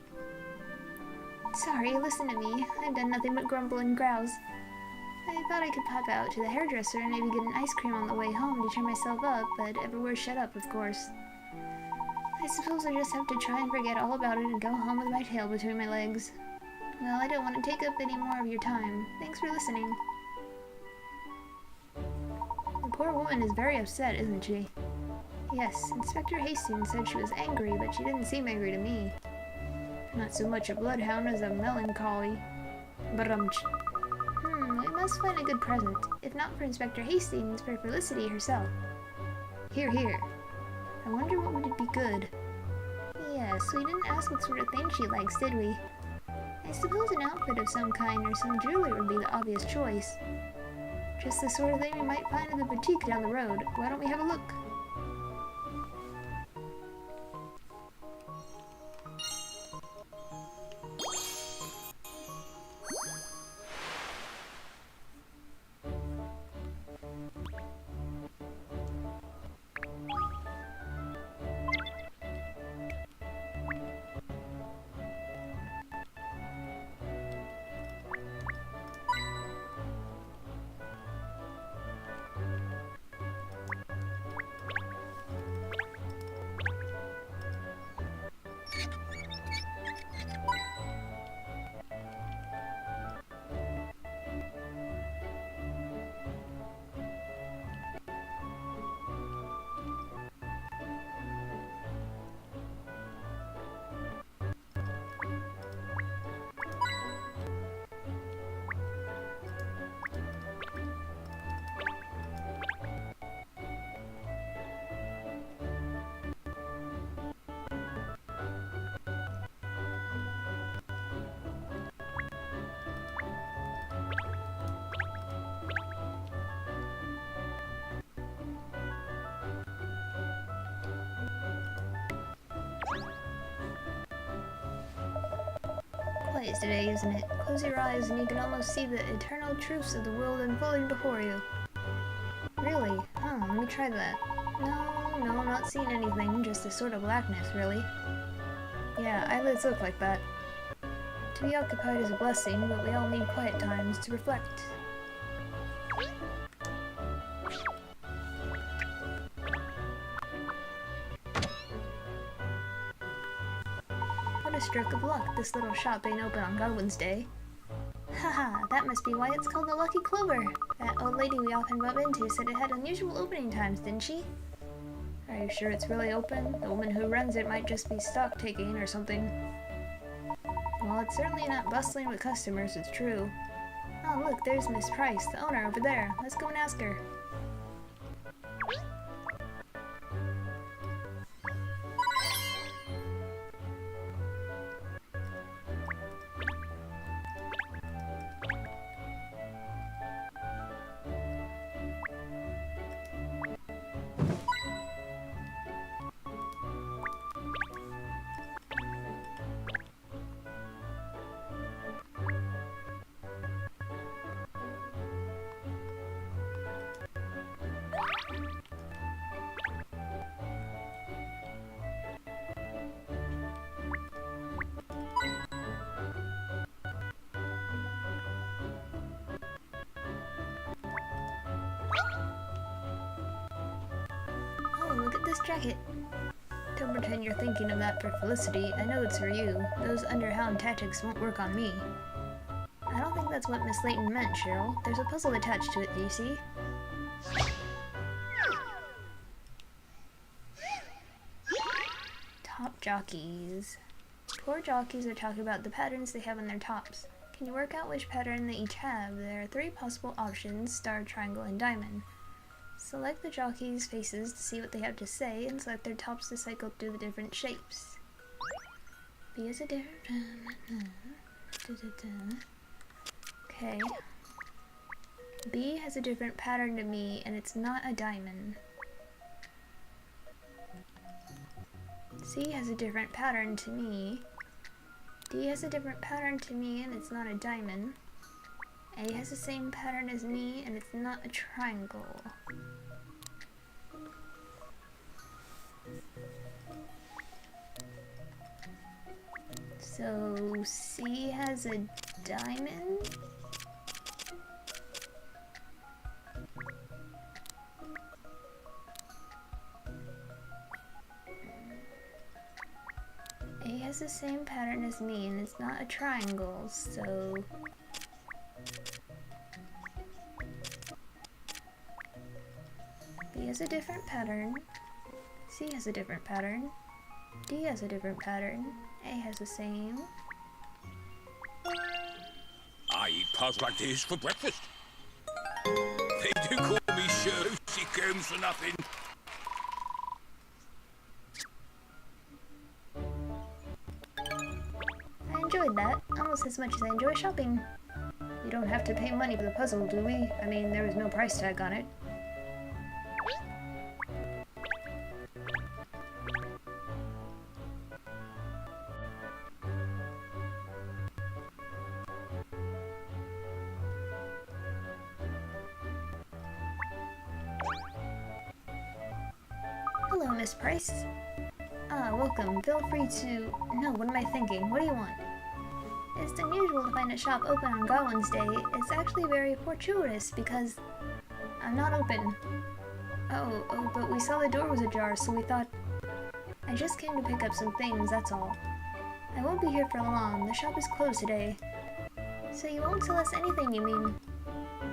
Sorry, listen to me. I've done nothing but grumble and grouse. I thought I could pop out to the hairdresser and maybe get an ice cream on the way home to cheer myself up, but everywhere's shut up, of course. I suppose I just have to try and forget all about it and go home with my tail between my legs. Well, I don't want to take up any more of your time. Thanks for listening. The poor woman is very upset, isn't she? Yes, Inspector Hastings said she was angry, but she didn't seem angry to me. Not so much a bloodhound as a melancholy. We must find a good present. If not for Inspector Hastings, for Felicity herself. Here, here. I wonder what would be good. Yes, we didn't ask what sort of thing she likes, did we? I suppose an outfit of some kind or some jewelry would be the obvious choice. Just the sort of thing we might find in the boutique down the road. Why don't we have a look? place today, isn't it? Close your eyes and you can almost see the eternal truths of the world unfolding before you. Really? Huh, let me try that. No, not seeing anything, just a sort of blackness, really. Yeah, eyelids look like that. To be occupied is a blessing, but we all need quiet times to reflect. What a stroke of luck, this little shop ain't open on Godwin's Day. Haha, that must be why it's called the Lucky Clover. That old lady we often bump into said it had unusual opening times, didn't she? Are you sure it's really open? The woman who runs it might just be stock taking or something. Well, it's certainly not bustling with customers, it's true. Oh, look, there's Miss Price, the owner over there. Let's go and ask her. Look at this jacket. Don't pretend you're thinking of that for Felicity. I know it's for you. Those underhand tactics won't work on me. I don't think that's what Miss Layton meant, Cheryl. There's a puzzle attached to it, do you see? Top jockeys. Poor jockeys are talking about the patterns they have on their tops. Can you work out which pattern they each have? There are 3 possible options: star, triangle, and diamond. Select the jockeys' faces to see what they have to say, and select their tops to cycle through the different shapes. B is a different... Okay. B has a different pattern to me, and it's not a diamond. C has a different pattern to me. D has a different pattern to me, and it's not a diamond. A has the same pattern as me, and it's not a triangle. So C has a diamond? A has the same pattern as me, and it's not a triangle, so... B has a different pattern, C has a different pattern, D has a different pattern, A has the same. I eat puzzles like this for breakfast. They do call me Sherlock Holmes for nothing. I enjoyed that, almost as much as I enjoy shopping. You don't have to pay money for the puzzle, do we? I mean, there was no price tag on it. Hello, Miss Price. Ah, welcome. Feel free to... No, what am I thinking? What do you want? It's unusual to find a shop open on Godwin's Day. It's actually very fortuitous because I'm not open. Oh, but we saw the door was ajar, so we thought... I just came to pick up some things, that's all. I won't be here for long. The shop is closed today. So you won't sell us anything, you mean?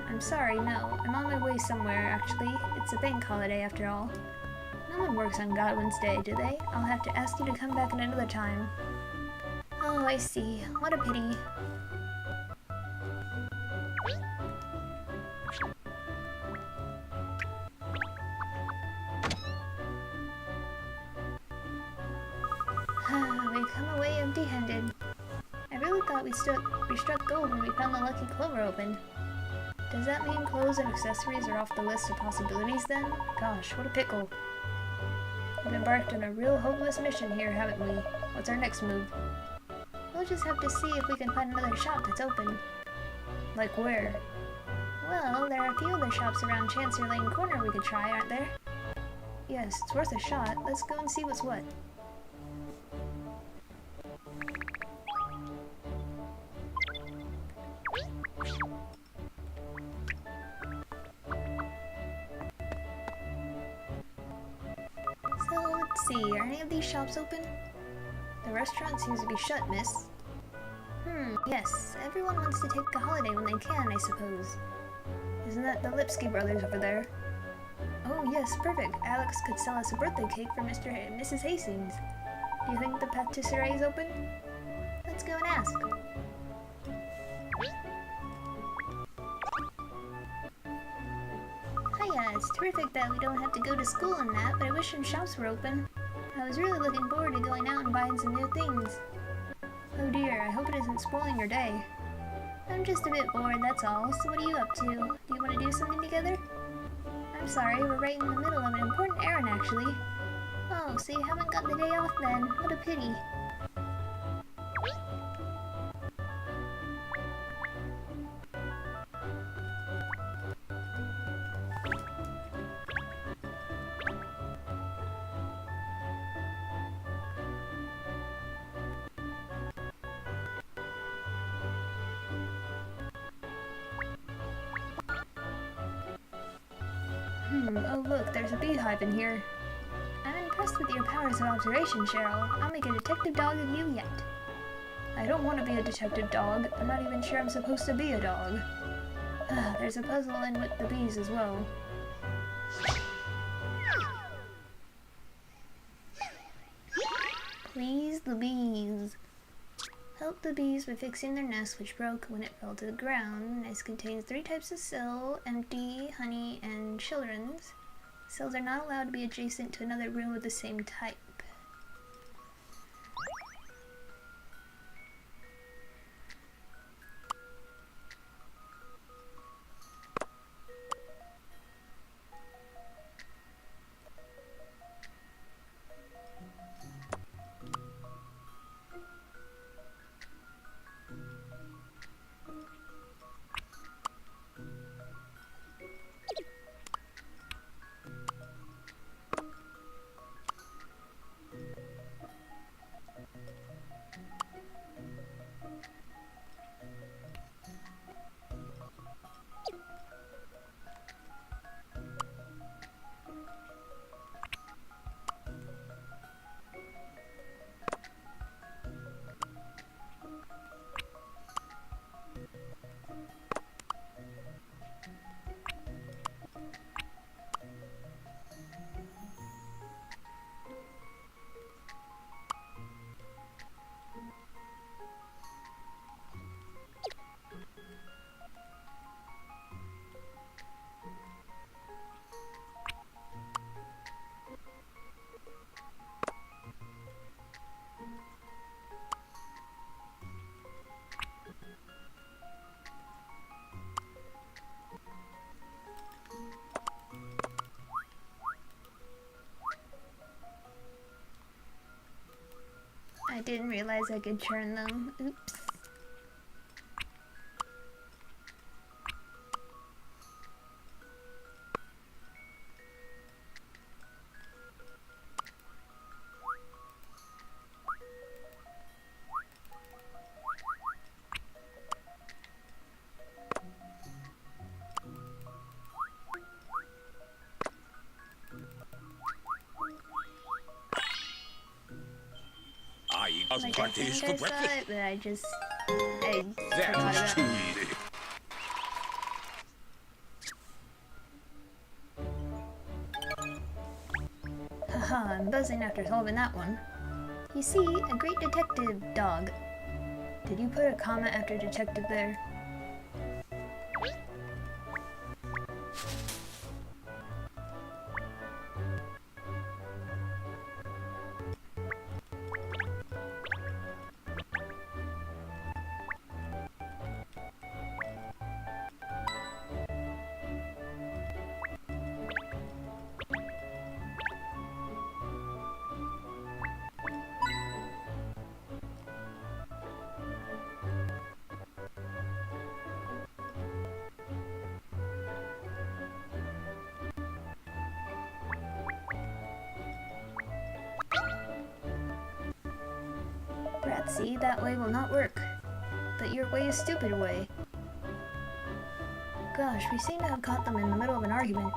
I'm sorry, no. I'm on my way somewhere, actually. It's a bank holiday, after all. No one works on Godwin's Day, do they? I'll have to ask you to come back at another time. Oh, I see. What a pity. We come away empty-handed. I really thought we struck gold when we found the Lucky Clover open. Does that mean clothes and accessories are off the list of possibilities then? Gosh, what a pickle. We've embarked on a real hopeless mission here, haven't we? What's our next move? Well, we'll just have to see if we can find another shop that's open. Like where? Well, there are a few other shops around Chancery Lane Corner we could try, aren't there? Yes, it's worth a shot. Let's go and see what's what. So, let's see. Are any of these shops open? The restaurant seems to be shut, miss. Yes. Everyone wants to take a holiday when they can, I suppose. Isn't that the Lipsky brothers over there? Oh, yes, perfect. Alex could sell us a birthday cake for Mr. and Mrs. Hastings. Do you think the patisserie is open? Let's go and ask. Hiya, it's terrific that we don't have to go to school and that, but I wish some shops were open. I was really looking forward to going out and buying some new things. Oh dear, I hope it isn't spoiling your day. I'm just a bit bored, that's all. So what are you up to? Do you want to do something together? I'm sorry, we're right in the middle of an important errand, actually. Oh, so you haven't got the day off then? What a pity. Oh look, there's a beehive in here. I'm impressed with your powers of observation, Cheryl. I'll make a detective dog of you yet. I don't want to be a detective dog. I'm not even sure I'm supposed to be a dog. There's a puzzle in with the bees as well. Please, the bees. Help the bees by fixing their nest, which broke when it fell to the ground. Nest contains 3 types of cell: empty, honey, and children's. Cells are not allowed to be adjacent to another room of the same type. I didn't realize I could turn them. Oops. Like I think I saw it, but I That forgot was about too it. easy. Haha, I'm buzzing after solving that one. You see, a great detective dog. Did you put a comma after detective there? See, that way will not work. But your way is stupid way. Gosh, we seem to have caught them in the middle of an argument.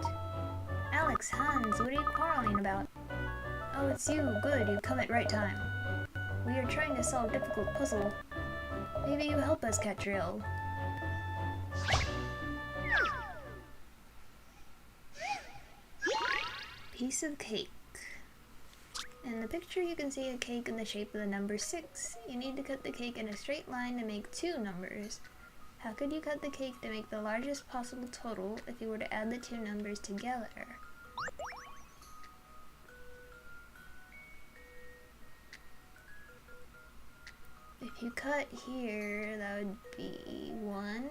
Alex, Hans, what are you quarreling about? Oh, it's you. Good, you've come at right time. We are trying to solve a difficult puzzle. Maybe you help us, Catriel. Piece of cake. In the picture you can see a cake in the shape of the number 6. You need to cut the cake in a straight line to make 2 numbers. How could you cut the cake to make the largest possible total if you were to add the 2 numbers together? If you cut here, that would be 1.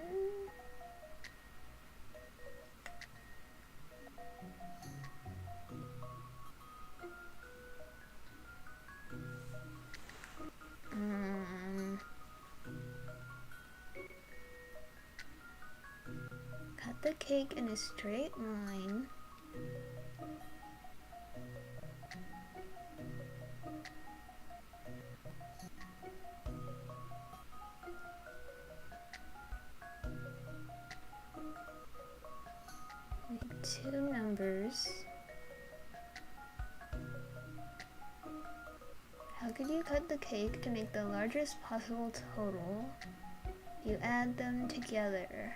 Cut the cake in a straight line. Make 2 numbers. How could you cut the cake to make the largest possible total? You add them together.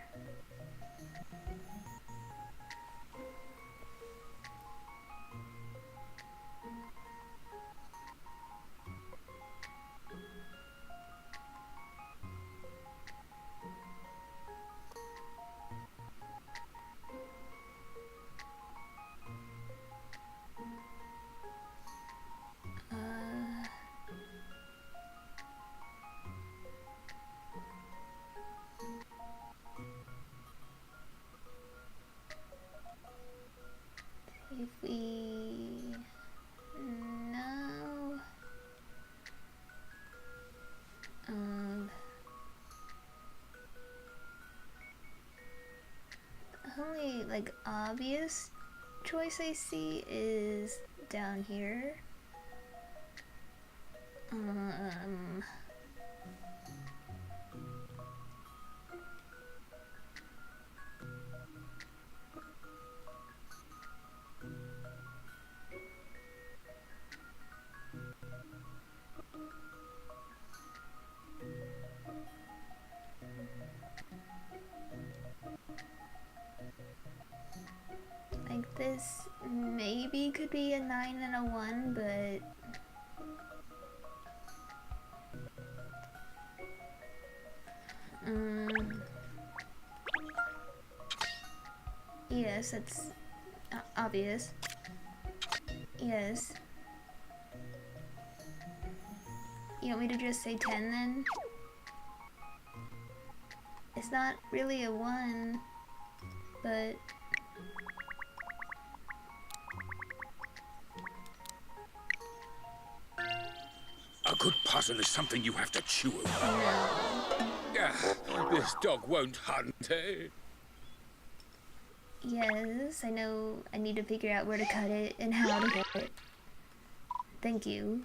If we know the only like obvious choice I see is down here. Like this maybe could be a 9 and a 1, but yes, it's obvious. Yes. You want me to just say 10 then? It's not really a 1, but A good puzzle is something you have to chew over. Ah, this dog won't hunt, eh? yes, I know I need to figure out where to cut it and how to cut it. Thank you.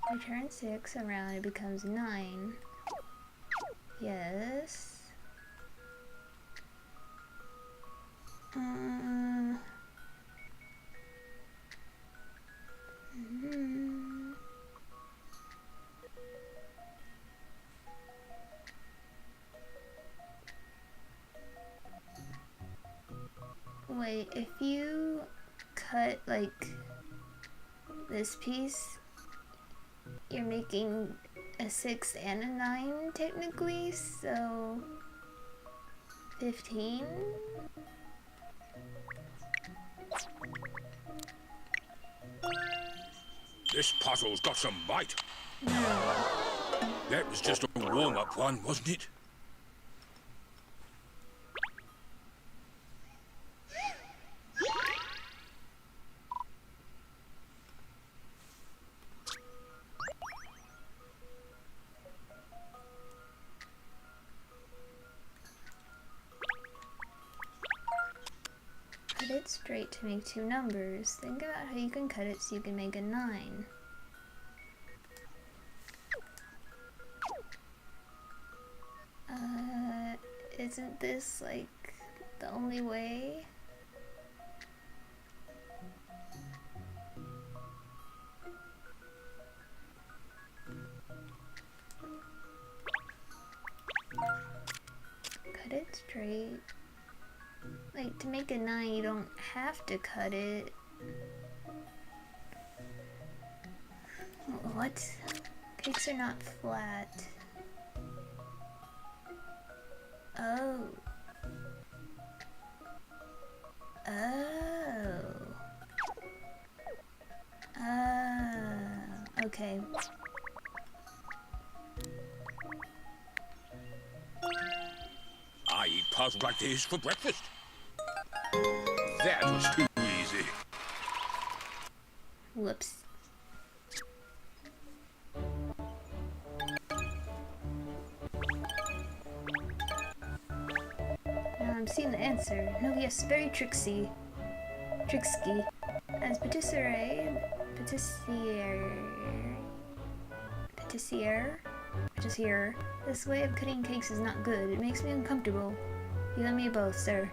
I turn 6 around, it becomes 9. Yes. Wait, if you cut like this piece, you're making a 6 and a 9 technically, so 15? This puzzle's got some bite. No. That was just a warm-up one, wasn't it? Cut it it straight to make 2 numbers. Think about how you can cut it so you can make a 9. Isn't this like the only way? Cut it straight. Like, to make a 9, you don't have to cut it. What? Cakes are not flat. Oh. Oh. Okay. I eat puzzles like this for breakfast. That was too easy. Whoops. Now I'm seeing the answer. No, yes, very tricksy. Tricksky. As patissier, this way of cutting cakes is not good. It makes me uncomfortable. You and me both, sir.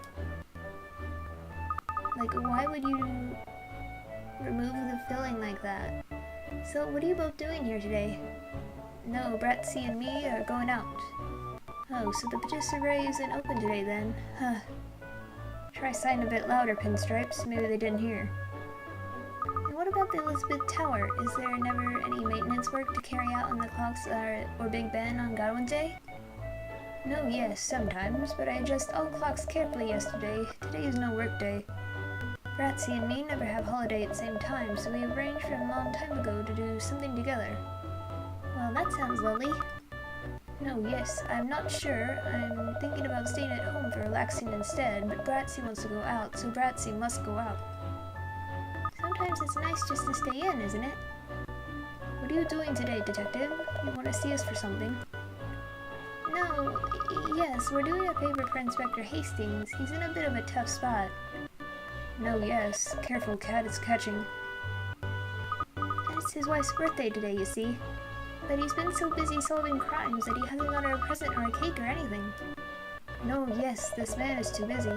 Like, why would you remove the filling like that? So, what are you both doing here today? No, Bratsy and me are going out. Oh, so the patisserie isn't open today then? Huh. Try saying a bit louder, Pinstripes. Maybe they didn't hear. And what about the Elizabeth Tower? Is there never any maintenance work to carry out on the clocks or Big Ben on Godwin's Day? No, yes, sometimes, but I adjust all clocks carefully yesterday. Today is no work day. Bratsy and me never have holiday at the same time, so we arranged from a long time ago to do something together. Well, that sounds lovely. No, yes, I'm not sure. I'm thinking about staying at home for relaxing instead, but Bratsy wants to go out, so Bratsy must go out. Sometimes it's nice just to stay in, isn't it? What are you doing today, Detective? You want to see us for something? No, yes, we're doing a favor for Inspector Hastings. He's in a bit of a tough spot. No, yes. Careful, cat, it's catching. It's his wife's birthday today, you see. But he's been so busy solving crimes that he hasn't got her a present or a cake or anything. No, yes, this man is too busy.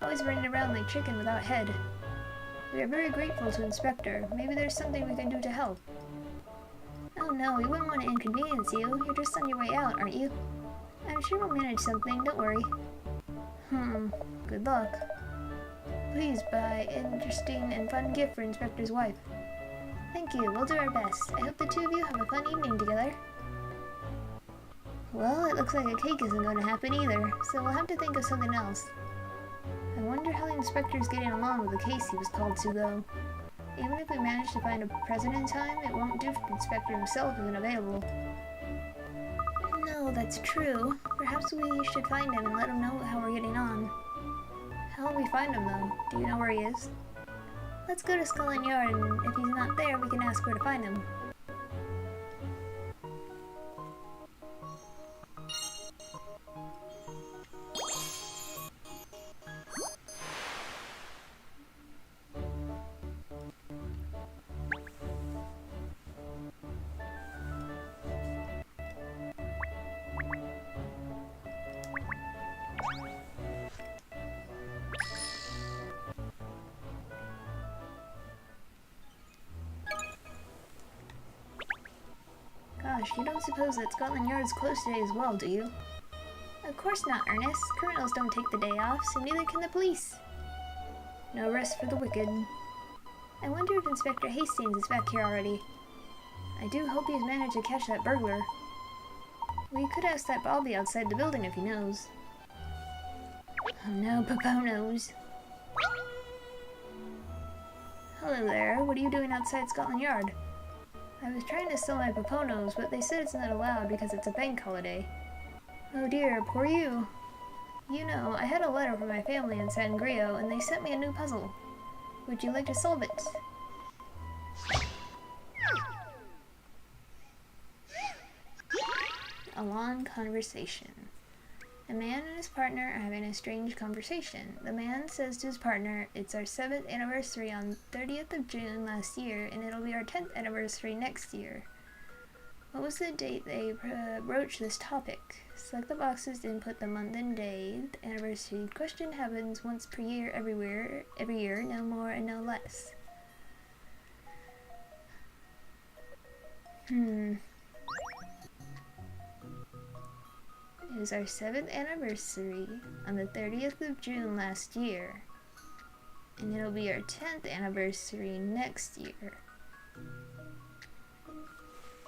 Always running around like chicken without head. We are very grateful to Inspector. Maybe there's something we can do to help. Oh no, we wouldn't want to inconvenience you. You're just on your way out, aren't you? I'm sure we'll manage something, don't worry. Good luck. Please buy an interesting and fun gift for Inspector's wife. Thank you, we'll do our best. I hope the two of you have a fun evening together. Well, it looks like a cake isn't going to happen either, so we'll have to think of something else. I wonder how the Inspector's getting along with the case he was called to, though. Even if we manage to find a present in time, it won't do if the Inspector himself isn't available. No, that's true. Perhaps we should find him and let him know how we're getting on. How will we find him, though? Do you know where he is? Let's go to Scotland Yard, and if he's not there, we can ask where to find him. Gosh, you don't suppose that Scotland Yard's closed today as well, do you? Of course not, Ernest. Criminals don't take the day off, so neither can the police. No rest for the wicked. I wonder if Inspector Hastings is back here already. I do hope he's managed to catch that burglar. We could ask that Bobby outside the building if he knows. Oh no, Papa knows. Hello there, what are you doing outside Scotland Yard? I was trying to sell my Paponos, but they said it's not allowed because it's a bank holiday. Oh dear, poor you. You know, I had a letter from my family in Sangrio, and they sent me a new puzzle. Would you like to solve it? A long conversation. A man and his partner are having a strange conversation. The man says to his partner, "It's our 7th anniversary on 30th of June last year, and it'll be our 10th anniversary next year. What was the date they broached this topic? Select the boxes to input the month and day. The anniversary question happens once per year every year, no more and no less." It was our 7th anniversary on the 30th of June last year, and it'll be our 10th anniversary next year.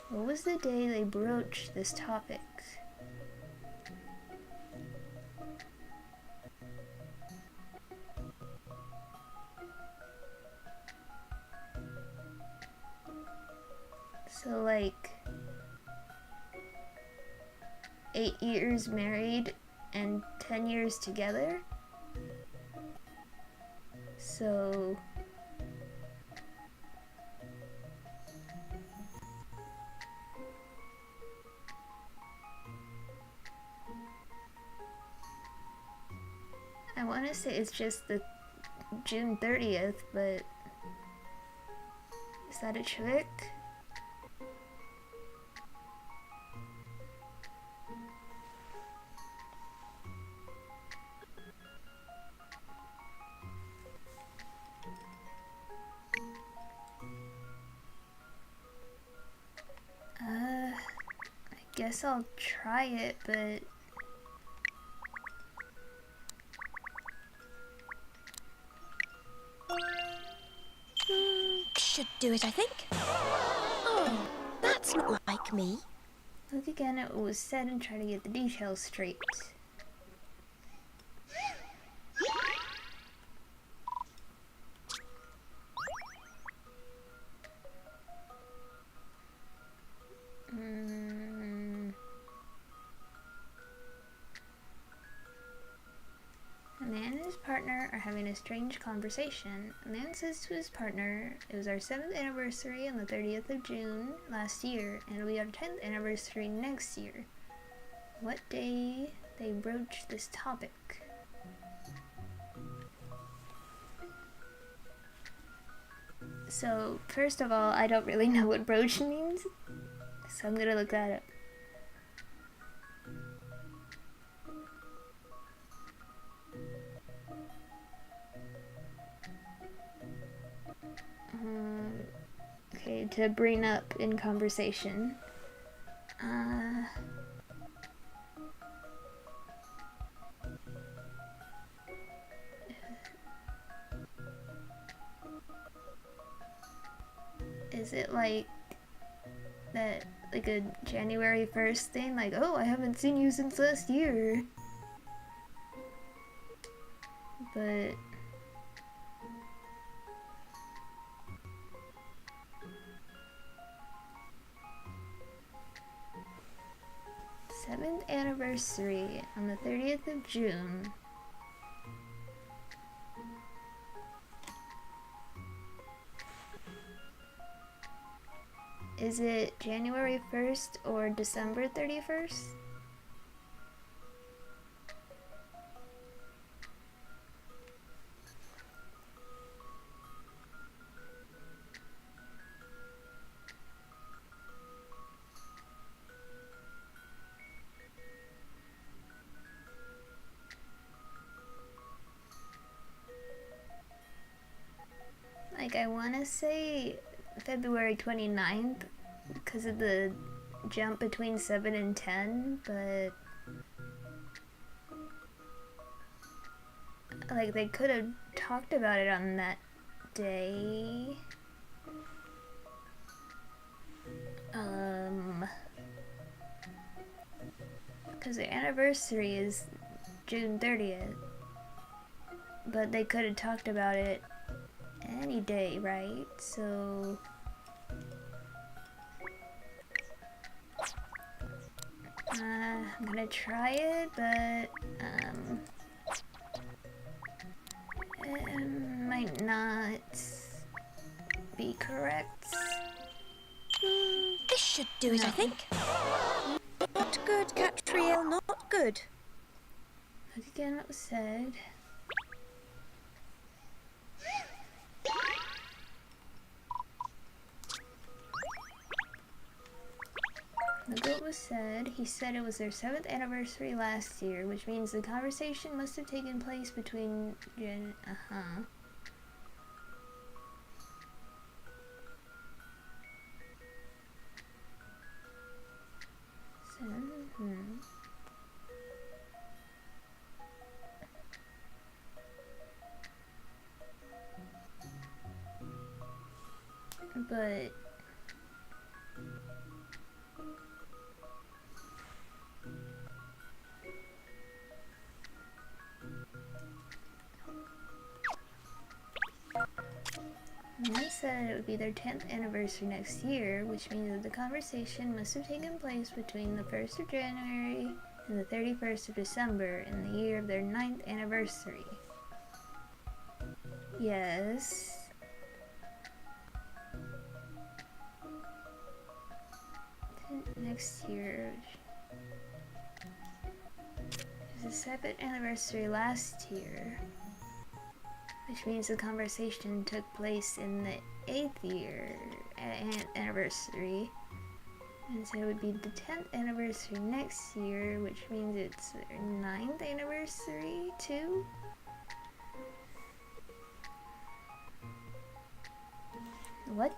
What was the day they broached this topic? So like 8 years married and 10 years together. So I want to say it's just the June 30th, but is that a trick? I guess I'll try it, but Should do it, I think. Oh, that's not like me. look again at what was said and try to get the details straight. A man and his partner are having a strange conversation. A man says to his partner, "It was our 7th anniversary on the 30th of June last year, and it'll be our 10th anniversary next year. What day they broached this topic?" So, first of all, I don't really know what broach means, so I'm gonna look that up. Okay, to bring up in conversation. Is it like that, like a January 1st thing? Like, "Oh, I haven't seen you since last year." But seventh anniversary on the 30th of June. Is it January 1st or December 31st? Like, I want to say February 29th because of the jump between 7 and 10, but like they could have talked about it on that day. Because their anniversary is June 30th, but they could have talked about it any day, right? So I'm gonna try it, but it might not be correct. This should do it, I think. Not good, Catriel, not good. Look again what was said. Look what was said. He said it was their 7th anniversary last year, which means the conversation must have taken place between But I said it would be their 10th anniversary next year, which means that the conversation must have taken place between the 1st of January and the 31st of December in the year of their 9th anniversary. Yes. Next year. It was the 7th anniversary last year, which means the conversation took place in the 8th year anniversary, and so it would be the 10th anniversary next year, which means it's their 9th anniversary too. What?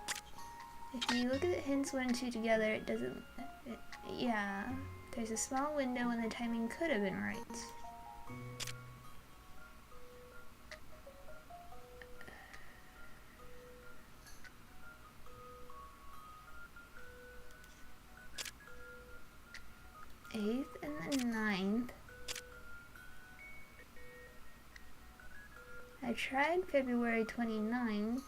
If you look at the hints 1 and 2 together, it doesn't... yeah, there's a small window and the timing could have been right. Eighth and the 9th. I tried February 29th.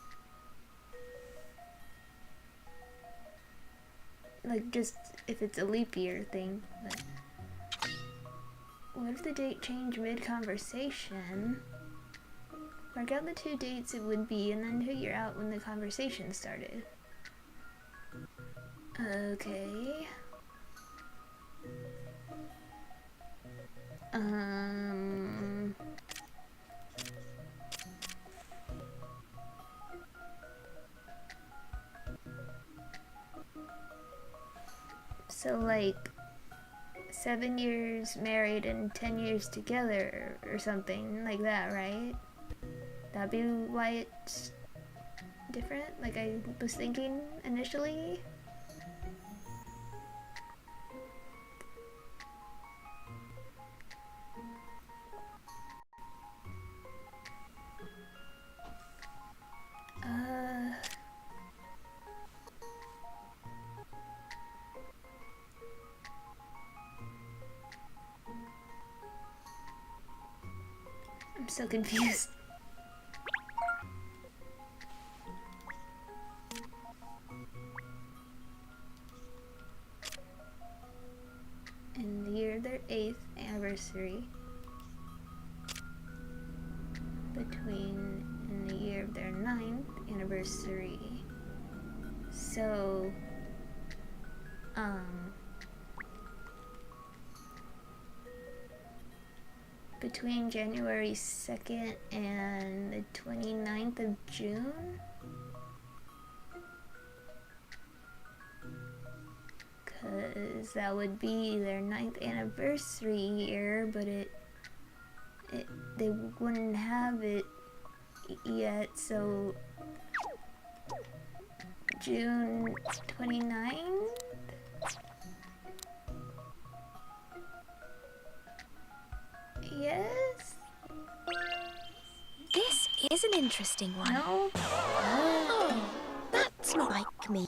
Like, just if it's a leap year thing, but what if the date changed mid-conversation? Work out the 2 dates it would be and then figure out when the conversation started. Okay. So like 7 years married and 10 years together or something like that, right? That'd be why it's different, like I was thinking initially. I'm so confused. In the year of their 8th anniversary, in the year of their 9th anniversary. So, between January 2nd and the 29th of June? Because that would be their 9th anniversary year, but they wouldn't have it yet, so June 29th? Yes? This is an interesting one. No? Oh, that's not like me.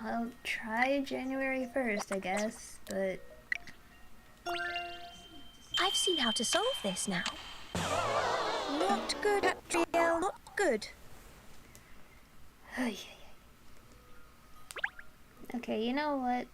I'll try January 1st, I guess, but I've seen how to solve this now. Not good, Adriel, not good. Okay, you know what?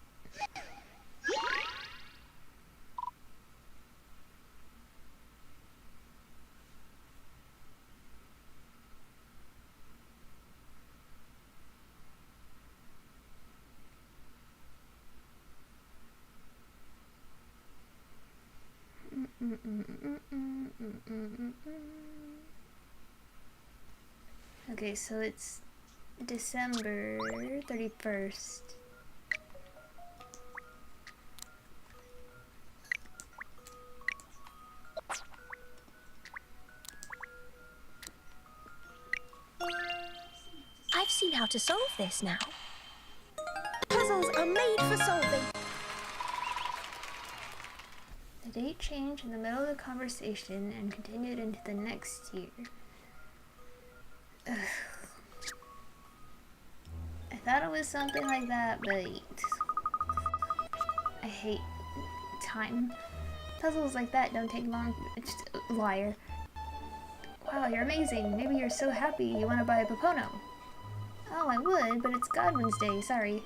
Okay, so it's December 31st. I've seen how to solve this now. Puzzles are made for solving. The date changed in the middle of the conversation and continued into the next year. Ugh. I thought it was something like that, but I hate time. Puzzles like that don't take long. Just liar. Wow, you're amazing. Maybe you're so happy you want to buy a Popono. Oh, I would, but it's Godwin's Day. Sorry.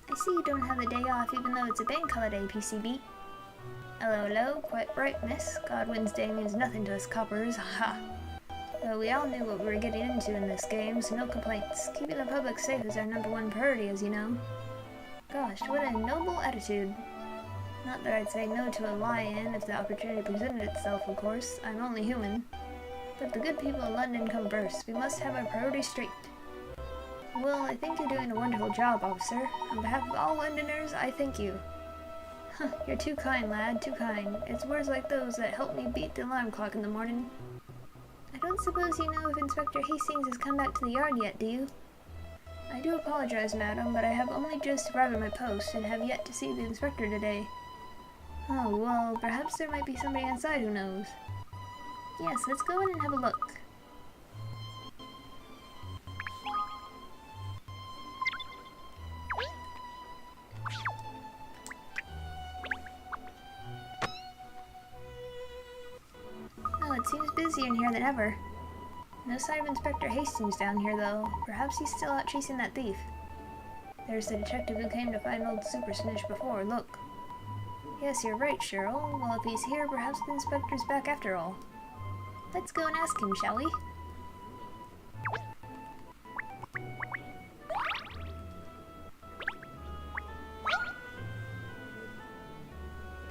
I see you don't have the day off even though it's a bank holiday, PCB. Hello, hello. Quite right, miss. Godwin's Day means nothing to us coppers. Ha! Well, we all knew what we were getting into in this game, so no complaints. Keeping the public safe is our #1 priority, as you know. Gosh, what a noble attitude. Not that I'd say no to a lie-in if the opportunity presented itself, of course. I'm only human. But the good people of London come first. We must have our priorities straight. Well, I think you're doing a wonderful job, officer. On behalf of all Londoners, I thank you. Huh, you're too kind, lad, too kind. It's words like those that help me beat the alarm clock in the morning. I don't suppose you know if Inspector Hastings has come back to the yard yet, do you? I do apologize, madam, but I have only just arrived at my post and have yet to see the inspector today. Oh, well, perhaps there might be somebody inside who knows. Yes, let's go in and have a look. Oh, it seems busier in here than ever. No sign of Inspector Hastings down here, though. Perhaps he's still out chasing that thief. There's the detective who came to find old Super Snitch before. Look. Yes, you're right, Cheryl. Well, if he's here, perhaps the inspector's back after all. Let's go and ask him, shall we?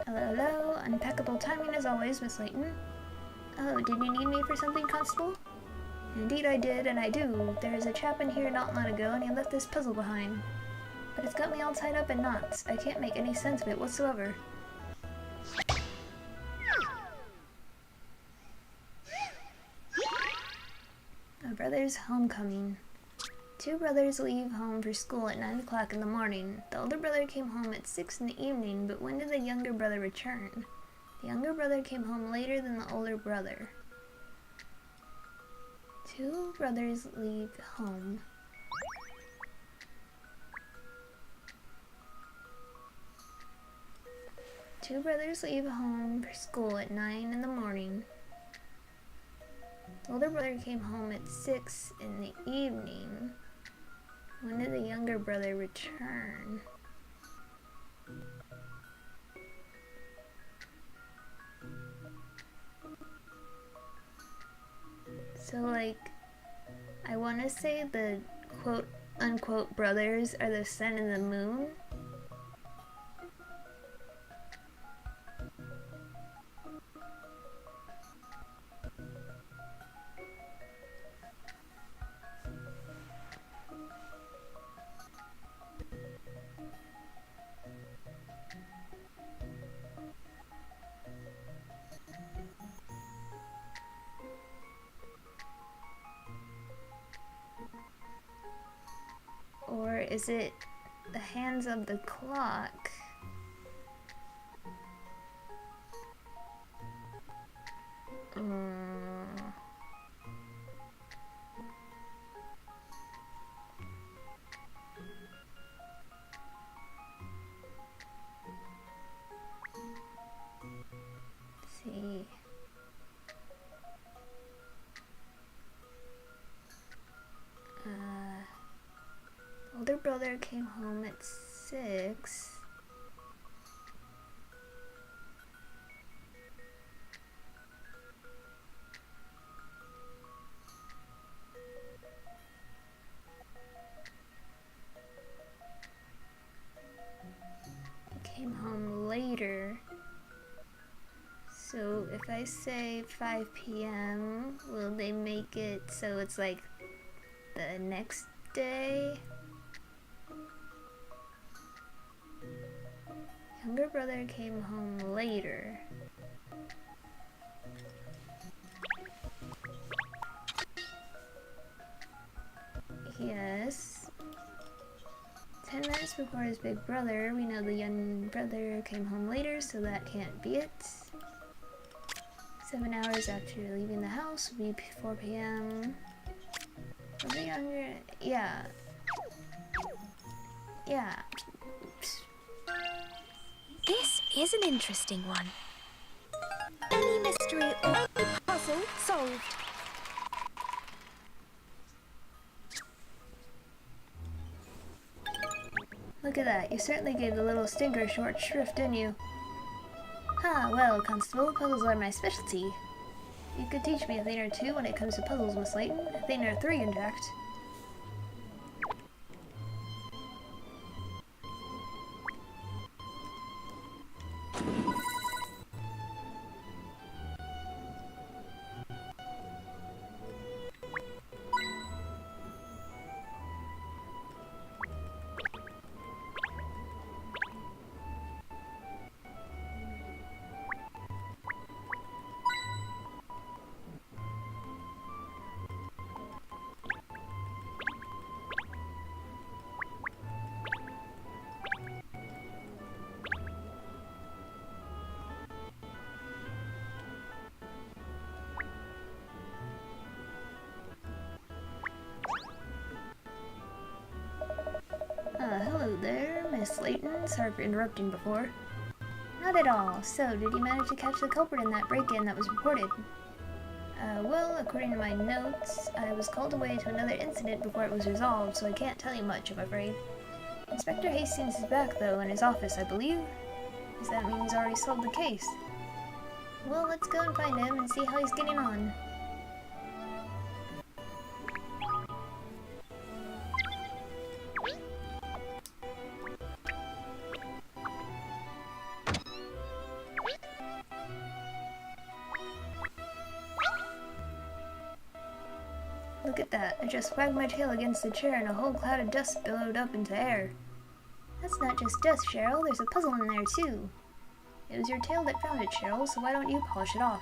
Hello, hello. Impeccable timing as always, Miss Layton. Oh, did you need me for something, Constable? Indeed I did, and I do. There is a chap in here not long ago, and he left this puzzle behind. But it's got me all tied up in knots. I can't make any sense of it whatsoever. A brother's homecoming. Two brothers leave home for school at 9 o'clock in the morning. The older brother came home at 6 in the evening, but when did the younger brother return? The younger brother came home later than the older brother. Two brothers leave home. Two brothers leave home for school at 9 in the morning. The older brother came home at 6 in the evening. When did the younger brother return? So, like, I want to say the quote unquote brothers are the sun and the moon? Or is it the hands of the clock? Let's see. Older brother came home at 6. He came home later. So if I say 5 p.m., will they make it so it's like the next day? Younger brother came home later. Yes. 10 minutes before his big brother. We know the young brother came home later, so that can't be it. 7 hours after leaving the house would be 4 p.m. For the younger... Yeah. Yeah. This is an interesting one. Any mystery or any puzzle solved. Look at that. You certainly gave the little stinker short shrift, didn't you? Ha, well, Constable, puzzles are my specialty. You could teach me a thing or two when it comes to puzzles, Miss Layton. A thing or three, in fact. Hello there, Miss Layton. Sorry for interrupting before. Not at all. So, did you manage to catch the culprit in that break-in that was reported? Well, according to my notes, I was called away to another incident before it was resolved, so I can't tell you much, I'm afraid. Inspector Hastings is back, though, in his office, I believe. Does that mean he's already solved the case? Well, let's go and find him and see how he's getting on. Look at that. I just wagged my tail against the chair and a whole cloud of dust billowed up into air. That's not just dust, Cheryl. There's a puzzle in there, too. It was your tail that found it, Cheryl, so why don't you polish it off?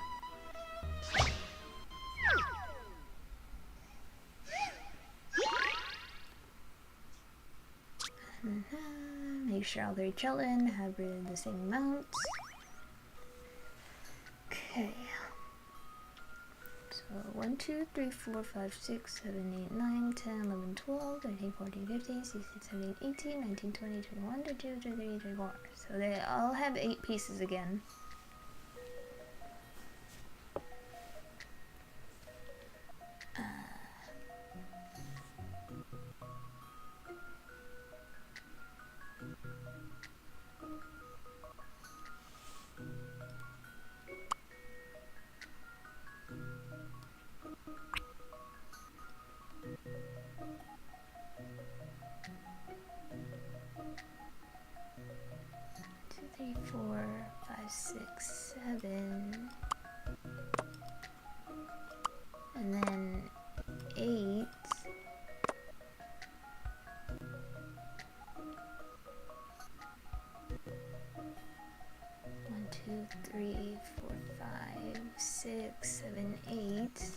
Make sure all three children have breathed the same amount. Okay. So 1, 2, 3, 4, 5, 6, 7, 8, 9, 10, 11, 12, 13, 14, 15, 16, 17, 18, 19, 20, 21, 22, 23, 24. So they all have 8 pieces again. 6, 7. And then 8. 1, 2, 3, 4, 5, 6, 7, 8.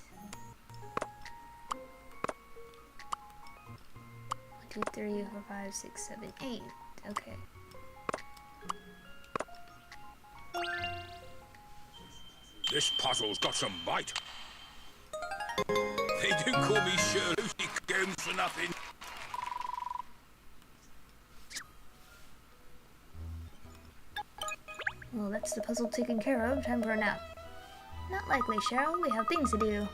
2, 3, 4, 5, 6, 7, 8. Okay. This puzzle's got some bite. They do call me Sir Lucy Jones for nothing. Well, that's the puzzle taken care of. Time for a nap. Not likely, Cheryl. We have things to do.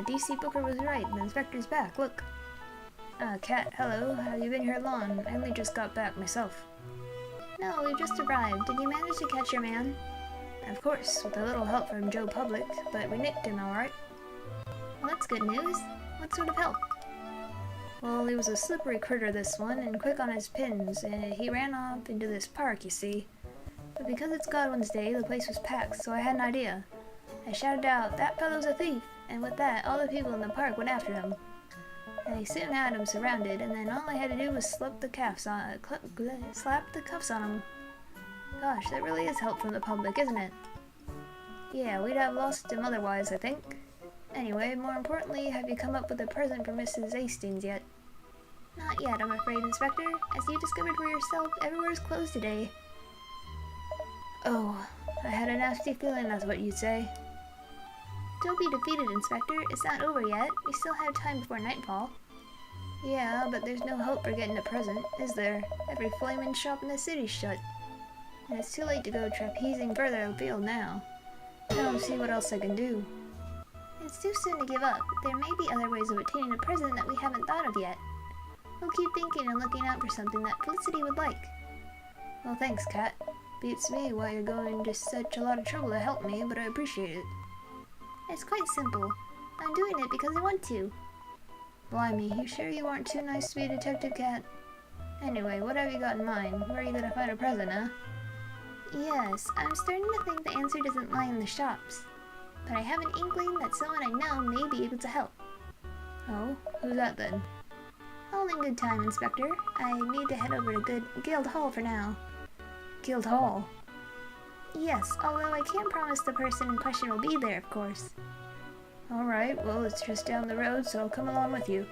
DC Booker was right. The inspector's back. Look. Cat, hello. Have you been here long? I only just got back myself. No, we just arrived. Did you manage to catch your man? Of course, with a little help from Joe Public, but we nicked him alright. Well, that's good news. What sort of help? Well, he was a slippery critter, this one, and quick on his pins. He ran off into this park, you see. But because it's Godwin's Day, the place was packed, so I had an idea. I shouted out, "That fellow's a thief!" And with that, all the people in the park went after him. And he soon had him surrounded, and then all I had to do was slap the cuffs on him. Gosh, that really is help from the public, isn't it? Yeah, we'd have lost him otherwise, I think. Anyway, more importantly, have you come up with a present for Mrs. Hastings yet? Not yet, I'm afraid, Inspector. As you discovered for yourself, everywhere is closed today. Oh, I had a nasty feeling that's what you'd say. Don't be defeated, Inspector. It's not over yet. We still have time before nightfall. Yeah, but there's no hope for getting a present, is there? Every flaming shop in the city's shut. And it's too late to go trapezing further afield now. I don't see what else I can do. It's too soon to give up. There may be other ways of obtaining a present that we haven't thought of yet. We'll keep thinking and looking out for something that Felicity would like. Well, thanks, Kat. Beats me why you're going to such a lot of trouble to help me, but I appreciate it. It's quite simple. I'm doing it because I want to. Blimey, you sure you aren't too nice to be a detective, Cat? Anyway, what have you got in mind? Where are you gonna find a present, huh? Yes, I'm starting to think the answer doesn't lie in the shops. But I have an inkling that someone I know may be able to help. Oh, who's that then? All in good time, Inspector. I need to head over to Guild Hall for now. Guild Hall? Yes, although I can't promise the person in question will be there, of course. Alright, well, it's just down the road, so I'll come along with you.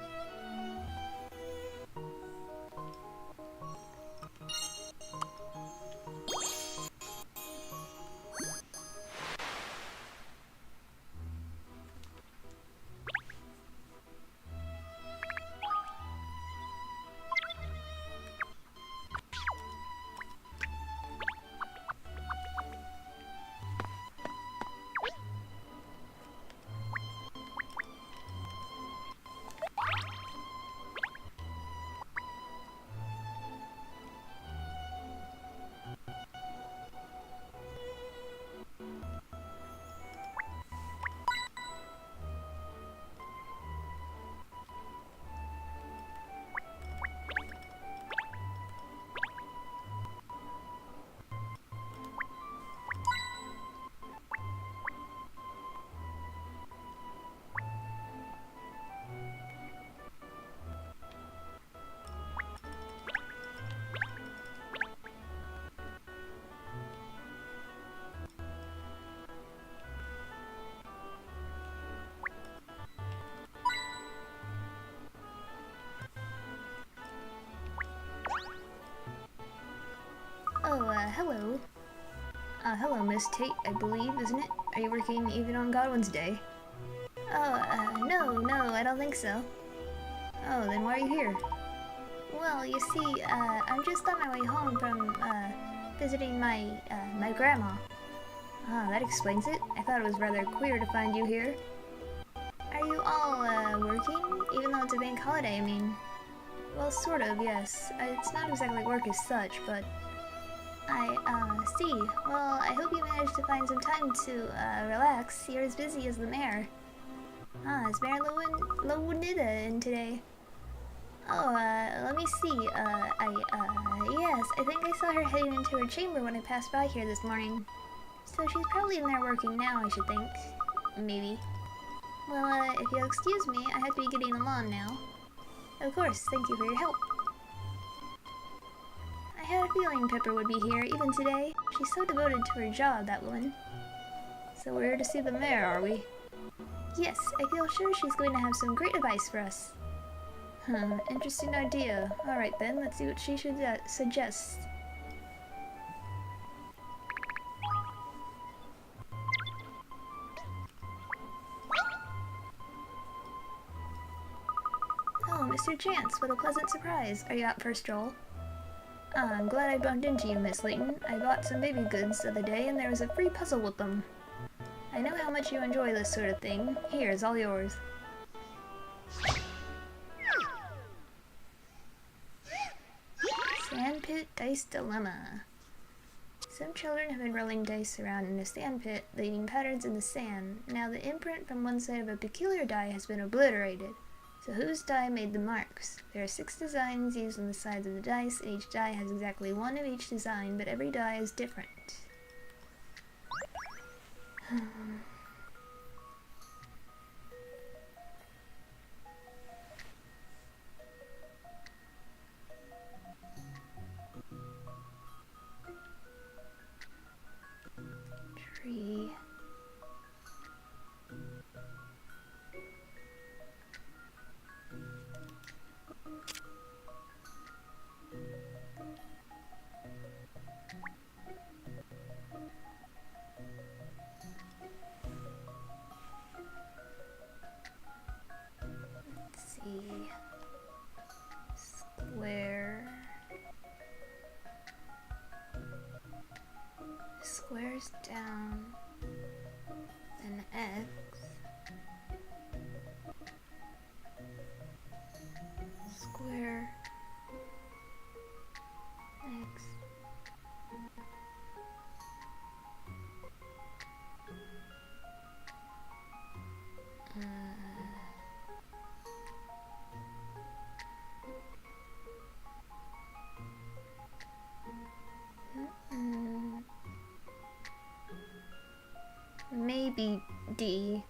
Hello, Miss Tate, I believe, isn't it? Are you working even on Godwin's Day? Oh, no, I don't think so. Oh, then why are you here? Well, you see, I'm just on my way home from, visiting my grandma. Ah, that explains it. I thought it was rather queer to find you here. Are you all, working? Even though it's a bank holiday, I mean. Well, sort of, yes. It's not exactly work as such, but... see. Well, I hope you managed to find some time to, relax. You're as busy as the mayor. Ah, is Mayor Lowinida in today? Oh, let me see. Yes, I think I saw her heading into her chamber when I passed by here this morning. So she's probably in there working now, I should think. Maybe. Well, if you'll excuse me, I have to be getting along now. Of course, thank you for your help. I had a feeling Pipper would be here, even today. She's so devoted to her job, that woman. So we're here to see the mayor, are we? Yes, I feel sure she's going to have some great advice for us. Interesting idea. Alright then, let's see what she should suggest. Oh, Mr. Chance, what a pleasant surprise. Are you out for a stroll? I'm glad I bumped into you, Miss Layton. I bought some baby goods the other day and there was a free puzzle with them. I know how much you enjoy this sort of thing. Here, it's all yours. Sandpit Dice Dilemma. Some children have been rolling dice around in a sandpit, leaving patterns in the sand. Now the imprint from one side of a peculiar die has been obliterated. So whose die made the marks? There are 6 designs used on the sides of the dice, and each die has exactly one of each design, but every die is different. Tree. Let's see. Square. Squares down. An X. Square. X. Maybe D.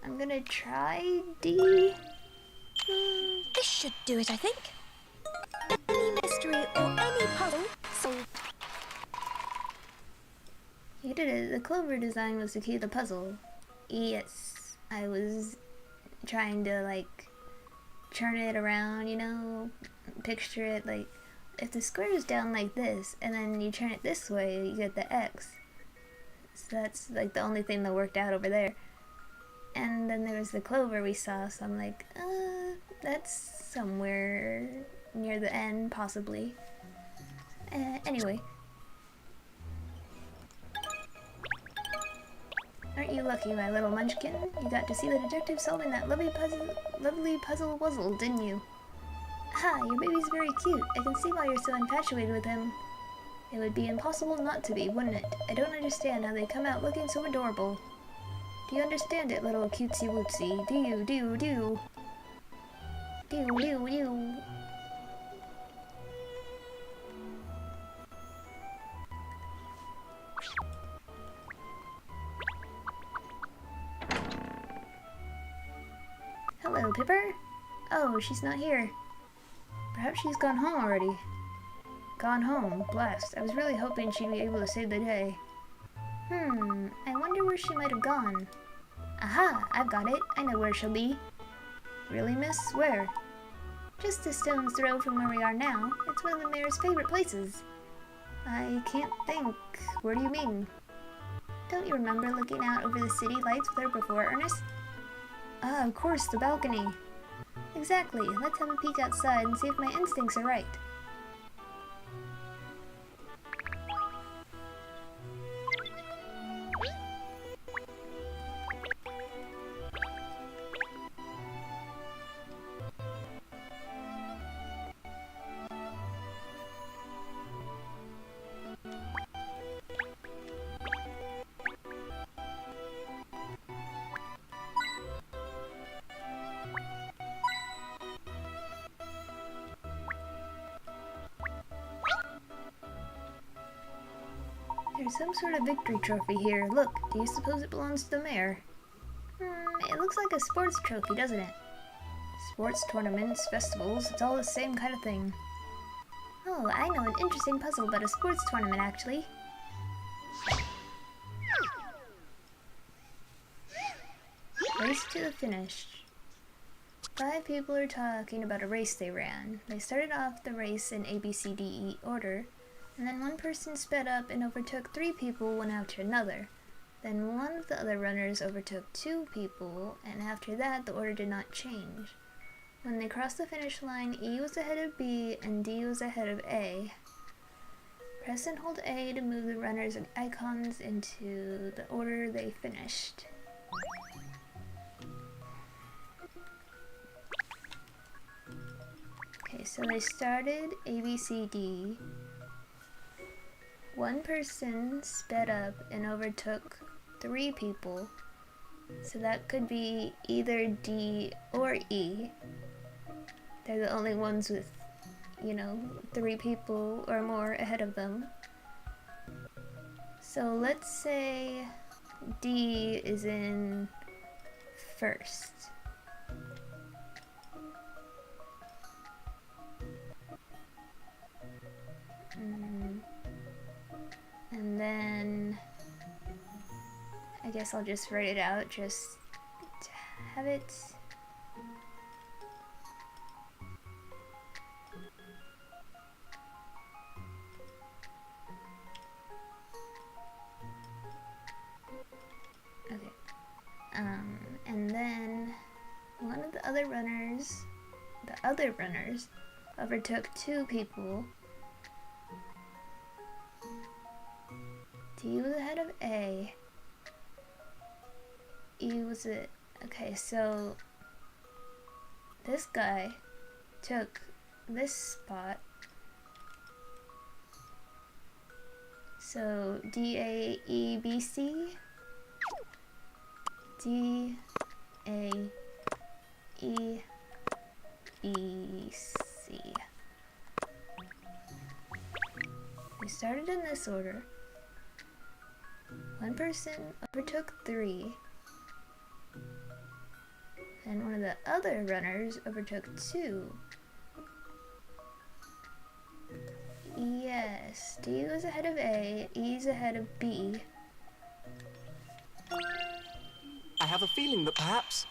I'm gonna try D. This should do it, I think. Any mystery or any puzzle solved. You did it. The clover design was the key to the puzzle. Yes, I was trying to like turn it around, you know, picture it like if the square is down like this and then you turn it this way, you get the X. So that's like the only thing that worked out over there. And then there was the clover we saw, so I'm like, that's somewhere near the end, possibly. Anyway. Aren't you lucky, my little munchkin? You got to see the detective solving that lovely puzzle wuzzle, didn't you? Ha, your baby's very cute. I can see why you're so infatuated with him. It would be impossible not to be, wouldn't it? I don't understand how they come out looking so adorable. Do you understand it, little cutesy wootsy? Do you, do you, do you? Do you, do you, do you? Hello, Pipper? Oh, she's not here. Perhaps she's gone home already. Gone home? Blast. I was really hoping she'd be able to save the day. I wonder where she might have gone. Aha! I've got it. I know where she'll be. Really, miss? Where? Just a stone's throw from where we are now. It's one of the mayor's favorite places. I can't think. Where do you mean? Don't you remember looking out over the city lights with her before, Ernest? Ah, of course, the balcony. Exactly. Let's have a peek outside and see if my instincts are right. There's some sort of victory trophy here. Look, do you suppose it belongs to the mayor? It looks like a sports trophy, doesn't it? Sports tournaments, festivals, it's all the same kind of thing. Oh, I know an interesting puzzle about a sports tournament, actually. Race to the finish. 5 people are talking about a race they ran. They started off the race in ABCDE order, and then one person sped up and overtook 3 people one after another. Then one of the other runners overtook 2 people, and after that the order did not change. When they crossed the finish line, E was ahead of B and D was ahead of A. Press and hold A to move the runners and icons into the order they finished. Okay, so they started ABCD. One person sped up and overtook 3 people, so that could be either D or E. They're the only ones with, 3 people or more ahead of them. So let's say D is in first. And then I guess I'll just write it out just to have it. Okay. And then one of the other runners overtook 2 people. D was ahead of A. E was it. Okay, so this guy took this spot. So D, A, E, B, C. D, A, E, B, C. We started in this order. One person overtook 3, and one of the other runners overtook 2. Yes, D was ahead of A, E's ahead of B. I have a feeling that perhaps...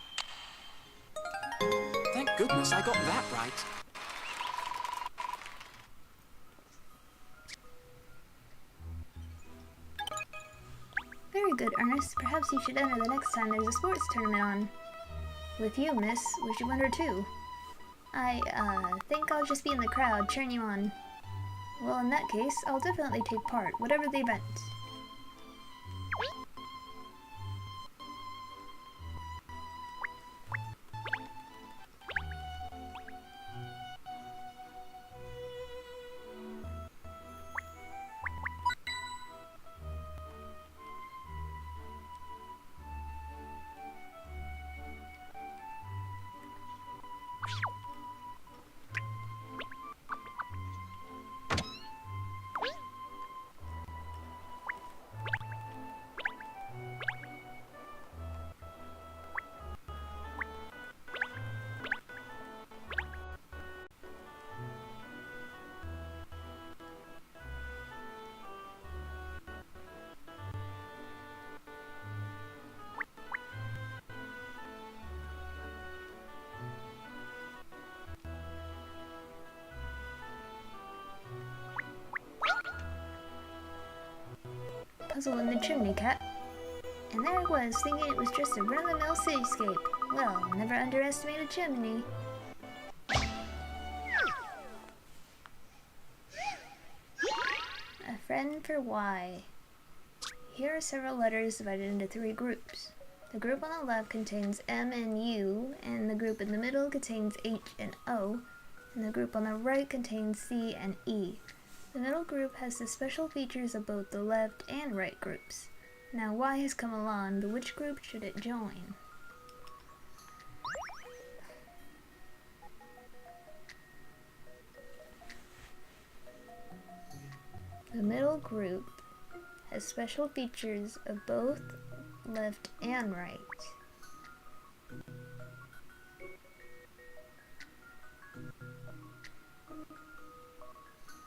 Thank goodness I got that right. Very good, Ernest. Perhaps you should enter the next time there's a sports tournament on. With you, miss. Would you enter too? I think I'll just be in the crowd, cheering you on. Well, in that case, I'll definitely take part, whatever the event. puzzle in the chimney, Cat. And there I was, thinking it was just a run-of-the-mill cityscape. Well, never underestimate a chimney. A friend for Y. Here are several letters divided into 3 groups. The group on the left contains M and U, and the group in the middle contains H and O, and the group on the right contains C and E. The middle group has the special features of both the left and right groups. Now Y has come along, but which group should it join? The middle group has special features of both left and right.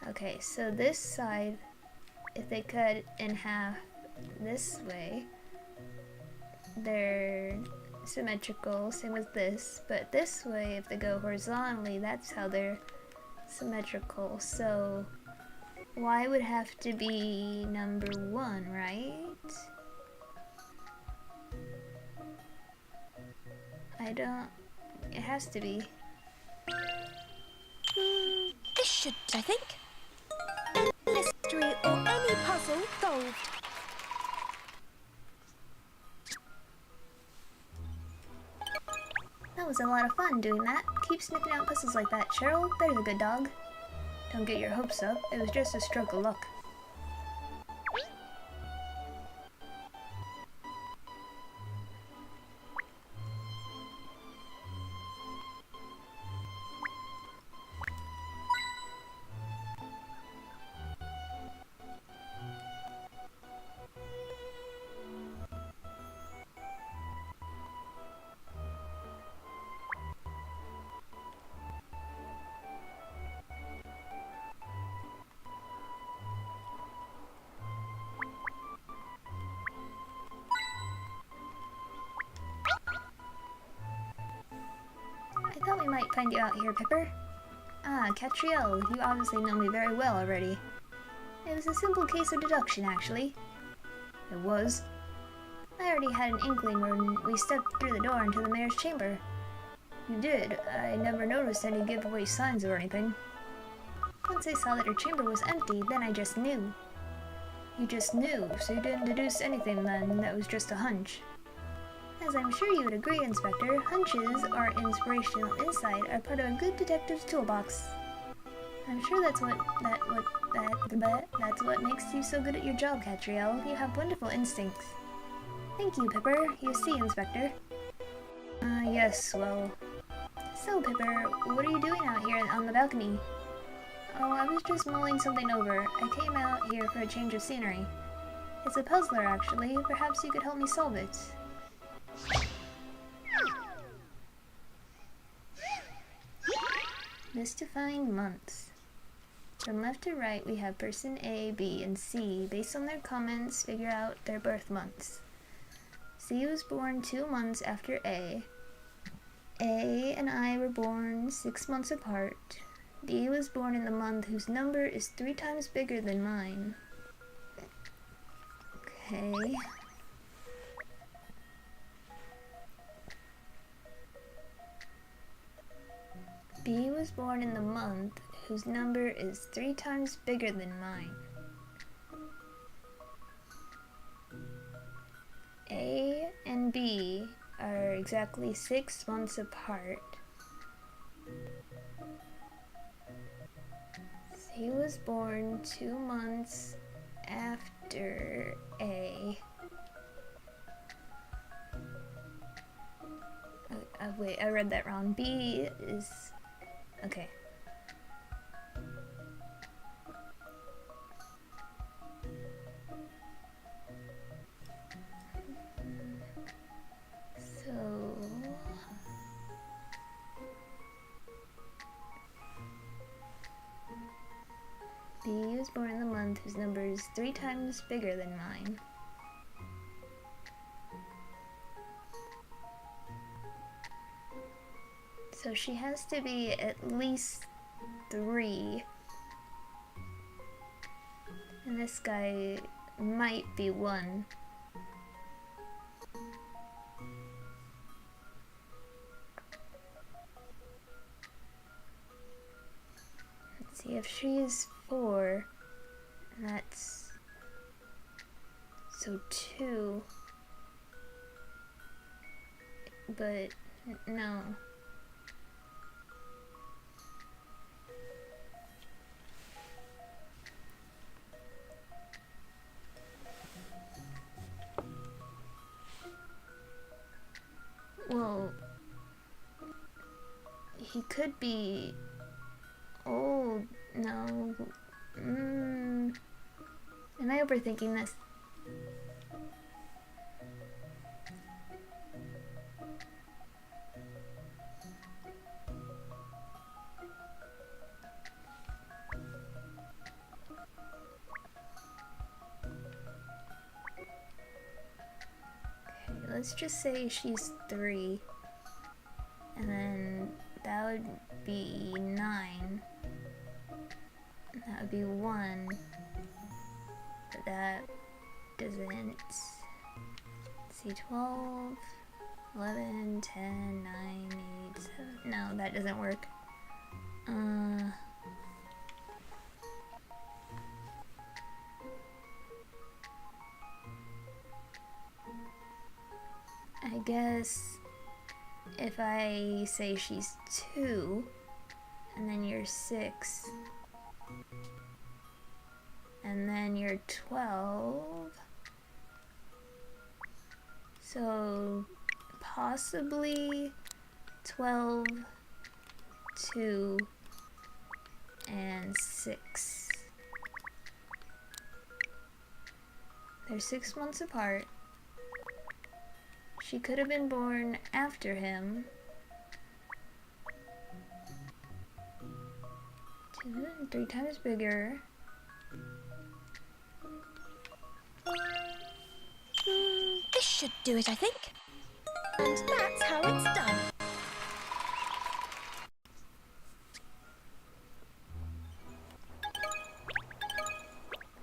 Okay, so this side, if they cut in half this way, they're symmetrical, same with this, but this way, if they go horizontally, that's how they're symmetrical. So Y would have to be number 1, right? It has to be. This should, I think. Any mystery or any puzzle solved. That was a lot of fun doing that. Keep sniffing out puzzles like that, Cheryl. There's a good dog. Don't get your hopes up. It was just a stroke of luck. I thought we might find you out here, Pipper. Ah, Catriel, you obviously know me very well already. It was a simple case of deduction, actually. It was. I already had an inkling when we stepped through the door into the mayor's chamber. You did. I never noticed any giveaway signs or anything. Once I saw that her chamber was empty, then I just knew. You just knew, so you didn't deduce anything then, that was just a hunch. As I'm sure you would agree, Inspector, hunches or inspirational insight are part of a good detective's toolbox. I'm sure that's what makes you so good at your job, Catriel. You have wonderful instincts. Thank you, Pipper. You see, Inspector. Yes, well... So, Pipper, what are you doing out here on the balcony? Oh, I was just mulling something over. I came out here for a change of scenery. It's a puzzler, actually. Perhaps you could help me solve it. Mystifying months. From left to right, we have person A, B, and C. Based on their comments, figure out their birth months. C was born 2 months after A. A and I were born 6 months apart. B was born in the month whose number is 3 times bigger than mine. Okay. B was born in the month whose number is 3 times bigger than mine. A and B are exactly 6 months apart. C was born 2 months after A. Wait, I read that wrong. B is... okay. So... B was born in the month whose number is 3 times bigger than mine. So she has to be at least 3. And this guy might be one. Let's see, if she's 4, that's... so 2. But, no. Well, he could be old. No. Am I overthinking this? Let's just say she's 3, and then that would be 9, that would be 1, but that doesn't, see, 12, 11, 10, 9, 8, 7, no, that doesn't work. I guess if I say she's 2, and then you're 6, and then you're 12, so possibly 12, 2, and 6. They're 6 months apart. She could have been born after him. 2 and 3 times bigger. This should do it, I think. And that's how it's done.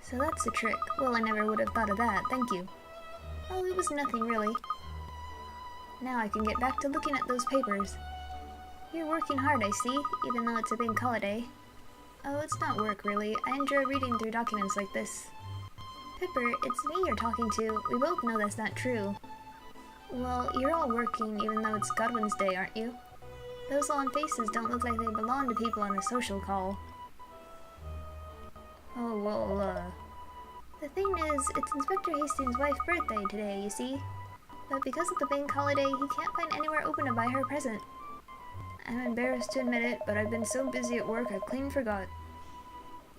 So that's the trick. Well, I never would have thought of that. Thank you. Oh, it was nothing really. Now I can get back to looking at those papers. You're working hard, I see, even though it's a bank holiday. Oh, it's not work, really. I enjoy reading through documents like this. Pipper, it's me you're talking to. We both know that's not true. Well, you're all working even though it's Godwin's Day, aren't you? Those long faces don't look like they belong to people on a social call. Oh, well, the thing is, it's Inspector Hastings' wife's birthday today, you see? But because of the bank holiday, he can't find anywhere open to buy her a present. I'm embarrassed to admit it, but I've been so busy at work I clean forgot.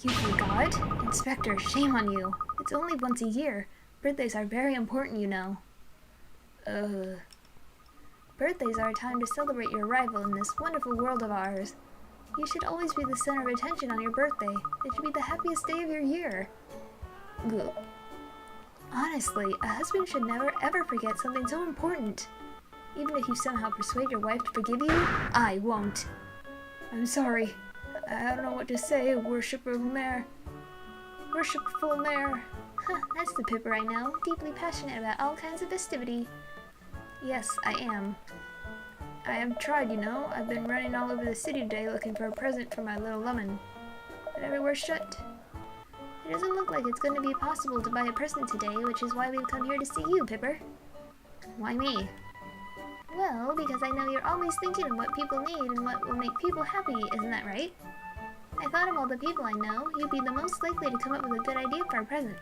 You forgot? Inspector, shame on you. It's only once a year. Birthdays are very important, you know. Birthdays are a time to celebrate your arrival in this wonderful world of ours. You should always be the center of attention on your birthday. It should be the happiest day of your year. Ugh. Honestly, a husband should never ever forget something so important. Even if you somehow persuade your wife to forgive you, I won't. I'm sorry. I don't know what to say, Worshipful Mayor. Worshipful Mayor. Huh, that's the Pipper I know, deeply passionate about all kinds of festivity. Yes, I am. I have tried, you know. I've been running all over the city today looking for a present for my little lemon. But everywhere's shut. It doesn't look like it's going to be possible to buy a present today, which is why we've come here to see you, Pipper. Why me? Well, because I know you're always thinking of what people need and what will make people happy, isn't that right? I thought of all the people I know, you'd be the most likely to come up with a good idea for a present.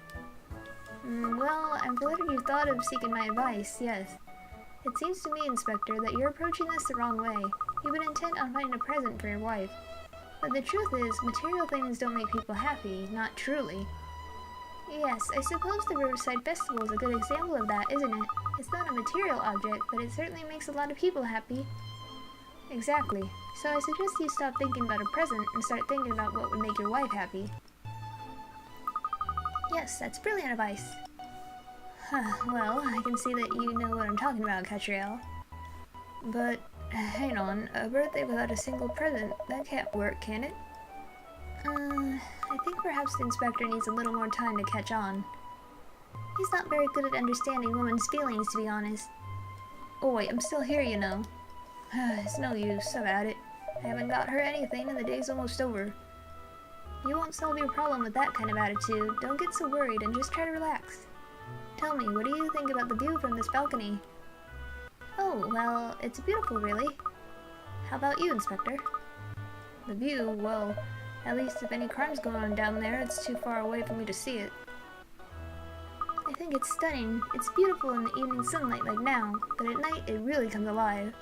Well, I'm flattered you thought of seeking my advice, yes. It seems to me, Inspector, that you're approaching this the wrong way. You've been intent on finding a present for your wife. But the truth is, material things don't make people happy, not truly. Yes, I suppose the Riverside Festival is a good example of that, isn't it? It's not a material object, but it certainly makes a lot of people happy. Exactly. So I suggest you stop thinking about a present and start thinking about what would make your wife happy. Yes, that's brilliant advice. Well, I can see that you know what I'm talking about, Catriel. But, hang on, a birthday without a single present, that can't work, can it? I think perhaps the Inspector needs a little more time to catch on. He's not very good at understanding women's feelings, to be honest. Oh wait, I'm still here, you know. It's no use about it. I haven't got her anything and the day's almost over. You won't solve your problem with that kind of attitude. Don't get so worried and just try to relax. Tell me, what do you think about the view from this balcony? Oh, well, it's beautiful, really. How about you, Inspector? The view, well, at least if any crime's going on down there, it's too far away for me to see it. I think it's stunning. It's beautiful in the evening sunlight like now, but at night it really comes alive.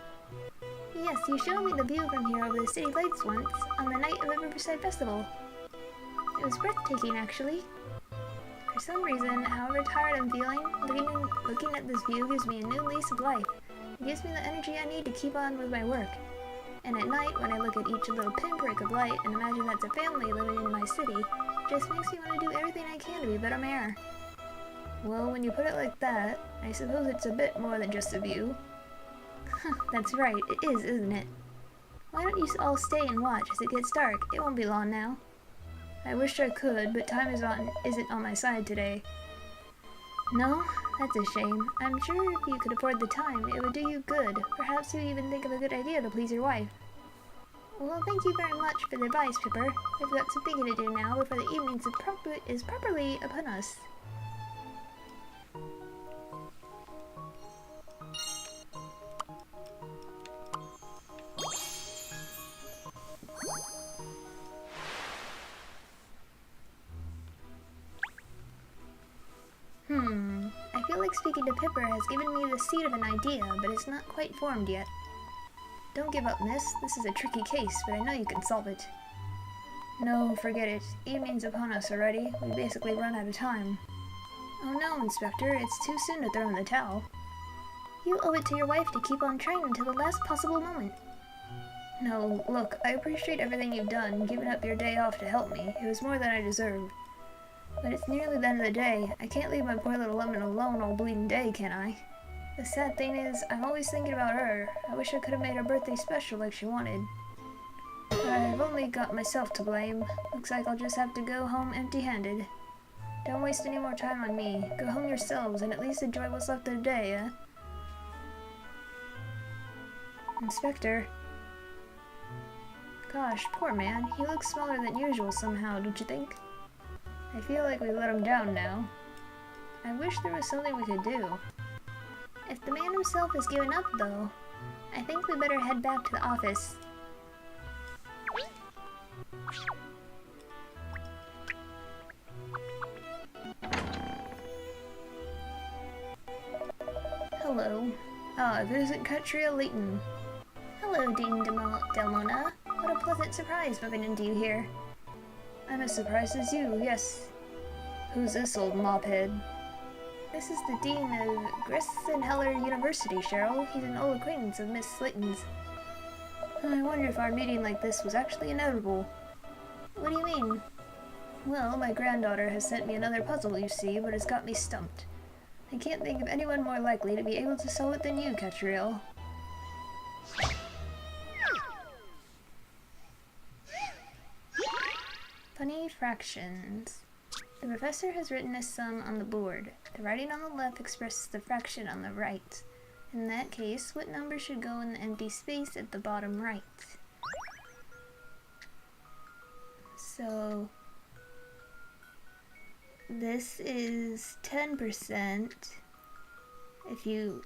Yes, you showed me the view from here over the city lights once, on the night of the Riverside Festival. It was breathtaking, actually. For some reason, however tired I'm feeling, looking at this view gives me a new lease of life. It gives me the energy I need to keep on with my work. And at night, when I look at each little pinprick of light and imagine that's a family living in my city, it just makes me want to do everything I can to be better mayor. Well, when you put it like that, I suppose it's a bit more than just a view. That's right, it is, isn't it? Why don't you all stay and watch as it gets dark? It won't be long now. I wish I could, but time isn't on my side today. No? That's a shame. I'm sure if you could afford the time, it would do you good. Perhaps you'd even think of a good idea to please your wife. Well, thank you very much for the advice, Pipper. I've got some thinking to do now before the evening is properly upon us. I feel like speaking to Pipper has given me the seed of an idea, but it's not quite formed yet. Don't give up, miss. This is a tricky case, but I know you can solve it. No, forget it. Evening's upon us already. We basically run out of time. Oh no, Inspector. It's too soon to throw in the towel. You owe it to your wife to keep on trying until the last possible moment. No, look, I appreciate everything you've done, giving up your day off to help me. It was more than I deserved. But it's nearly the end of the day. I can't leave my poor little lemon alone all bleeding day, can I? The sad thing is, I'm always thinking about her. I wish I could have made her birthday special like she wanted. But I've only got myself to blame. Looks like I'll just have to go home empty-handed. Don't waste any more time on me. Go home yourselves and at least enjoy what's left of the day, eh? Inspector. Gosh, poor man. He looks smaller than usual somehow, don't you think? I feel like we let him down now. I wish there was something we could do. If the man himself has given up, though, I think we better head back to the office. Hello. Ah, visit Katria Layton. Hello, Dean Delmona. What a pleasant surprise bumping into you here. I'm as surprised as you, yes. Who's this old mophead? This is the Dean of Gressenheller University, Cheryl. He's an old acquaintance of Miss Layton's. I wonder if our meeting like this was actually inevitable. What do you mean? Well, my granddaughter has sent me another puzzle, you see, but it's got me stumped. I can't think of anyone more likely to be able to solve it than you, Catriel. Funny fractions. The professor has written a sum on the board. The writing on the left expresses the fraction on the right. In that case, what number should go in the empty space at the bottom right? So, this is 10%. If you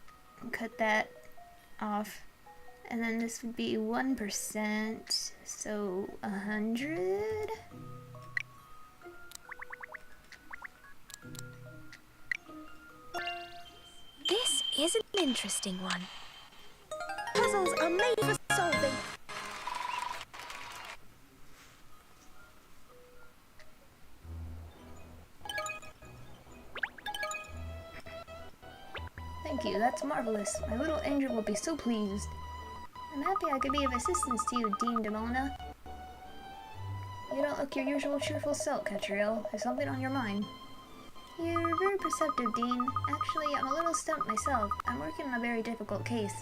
cut that off. And then this would be 1%. So, 100? This is an interesting one. Puzzles are made for solving. Thank you, that's marvelous. My little angel will be so pleased. I'm happy I could be of assistance to you, Dean Demona. You don't look your usual cheerful self, Catriel. There's something on your mind. You're very perceptive, Dean. Actually, I'm a little stumped myself. I'm working on a very difficult case.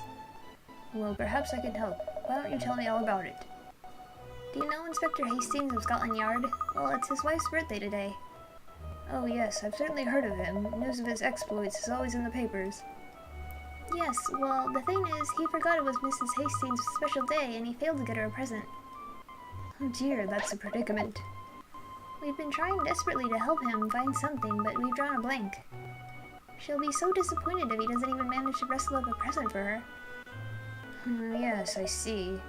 Well, perhaps I can help. Why don't you tell me all about it? Do you know Inspector Hastings of Scotland Yard? Well, it's his wife's birthday today. Oh yes, I've certainly heard of him. News of his exploits is always in the papers. Yes, well, the thing is, he forgot it was Mrs. Hastings' special day and he failed to get her a present. Oh dear, that's a predicament. We've been trying desperately to help him find something, but we've drawn a blank. She'll be so disappointed if he doesn't even manage to rustle up a present for her. Yes, I see.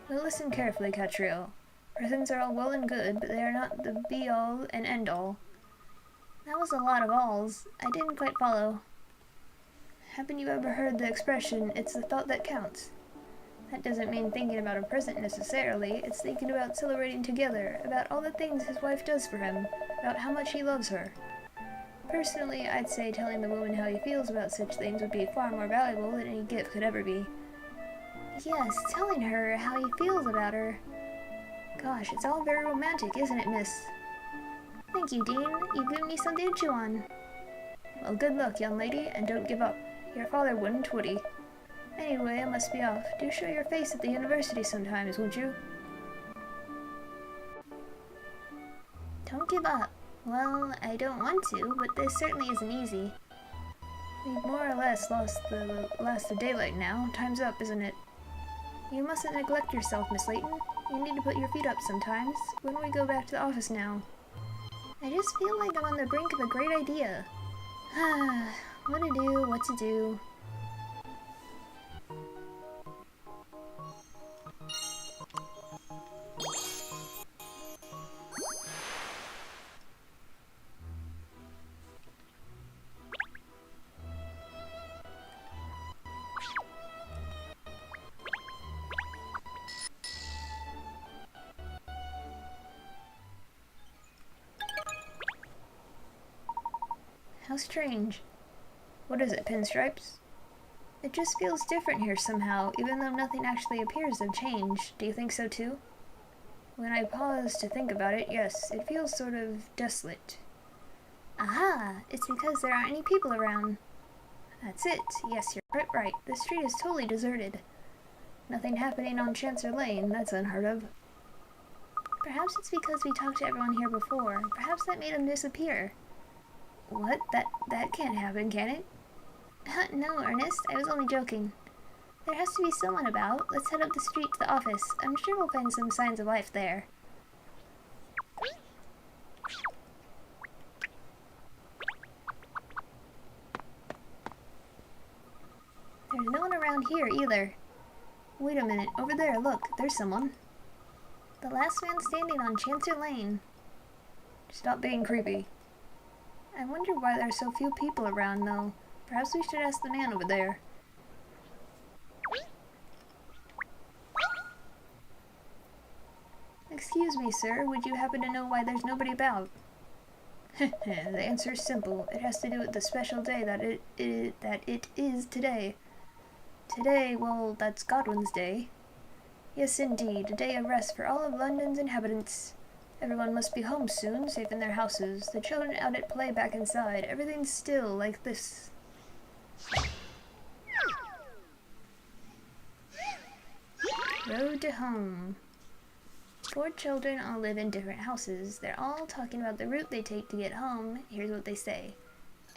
Well, listen carefully, Catriel. Presents are all well and good, but they are not the be-all and end-all. That was a lot of alls. I didn't quite follow. Haven't you ever heard the expression, it's the thought that counts? That doesn't mean thinking about a present necessarily, it's thinking about celebrating together, about all the things his wife does for him, about how much he loves her. Personally, I'd say telling the woman how he feels about such things would be far more valuable than any gift could ever be. Yes, telling her how he feels about her. Gosh, it's all very romantic, isn't it, miss? Thank you, Dean. You've given me something to chew on. Well, good luck, young lady, and don't give up. Your father wouldn't, would he? Anyway, I must be off. Do show your face at the university sometimes, won't you? Don't give up. Well, I don't want to, but this certainly isn't easy. We've more or less lost the last of daylight now. Time's up, isn't it? You mustn't neglect yourself, Miss Layton. You need to put your feet up sometimes. When do we go back to the office now? I just feel like I'm on the brink of a great idea. What to do, what to do. How strange. What is it, pinstripes? It just feels different here somehow, even though nothing actually appears to have changed. Do you think so too? When I pause to think about it, yes, it feels sort of desolate. Aha! It's because there aren't any people around. That's it. Yes, you're quite right. The street is totally deserted. Nothing happening on Chancellor Lane. That's unheard of. Perhaps it's because we talked to everyone here before. Perhaps that made them disappear. What? That can't happen, can it? No, Ernest, I was only joking. There has to be someone about. Let's head up the street to the office. I'm sure we'll find some signs of life there. There's no one around here either. Wait a minute, over there, look, there's someone. The last man standing on Chancellor Lane. Stop being creepy. I wonder why there are so few people around, though. Perhaps we should ask the man over there. Excuse me, sir. Would you happen to know why there's nobody about? The answer is simple. It has to do with the special day that it is today. Today, well, that's Godwin's Day. Yes, indeed. A day of rest for all of London's inhabitants. Everyone must be home soon, safe in their houses. The children out at play back inside. Everything's still like this. Road to home. 4 children all live in different houses. They're all talking about the route they take to get home. Here's what they say.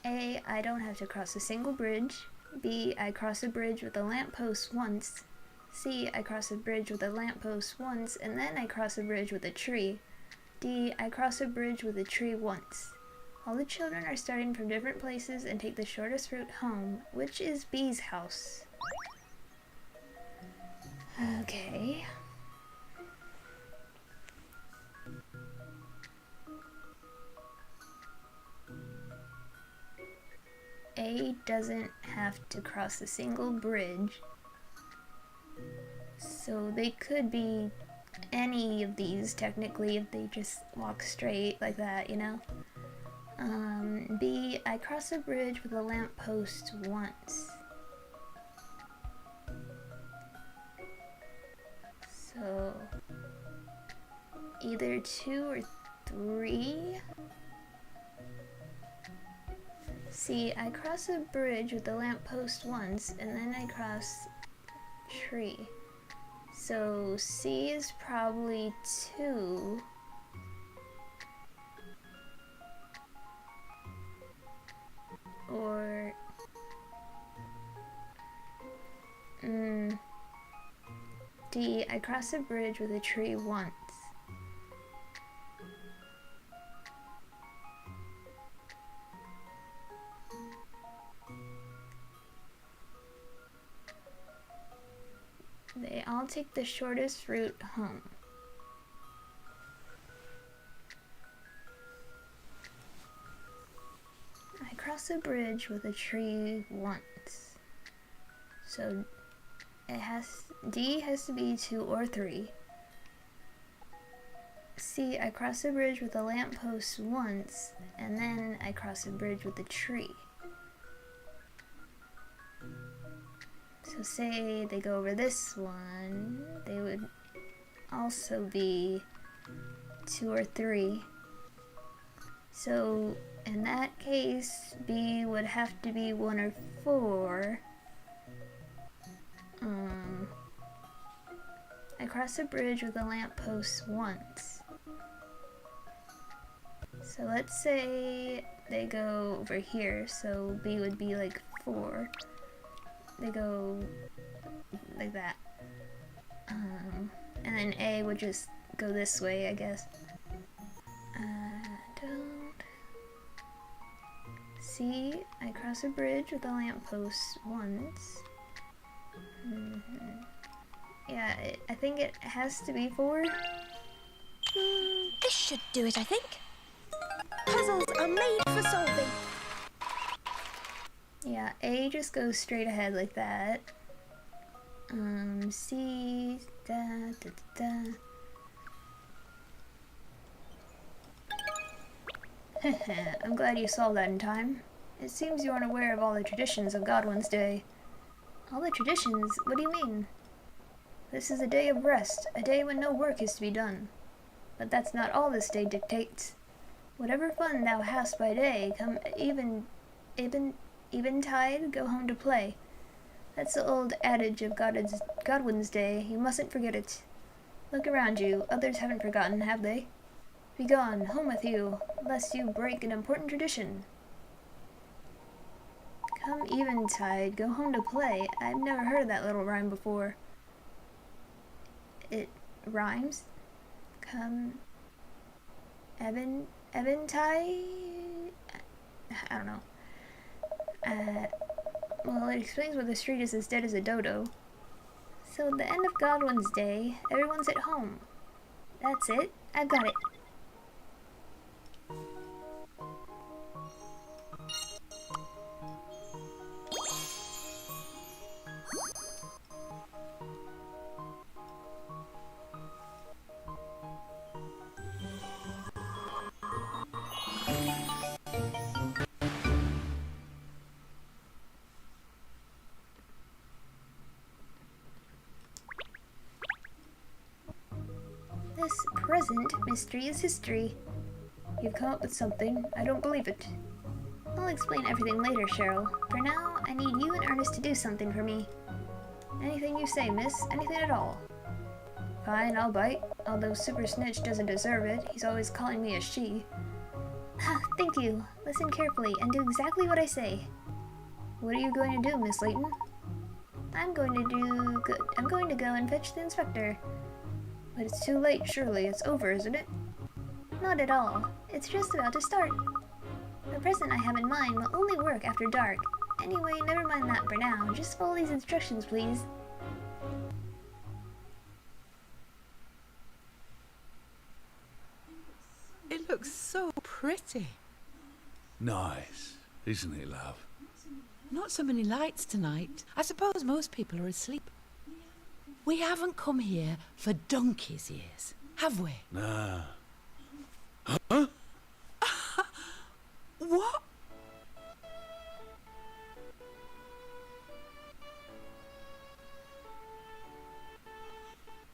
A. I don't have to cross a single bridge. B. I cross a bridge with a lamppost once. C. I cross a bridge with a lamppost once, and then I cross a bridge with a tree. D. I cross a bridge with a tree once. All the children are starting from different places and take the shortest route home. Which is B's house? Okay. A doesn't have to cross a single bridge. So they could be any of these, technically, if they just walk straight like that, you know? B, I cross a bridge with a lamppost once. So, either 2 or 3? C, I cross a bridge with a lamppost once, and then I cross tree. So C is probably 2. Or... D. I cross a bridge with a tree once. They all take the shortest route home. I cross a bridge with a tree once. So D has to be 2 or 3. C, I cross a bridge with a lamppost once, and then I cross a bridge with a tree. So say they go over this one, they would also be 2 or 3. So in that case, B would have to be 1 or 4. I cross a bridge with a lamppost once. So let's say they go over here, so B would be like 4. They go like that. And then A would just go this way, I guess. C, I cross a bridge with a lamppost once. Yeah, I think it has to be 4. This should do it, I think. Puzzles are made for solving. Yeah, A just goes straight ahead like that. C, I'm glad you solved that in time. It seems you aren't aware of all the traditions of Godwin's Day. All the traditions? What do you mean? This is a day of rest, a day when no work is to be done. But that's not all this day dictates. Whatever fun thou hast by day, come eventide, go home to play. That's the old adage of Godwin's Day. You mustn't forget it. Look around you. Others haven't forgotten, have they? Begone, home with you, lest you break an important tradition. Come eventide, go home to play. I've never heard of that little rhyme before. It rhymes? Come eventide? I don't know. Well, it explains why the street is as dead as a dodo. So at the end of Godwin's Day, everyone's at home. That's it. I've got it. This present mystery is history. You've come up with something. I don't believe it. I'll explain everything later, Cheryl. For now, I need you and Ernest to do something for me. Anything you say, miss. Anything at all. Fine, I'll bite. Although Super Snitch doesn't deserve it. He's always calling me a she. Thank you. Listen carefully and do exactly what I say. What are you going to do, Miss Layton? I'm going to go and fetch the inspector. But it's too late, surely. It's over, isn't it? Not at all. It's just about to start. The present I have in mind will only work after dark. Anyway, never mind that for now. Just follow these instructions, please. It looks so pretty. Nice, isn't it, love? Not so many lights tonight. I suppose most people are asleep. We haven't come here for donkey's ears, have we? Nah. Huh? What?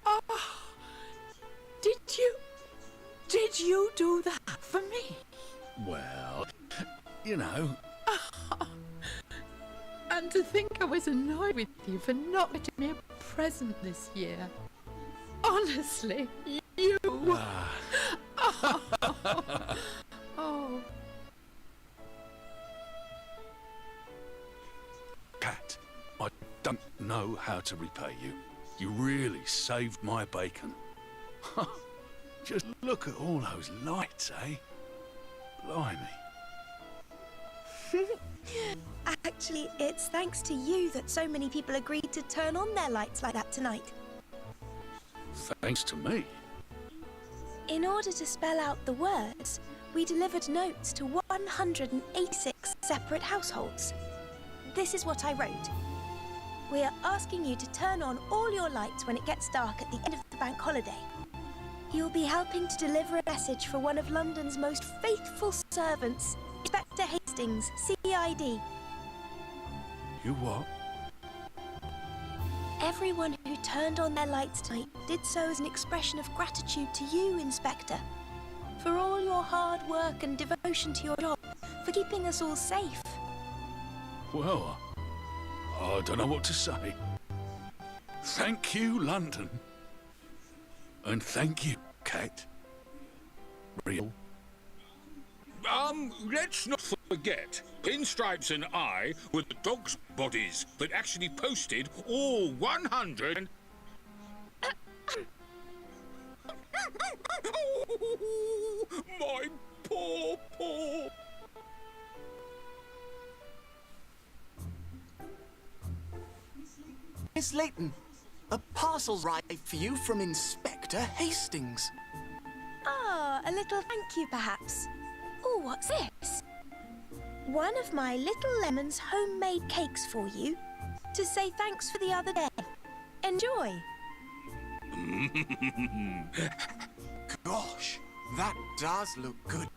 Oh, did you do that for me? Well, you know. And to think I was annoyed with you for not getting me a present this year. Honestly, you... Oh. how to repay you. You really saved my bacon. Just look at all those lights, eh? Blimey. Actually, it's thanks to you that so many people agreed to turn on their lights like that tonight. Thanks to me. In order to spell out the words, we delivered notes to 186 separate households. This is what I wrote. We are asking you to turn on all your lights when it gets dark at the end of the bank holiday. You'll be helping to deliver a message for one of London's most faithful servants, Inspector Hastings, CID. You what? Everyone who turned on their lights tonight did so as an expression of gratitude to you, Inspector, for all your hard work and devotion to your job, for keeping us all safe. Well, I don't know what to say. Thank you, London. And thank you, Cat. Real. Let's not forget, Pinstripes and I were the dog's bodies that actually posted all 100 and... Oh, my poor. Miss Layton, a parcel's arrived for you from Inspector Hastings. Ah, a little thank you, perhaps. Oh, what's this? One of my little Lemon's homemade cakes for you, to say thanks for the other day. Enjoy. Gosh, that does look good.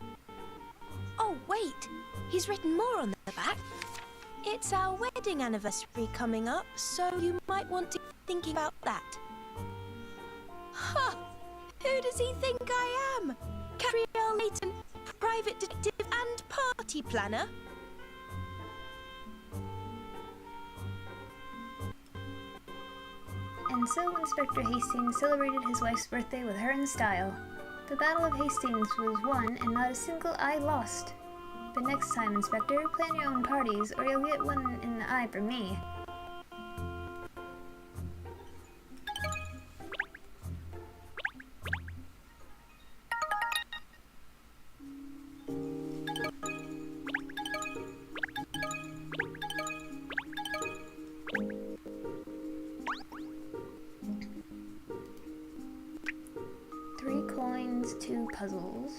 Oh, wait. He's written more on the back. It's our wedding anniversary coming up, so you might want to think about that. Huh! Who does he think I am? Gabrielle Layton, private detective and party planner? And so Inspector Hastings celebrated his wife's birthday with her in style. The Battle of Hastings was won and not a single eye lost. But next time, Inspector, plan your own parties or you'll get one in the eye from me. Three coins, 2 puzzles.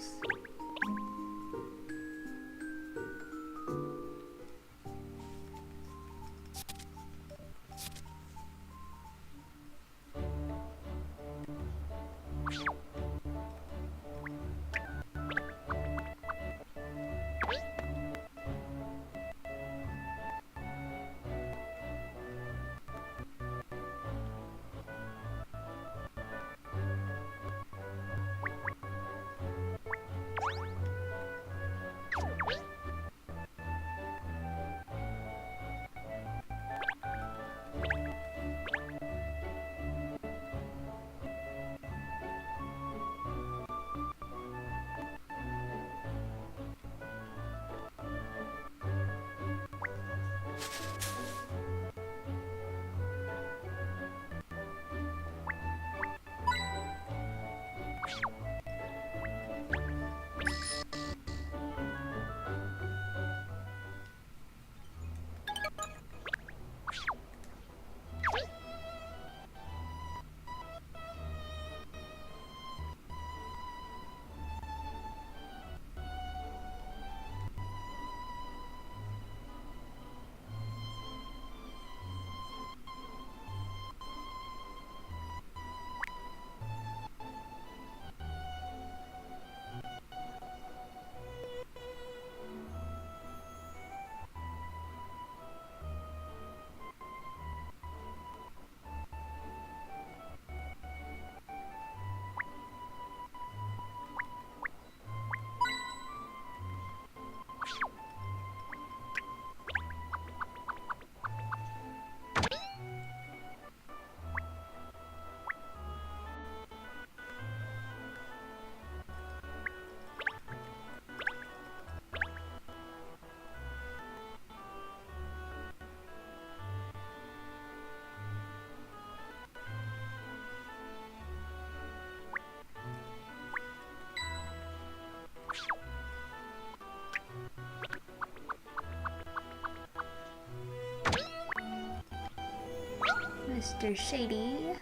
Mr. Shady.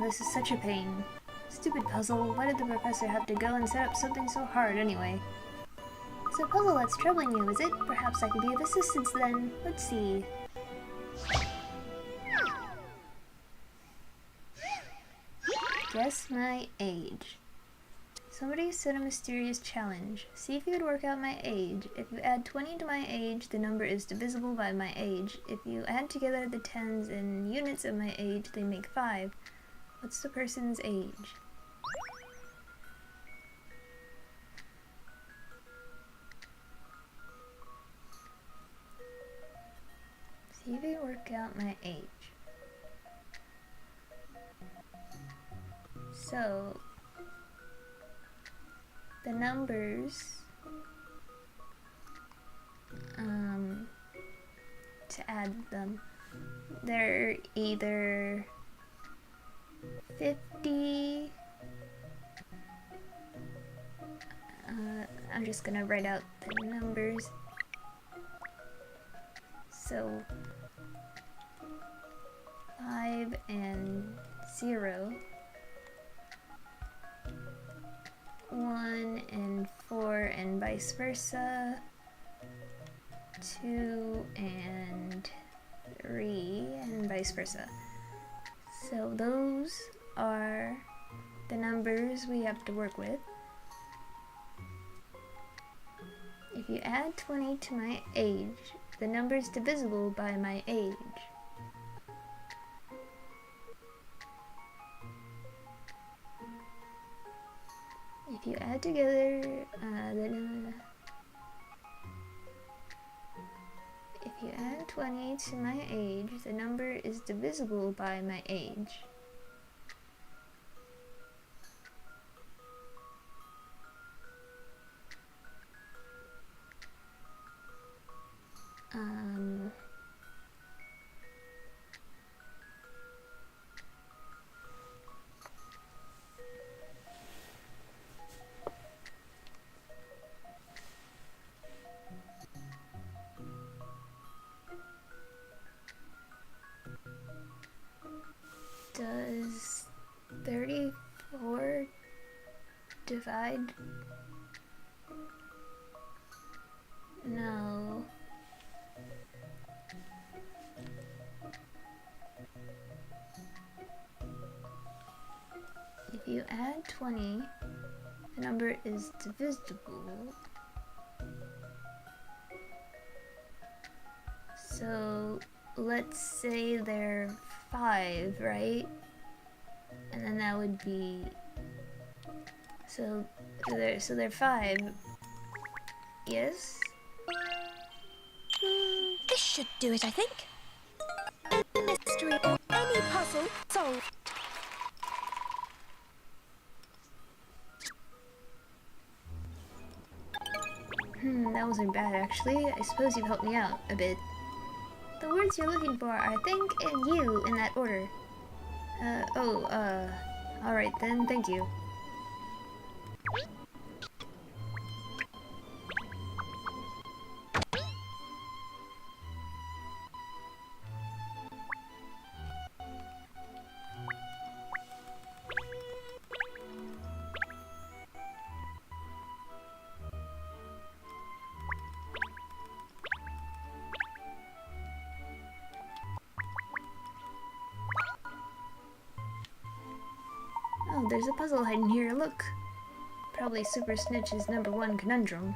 This is such a pain. Stupid puzzle. Why did the professor have to go and set up something so hard anyway? It's a puzzle that's troubling you, is it? Perhaps I could be of assistance then. Let's see. Guess my age. Somebody set a mysterious challenge. See if you could work out my age. If you add 20 to my age, the number is divisible by my age. If you add together the tens and units of my age, they make 5. What's the person's age? See if you work out my age. So, the numbers, to add them, they're either 50, I'm just gonna write out the numbers, so 5 and 0, 1 and 4 and vice versa, 2 and 3 and vice versa. So those are the numbers we have to work with. If you add 20 to my age, the number is divisible by my age. If you add together if you add 20 to my age, the number is divisible by my age. Does 34 divide? No. If you add 20, the number is divisible. So let's say they're 5, right? And then that would be so they're 5. Yes? This should do it, I think. Any mystery or any puzzle solved. That wasn't bad actually. I suppose you've helped me out a bit. The words you're looking for are think and you in that order. Alright then, thank you. Oh, there's a puzzle hiding here, look. Probably Super Snitch's #1 conundrum.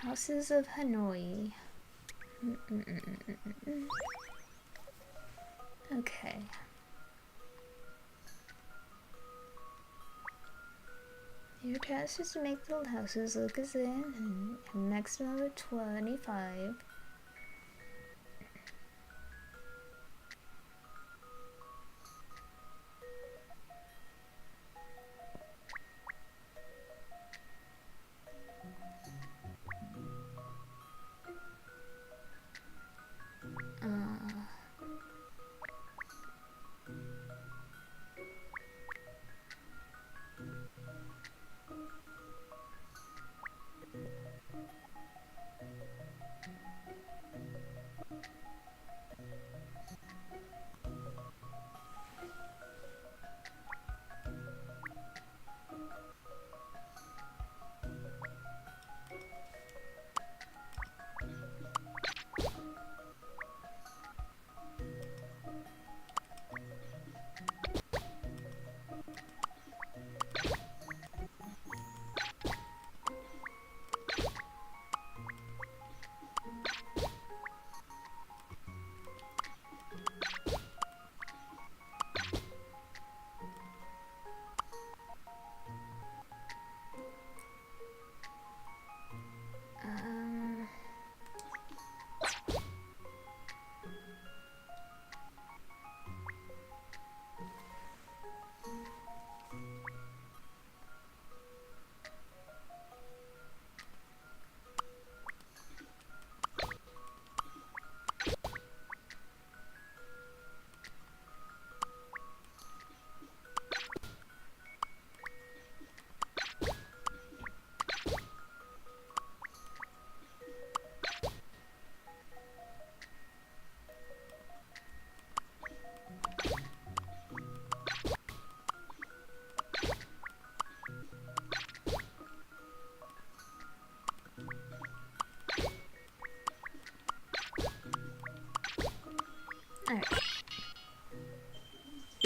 Houses of Hanoi. Okay. Your task is to make the old houses look as in a maximum of 25.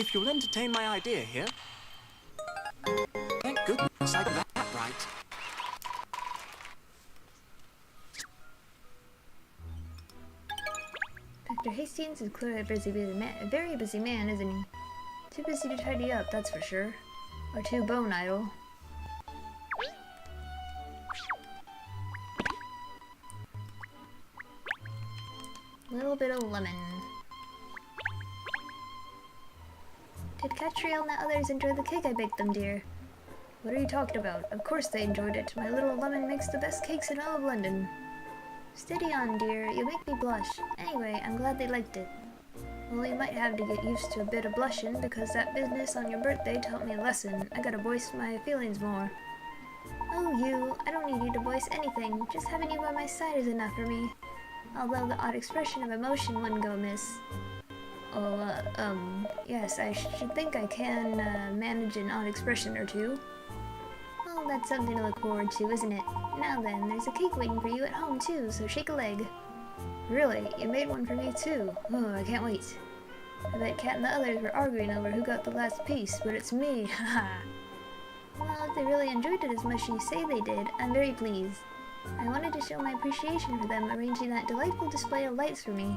if you'll entertain my idea here. Thank goodness I got that right. Dr. Hastings is clearly a very busy man, isn't he? Too busy to tidy up, that's for sure. Or too bone idle. Little bit of lemon. Did Catriel and the others enjoy the cake I baked them, dear? What are you talking about? Of course they enjoyed it. My little lemon makes the best cakes in all of London. Steady on, dear. You make me blush. Anyway, I'm glad they liked it. Well, you might have to get used to a bit of blushing, because that business on your birthday taught me a lesson. I gotta voice my feelings more. Oh, you. I don't need you to voice anything. Just having you by my side is enough for me. Although the odd expression of emotion wouldn't go amiss. Oh, yes, I should think I can, manage an odd expression or two. Well, that's something to look forward to, isn't it? Now then, there's a cake waiting for you at home, too, so shake a leg. Really? You made one for me, too? Oh, I can't wait. I bet Kat and the others were arguing over who got the last piece, but it's me, haha. Well, if they really enjoyed it as much as you say they did, I'm very pleased. I wanted to show my appreciation for them arranging that delightful display of lights for me.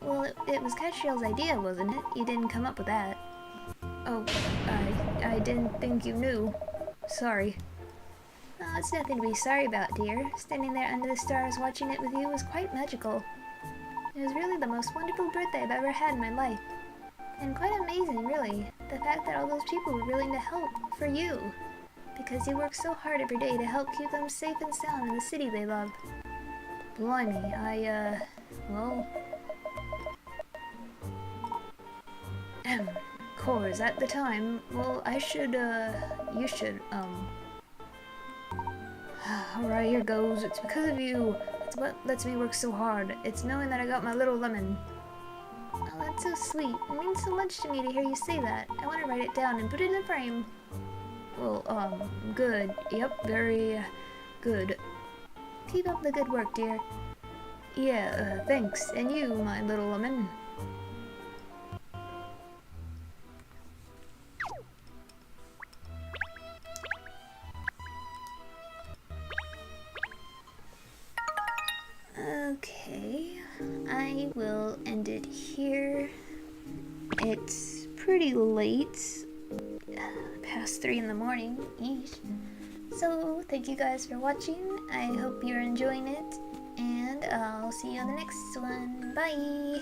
Well, it was Catriel's idea, wasn't it? You didn't come up with that. Oh, I didn't think you knew. Sorry. Oh, it's nothing to be sorry about, dear. Standing there under the stars watching it with you was quite magical. It was really the most wonderful birthday I've ever had in my life. And quite amazing, really, the fact that all those people were willing to help for you. Because you work so hard every day to help keep them safe and sound in the city they love. Blimey, well... Cores, at the time, well, you should, alright, here goes. It's because of you. It's what lets me work so hard. It's knowing that I got my little lemon. Oh, that's so sweet. It means so much to me to hear you say that. I want to write it down and put it in a frame. Well, good. Yep, very, good. Keep up the good work, dear. Yeah, thanks. And you, my little lemon. Okay, I will end it here. It's pretty late, past 3 in the morning, eesh. So, thank you guys for watching. I hope you're enjoying it, and I'll see you on the next one. Bye!